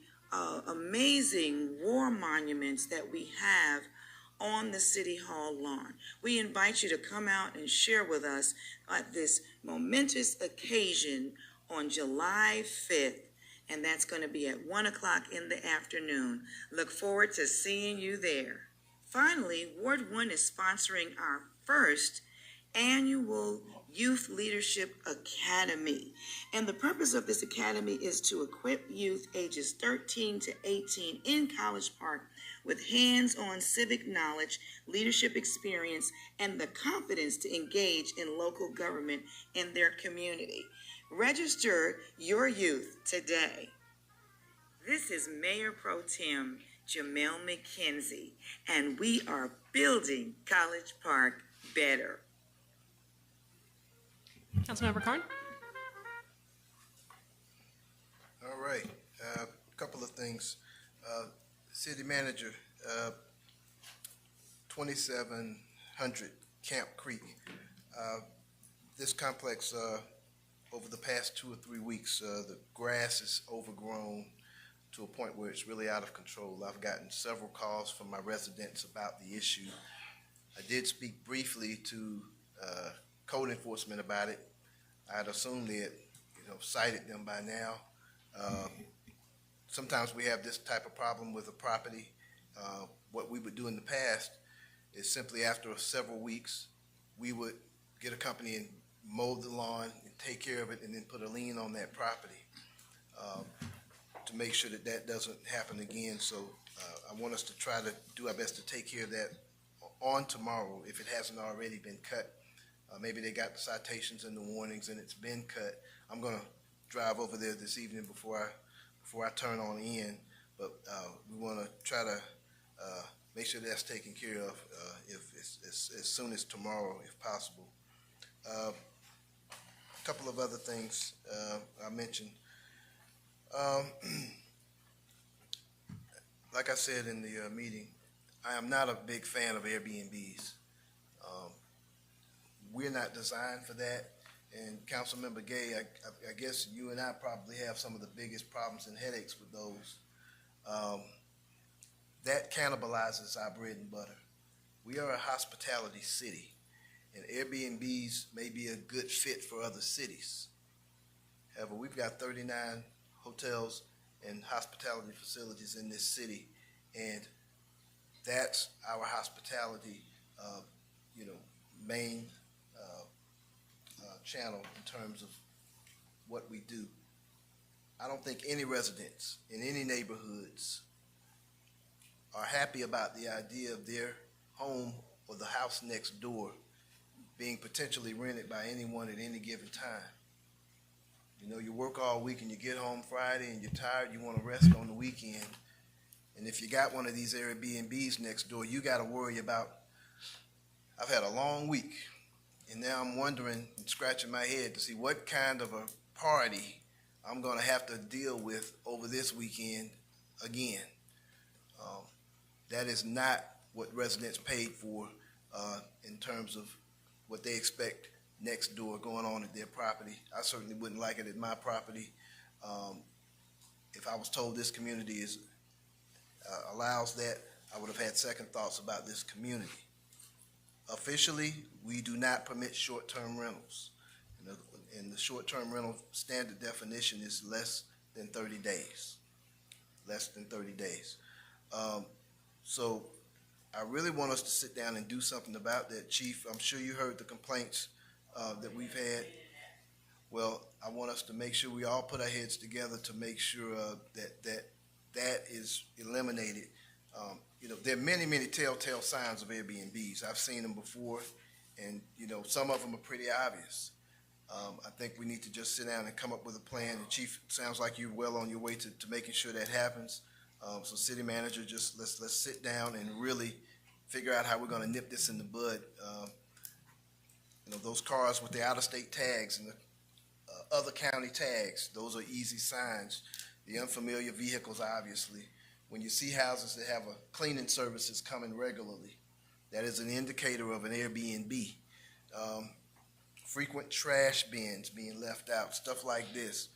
[SPEAKER 14] amazing war monuments that we have on the City Hall lawn. We invite you to come out and share with us at this momentous occasion on July 5th, and that's going to be at 1 o'clock in the afternoon. Look forward to seeing you there. Finally, Ward 1 is sponsoring our first annual Youth Leadership Academy. And the purpose of this academy is to equip youth ages 13 to 18 in College Park with hands-on civic knowledge, leadership experience, and the confidence to engage in local government in their community. Register your youth today. This is Mayor Pro Tem Jamel McKenzie, and we are building College Park better.
[SPEAKER 1] Councilmember Carn?
[SPEAKER 8] All right, a couple of things. City Manager, 2700 Camp Creek. This complex, over the past 2 or 3 weeks, the grass is overgrown to a point where it's really out of control. I've gotten several calls from my residents about the issue. I did speak briefly to code enforcement about it. I'd assumed they had, cited them by now. Sometimes we have this type of problem with a property. What we would do in the past is simply after several weeks, we would get a company and mow the lawn and take care of it and then put a lien on that property. to make sure that that doesn't happen again. So I want us to try to do our best to take care of that on tomorrow if it hasn't already been cut. Maybe they got the citations and the warnings and it's been cut. I'm going to drive over there this evening before I turn on in, but we want to try to make sure that's taken care of if as soon as tomorrow, if possible. A couple of other things I mentioned. Like I said in the meeting, I am not a big fan of Airbnbs. We're not designed for that. And Councilmember Gay, I guess you and I probably have some of the biggest problems and headaches with those. That cannibalizes our bread and butter. We are a hospitality city, and Airbnbs may be a good fit for other cities. However, we've got 39 hotels and hospitality facilities in this city, and that's our hospitality, main channel in terms of what we do. I don't think any residents in any neighborhoods are happy about the idea of their home or the house next door being potentially rented by anyone at any given time. You know, you work all week and you get home Friday and you're tired, you want to rest on the weekend. And if you got one of these Airbnbs next door, you got to worry about, I've had a long week, and now I'm wondering and scratching my head to see what kind of a party I'm going to have to deal with over this weekend again. That is not what residents paid for in terms of what they expect next door going on at their property. I certainly wouldn't like it at my property. If I was told this community allows that, I would have had second thoughts about this community. Officially, we do not permit short-term rentals. And the short-term rental standard definition is less than 30 days. Less than 30 days. So I really want us to sit down and do something about that. Chief, I'm sure you heard the complaints that we've had. Well, I want us to make sure we all put our heads together to make sure that is eliminated. There are many, many telltale signs of Airbnbs. I've seen them before, and, some of them are pretty obvious. I think we need to just sit down and come up with a plan. And Chief, it sounds like you're well on your way to making sure that happens. So City Manager, just let's sit down and really figure out how we're going to nip this in the bud. Those cars with the out-of-state tags and the other county tags, those are easy signs. The unfamiliar vehicles, obviously. When you see houses that have a cleaning services coming regularly, that is an indicator of an Airbnb. Frequent trash bins being left out, stuff like this.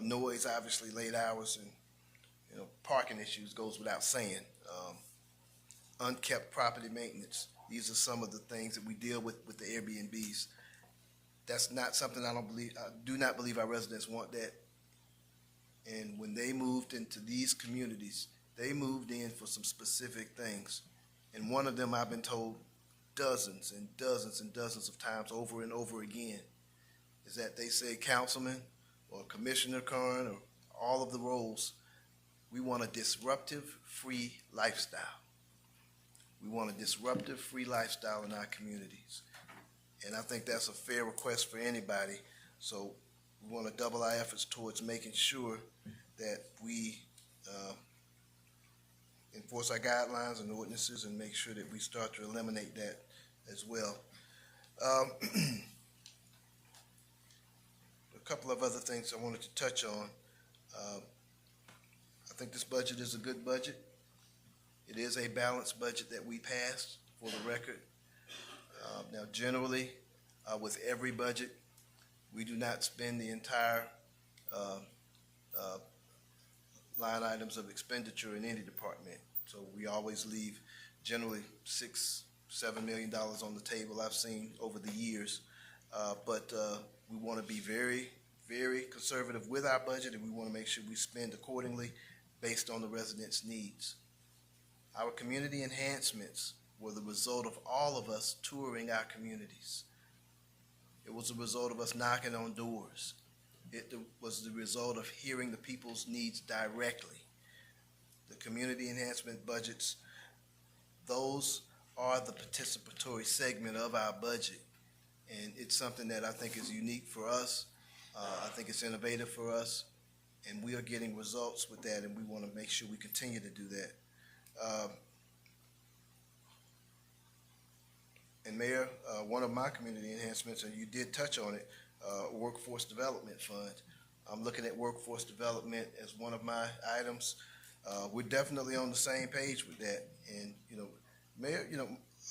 [SPEAKER 8] Noise, obviously, late hours, and parking issues goes without saying. Unkept property maintenance. These are some of the things that we deal with the Airbnbs. That's not something I do not believe our residents want that. And when they moved into these communities, they moved in for some specific things. And one of them I've been told dozens and dozens and dozens of times over and over again is that they say, Councilman or Commissioner Kern or all of the roles, we want a disruptive, free lifestyle. We want a disruptive, free lifestyle in our communities. And I think that's a fair request for anybody. So we want to double our efforts towards making sure that we enforce our guidelines and ordinances and make sure that we start to eliminate that as well. A couple of other things I wanted to touch on. I think this budget is a good budget. It is a balanced budget that we passed, for the record. Now, generally, with every budget, we do not spend the entire line items of expenditure in any department. So we always leave generally $6-7 million on the table, I've seen over the years. But we want to be very, very conservative with our budget, and we want to make sure we spend accordingly based on the residents' needs. Our community enhancements were the result of all of us touring our communities. It was a result of us knocking on doors. It was the result of hearing the people's needs directly. The community enhancement budgets, those are the participatory segment of our budget. And it's something that I think is unique for us. I think it's innovative for us, and we are getting results with that, and we want to make sure we continue to do that. And Mayor, one of my community enhancements, and you did touch on it, Workforce Development Fund. I'm looking at workforce development as one of my items. We're definitely on the same page with that. And, Mayor,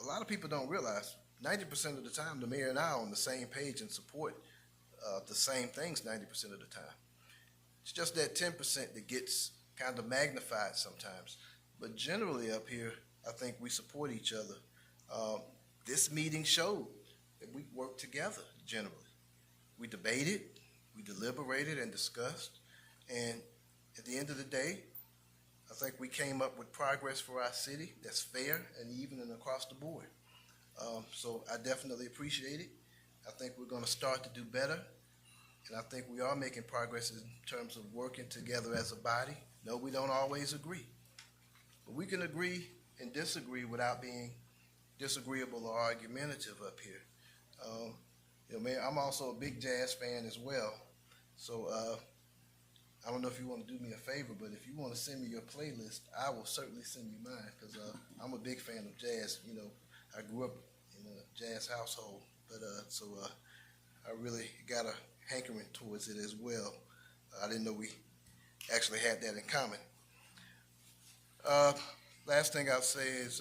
[SPEAKER 8] a lot of people don't realize 90% of the time the mayor and I are on the same page and support the same things 90% of the time. It's just that 10% that gets kind of magnified sometimes. But generally up here, I think we support each other. This meeting showed that we work together generally. We debated, we deliberated and discussed, and at the end of the day, I think we came up with progress for our city that's fair and even and across the board. So I definitely appreciate it. I think we're going to start to do better, and I think we are making progress in terms of working together as a body. No, we don't always agree, but we can agree and disagree without being disagreeable or argumentative up here. Mayor, I'm also a big jazz fan as well, so I don't know if you want to do me a favor, but if you want to send me your playlist, I will certainly send you mine, because I'm a big fan of jazz. I grew up in a jazz household, but so I really got a hankering towards it as well. I didn't know we actually had that in common. Last thing I'll say is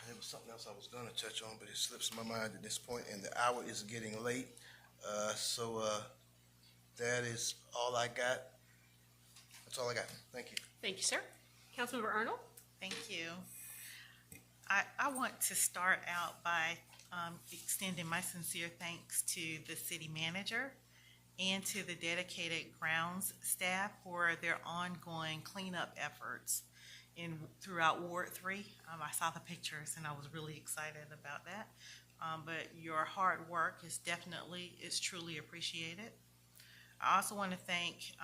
[SPEAKER 8] there was something else I was going to touch on, but it slips my mind at this point, and the hour is getting late. So that is all I got. That's all I got. Thank you.
[SPEAKER 1] Thank you, sir. Councilmember Arnold?
[SPEAKER 9] Thank you. I want to start out by extending my sincere thanks to the city manager and to the dedicated grounds staff for their ongoing cleanup efforts throughout Ward 3. I saw the pictures and I was really excited about that. But your hard work is truly appreciated. I also want to thank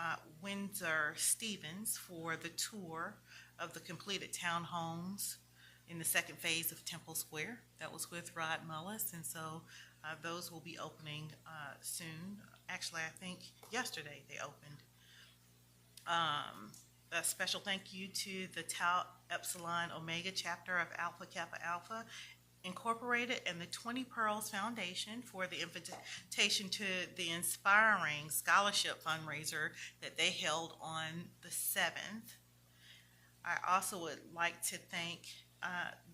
[SPEAKER 9] Windsor Stevens for the tour of the completed townhomes in the second phase of Temple Square. That was with Rod Mullis, and so those will be opening soon. Actually, I think yesterday they opened. A special thank you to the Tau Epsilon Omega chapter of Alpha Kappa Alpha Incorporated and the 20 Pearls Foundation for the invitation to the inspiring scholarship fundraiser that they held on the 7th. I also would like to thank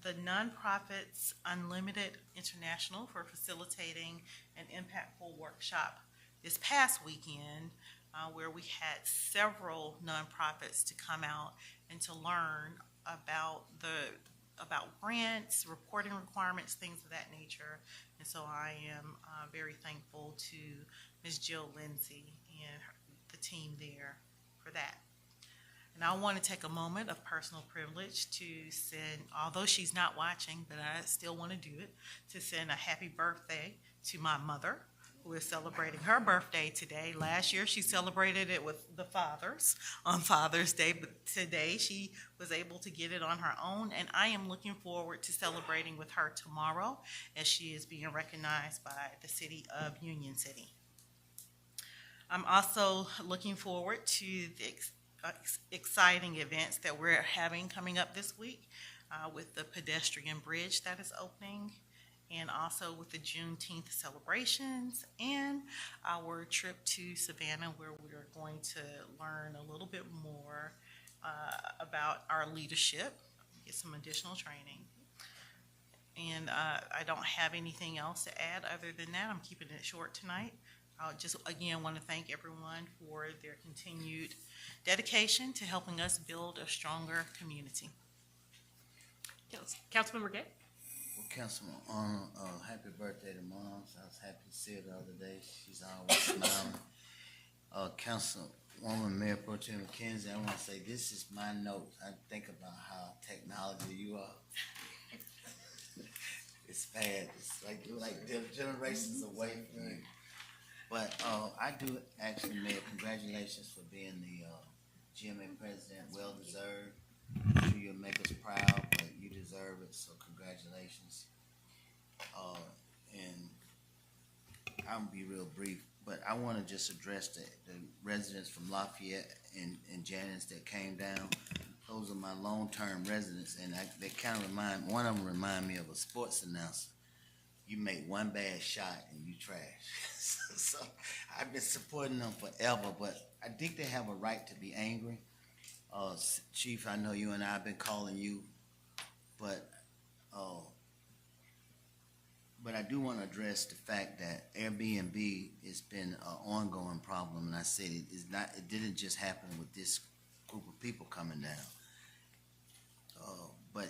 [SPEAKER 9] the nonprofits Unlimited International for facilitating an impactful workshop this past weekend where we had several nonprofits to come out and to learn about grants, reporting requirements, things of that nature. And so I am very thankful to Ms. Jill Lindsay and the team there for that. And I want to take a moment of personal privilege to send, although she's not watching, but I still want to do it, to send a happy birthday to my mother, who is celebrating her birthday today. Last year, she celebrated it with the fathers on Father's Day, but today she was able to get it on her own, and I am looking forward to celebrating with her tomorrow as she is being recognized by the city of Union City. I'm also looking forward to the exciting events that we're having coming up this week with the pedestrian bridge that is opening, and also with the Juneteenth celebrations and our trip to Savannah, where we are going to learn a little bit more about our leadership, get some additional training. And I don't have anything else to add other than that. I'm keeping it short tonight. I just, again, want to thank everyone for their continued dedication to helping us build a stronger community.
[SPEAKER 1] Councilmember Gay?
[SPEAKER 6] Well, Councilman Arnold, happy birthday to Mom. I was happy to see her the other day. She's always smiling. Councilwoman Mayor Pro Tem McKenzie, I want to say this is my note. I think about how technology you are. It's bad. It's like generations away from you. But, I do actually, Mayor, congratulations for being the, GMA president, well deserved. I'm sure you'll make us proud, but you deserve it, so congratulations. And I'm gonna be real brief, but I wanna just address the residents from Lafayette and Janice that came down. Those are my long-term residents, and they kinda one of them remind me of a sports announcer. You make one bad shot and you trash. So I've been supporting them forever, but I think they have a right to be angry. Chief, I know you and I have been calling you, but I do want to address the fact that Airbnb has been an ongoing problem, and I said it didn't just happen with this group of people coming down. But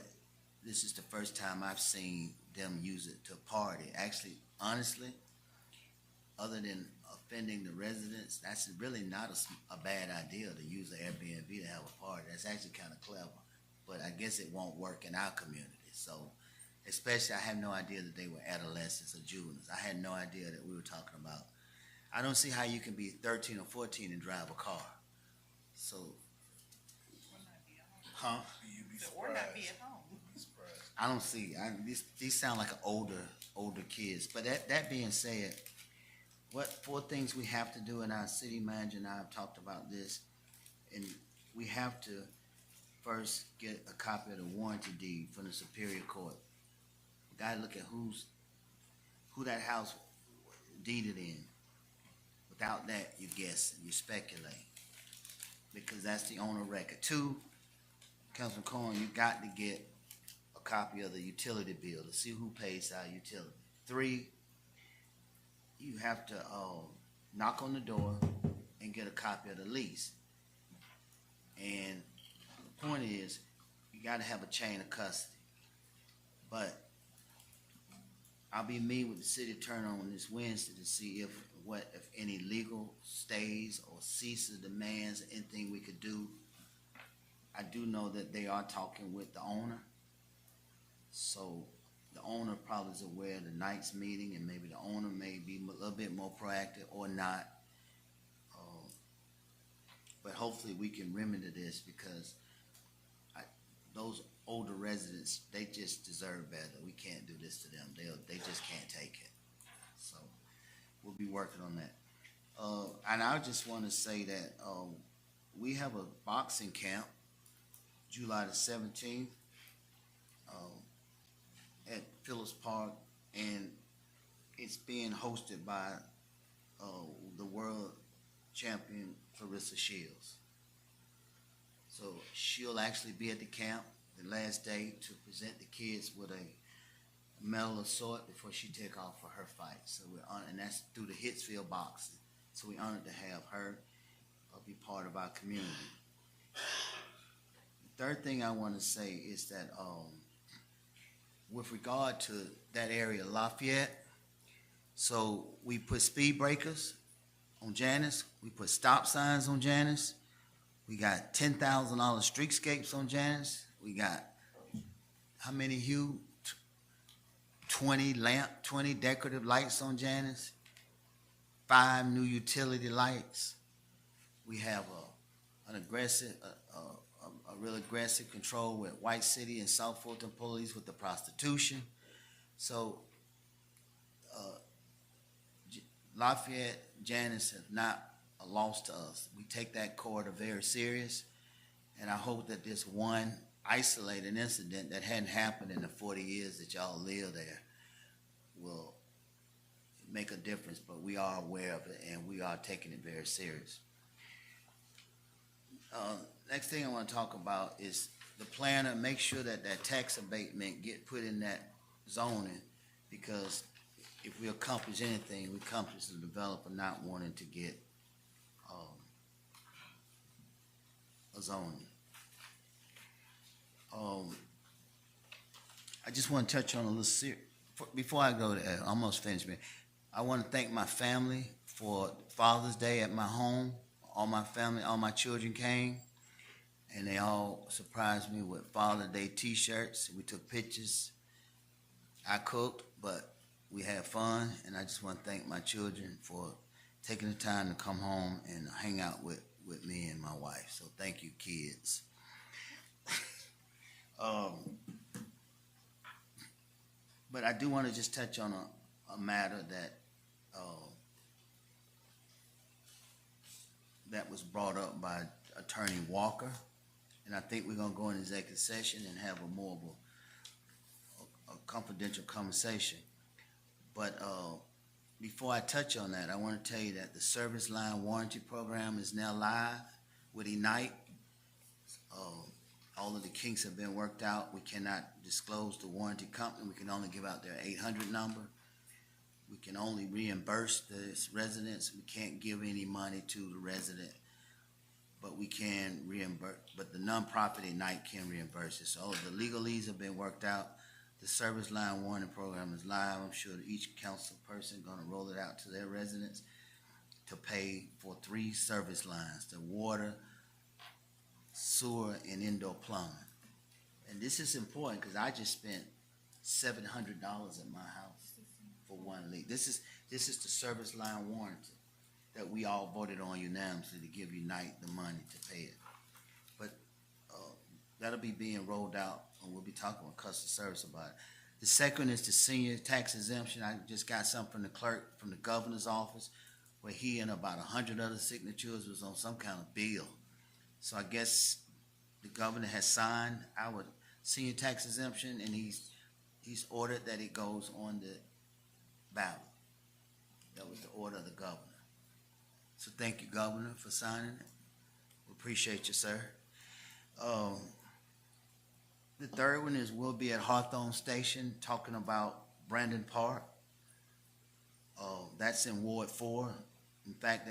[SPEAKER 6] this is the first time I've seen them use it to party. Actually, honestly, other than offending the residents, that's really not a bad idea to use the Airbnb to have a party. That's actually kind of clever, but I guess it won't work in our community. So, especially, I had no idea that they were adolescents or juveniles. I had no idea that we were talking about. I don't see how you can be 13 or 14 and drive a car. So, huh?
[SPEAKER 9] Or not be at home.
[SPEAKER 6] I don't see. These sound like older kids. But that being said, what 4 things we have to do, and our city manager and I have talked about this, and we have to first get a copy of the warranty deed from the Superior Court. We gotta look at who that house deeded in. Without that, you guess and you speculate, because that's the owner record. 2, Councilman Cohen, you got to get a copy of the utility bill to see who pays our utility. 3, you have to knock on the door and get a copy of the lease. And the point is, you got to have a chain of custody. But I'll be meeting with the city attorney on this Wednesday to see if any legal stays or cease of demands, anything we could do. I do know that they are talking with the owner. So the owner probably is aware of the night's meeting, and maybe the owner may be a little bit more proactive or not. But hopefully we can remedy this, because those older residents, they just deserve better. We can't do this to them. They just can't take it. So we'll be working on that. And I just want to say that we have a boxing camp July the 17th at Phillips Park, and it's being hosted by the world champion Clarissa Shields. So she'll actually be at the camp the last day to present the kids with a medal of sort before she take off for her fight. So we're honored, and that's through the Hitsfield Boxing. So we're honored to have her be part of our community. The third thing I want to say is that with regard to that area, Lafayette, so we put speed breakers on Janice, we put stop signs on Janice, we got $10,000 streetscapes on Janice, we got, how many, Hugh? 20 decorative lights on Janice, 5 new utility lights. We have a real aggressive control with White City and South Fulton police with the prostitution. So Lafayette, Janice have not a loss to us. We take that corridor very serious, and I hope that this one isolated incident that hadn't happened in the 40 years that y'all live there will make a difference, but we are aware of it, and we are taking it very serious. Next thing I want to talk about is the planner. Make sure that tax abatement get put in that zoning, because if we accomplish anything, we accomplish the developer not wanting to get a zoning. I just want to touch on a little before I go there. Almost finished, man. I want to thank my family for Father's Day at my home. All my family, all my children came, and they all surprised me with Father's Day T-shirts. We took pictures. I cooked, but we had fun, and I just want to thank my children for taking the time to come home and hang out with me and my wife. So thank you, kids. But I do want to just touch on a matter that was brought up by Attorney Walker, and I think we're gonna go in executive session and have a more of a confidential conversation. But before I touch on that, I want to tell you that the service line warranty program is now live with Ignite. All of the kinks have been worked out. We cannot disclose the warranty company. We can only give out their 800 number. We can only reimburse the residents. We can't give any money to the resident, but we can reimburse, but the nonprofit Ignite can reimburse it. So all of the legalese have been worked out. The service line warranty program is live. I'm sure that each council person gonna roll it out to their residents to pay for 3 service lines: the water, sewer, and indoor plumbing. And this is important because I just spent $700 at my house for 1 leak. This is the service line warranty that we all voted on unanimously to give Unite the money to pay it. But that'll be being rolled out, and we'll be talking with customer service about it. The second is the senior tax exemption. I just got something from the clerk from the governor's office where he and about 100 other signatures was on some kind of bill. So I guess the governor has signed our senior tax exemption, and he's ordered that it goes on the ballot. That was the order of the governor. So thank you, Governor, for signing it. We appreciate you, sir. The third one is we'll be at Hawthorne Station talking about Brandon Park. That's in Ward 4. In fact,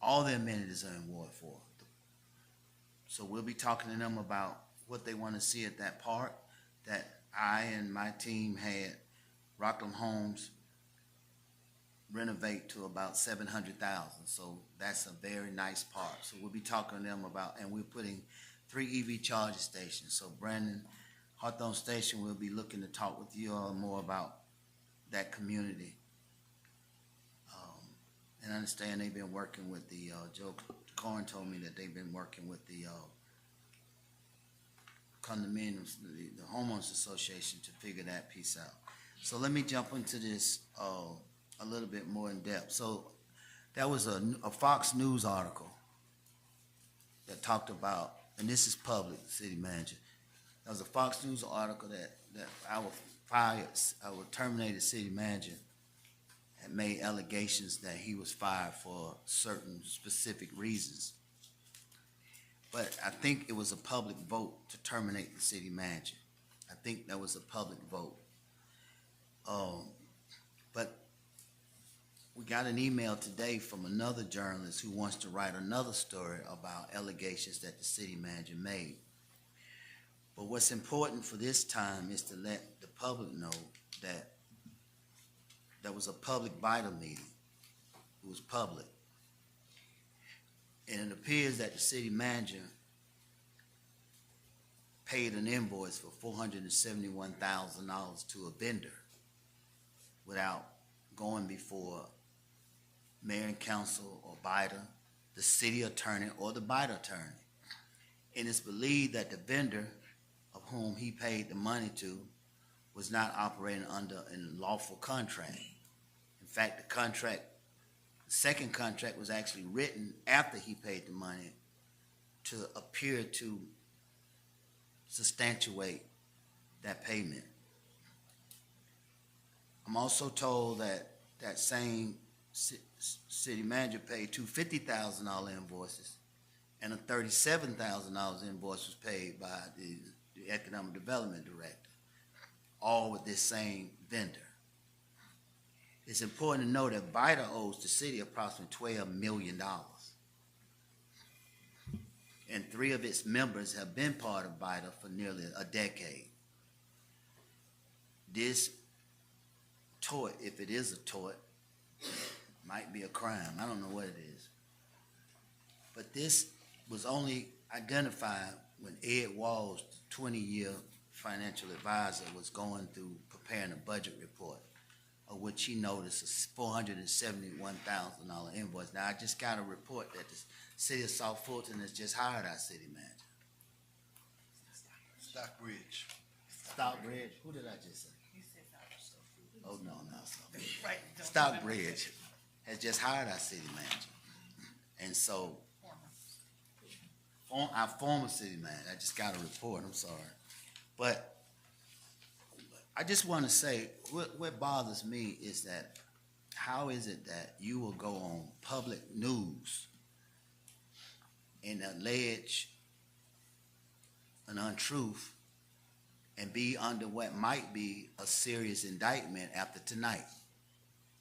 [SPEAKER 6] all the amenities are in Ward 4. So we'll be talking to them about what they want to see at that park that I and my team had Rockland Homes renovate to about $700,000. So that's a very nice park. So we'll be talking to them about, and we're putting 3 EV charging stations. So Brandon, Hawthorne Station, we'll be looking to talk with you all more about that community. And I understand they've been working with the, Joe Corn told me that they've been working with the condominiums, the homeowners association to figure that piece out. So let me jump into this a little bit more in depth. So that was a Fox News article that talked about, and this is public, city manager. That was a Fox News article that our terminated city manager had made allegations that he was fired for certain specific reasons. But I think it was a public vote to terminate the city manager. I think that was a public vote. But we got an email today from another journalist who wants to write another story about allegations that the city manager made. But what's important for this time is to let the public know that there was a public vital meeting. It was public. And it appears that the city manager paid an invoice for $471,000 to a vendor without going before mayor and council or BIDA, the city attorney or the BIDA attorney. And it's believed that the vendor of whom he paid the money to was not operating under a lawful contract. In fact, the second contract was actually written after he paid the money to appear to substantiate that payment. I'm also told that that same city manager paid 2 $50,000 invoices, and a $37,000 invoice was paid by the economic development director, all with this same vendor. It's important to know that VITA owes the city approximately $12 million. And 3 of its members have been part of VITA for nearly a decade. This tort, if it is a tort, might be a crime. I don't know what it is. But this was only identified when Ed Walls, the 20-year financial advisor, was going through preparing a budget report of which he noticed a $471,000 invoice. Now, I just got a report that the city of South Fulton has just hired our city manager.
[SPEAKER 8] Stockbridge.
[SPEAKER 6] Stockbridge, who did I just say? Oh, no, Stockbridge has just hired our city manager. And so, our former city manager, I just got a report, I'm sorry. But I just want to say, what bothers me is that how is it that you will go on public news and allege an untruth and be under what might be a serious indictment after tonight?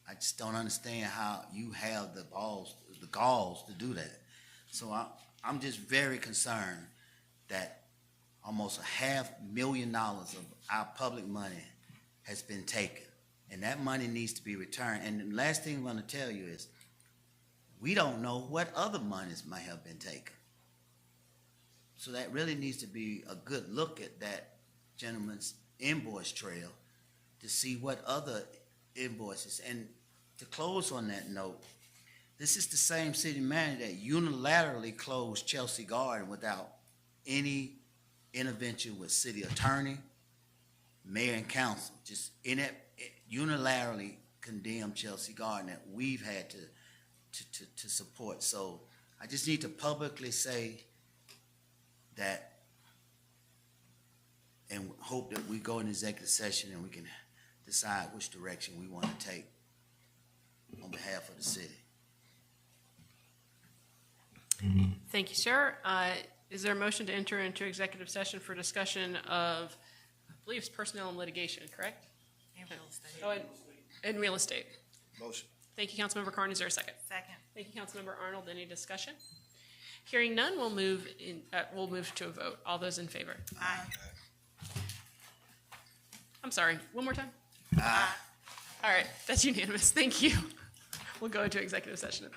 [SPEAKER 6] I just don't understand how you have the galls to do that. So I'm just very concerned that almost $500,000 of our public money has been taken, and that money needs to be returned. And the last thing I'm going to tell you is, we don't know what other monies might have been taken. So that really needs to be a good look at that gentleman's invoice trail to see what other invoices. And to close on that note, this is the same city manager that unilaterally closed Chelsea Garden without any intervention with city attorney, mayor, and council. Just unilaterally condemned Chelsea Garden that we've had to support. So I just need to publicly say that, and hope that we go in executive session and we can decide which direction we want to take on behalf of the city.
[SPEAKER 1] Thank you, sir. Is there a motion to enter into executive session for discussion of, I believe it's personnel and litigation, correct?
[SPEAKER 9] And real estate.
[SPEAKER 1] Oh, and real estate.
[SPEAKER 8] Motion.
[SPEAKER 1] Thank you, Councilmember Carn. Is there a second?
[SPEAKER 9] Second.
[SPEAKER 1] Thank you, Councilmember Arnold. Any discussion? Hearing none, we'll move to a vote. All those in favor?
[SPEAKER 9] Aye.
[SPEAKER 1] I'm sorry, one more time? All right, that's unanimous. Thank you. We'll go into executive session.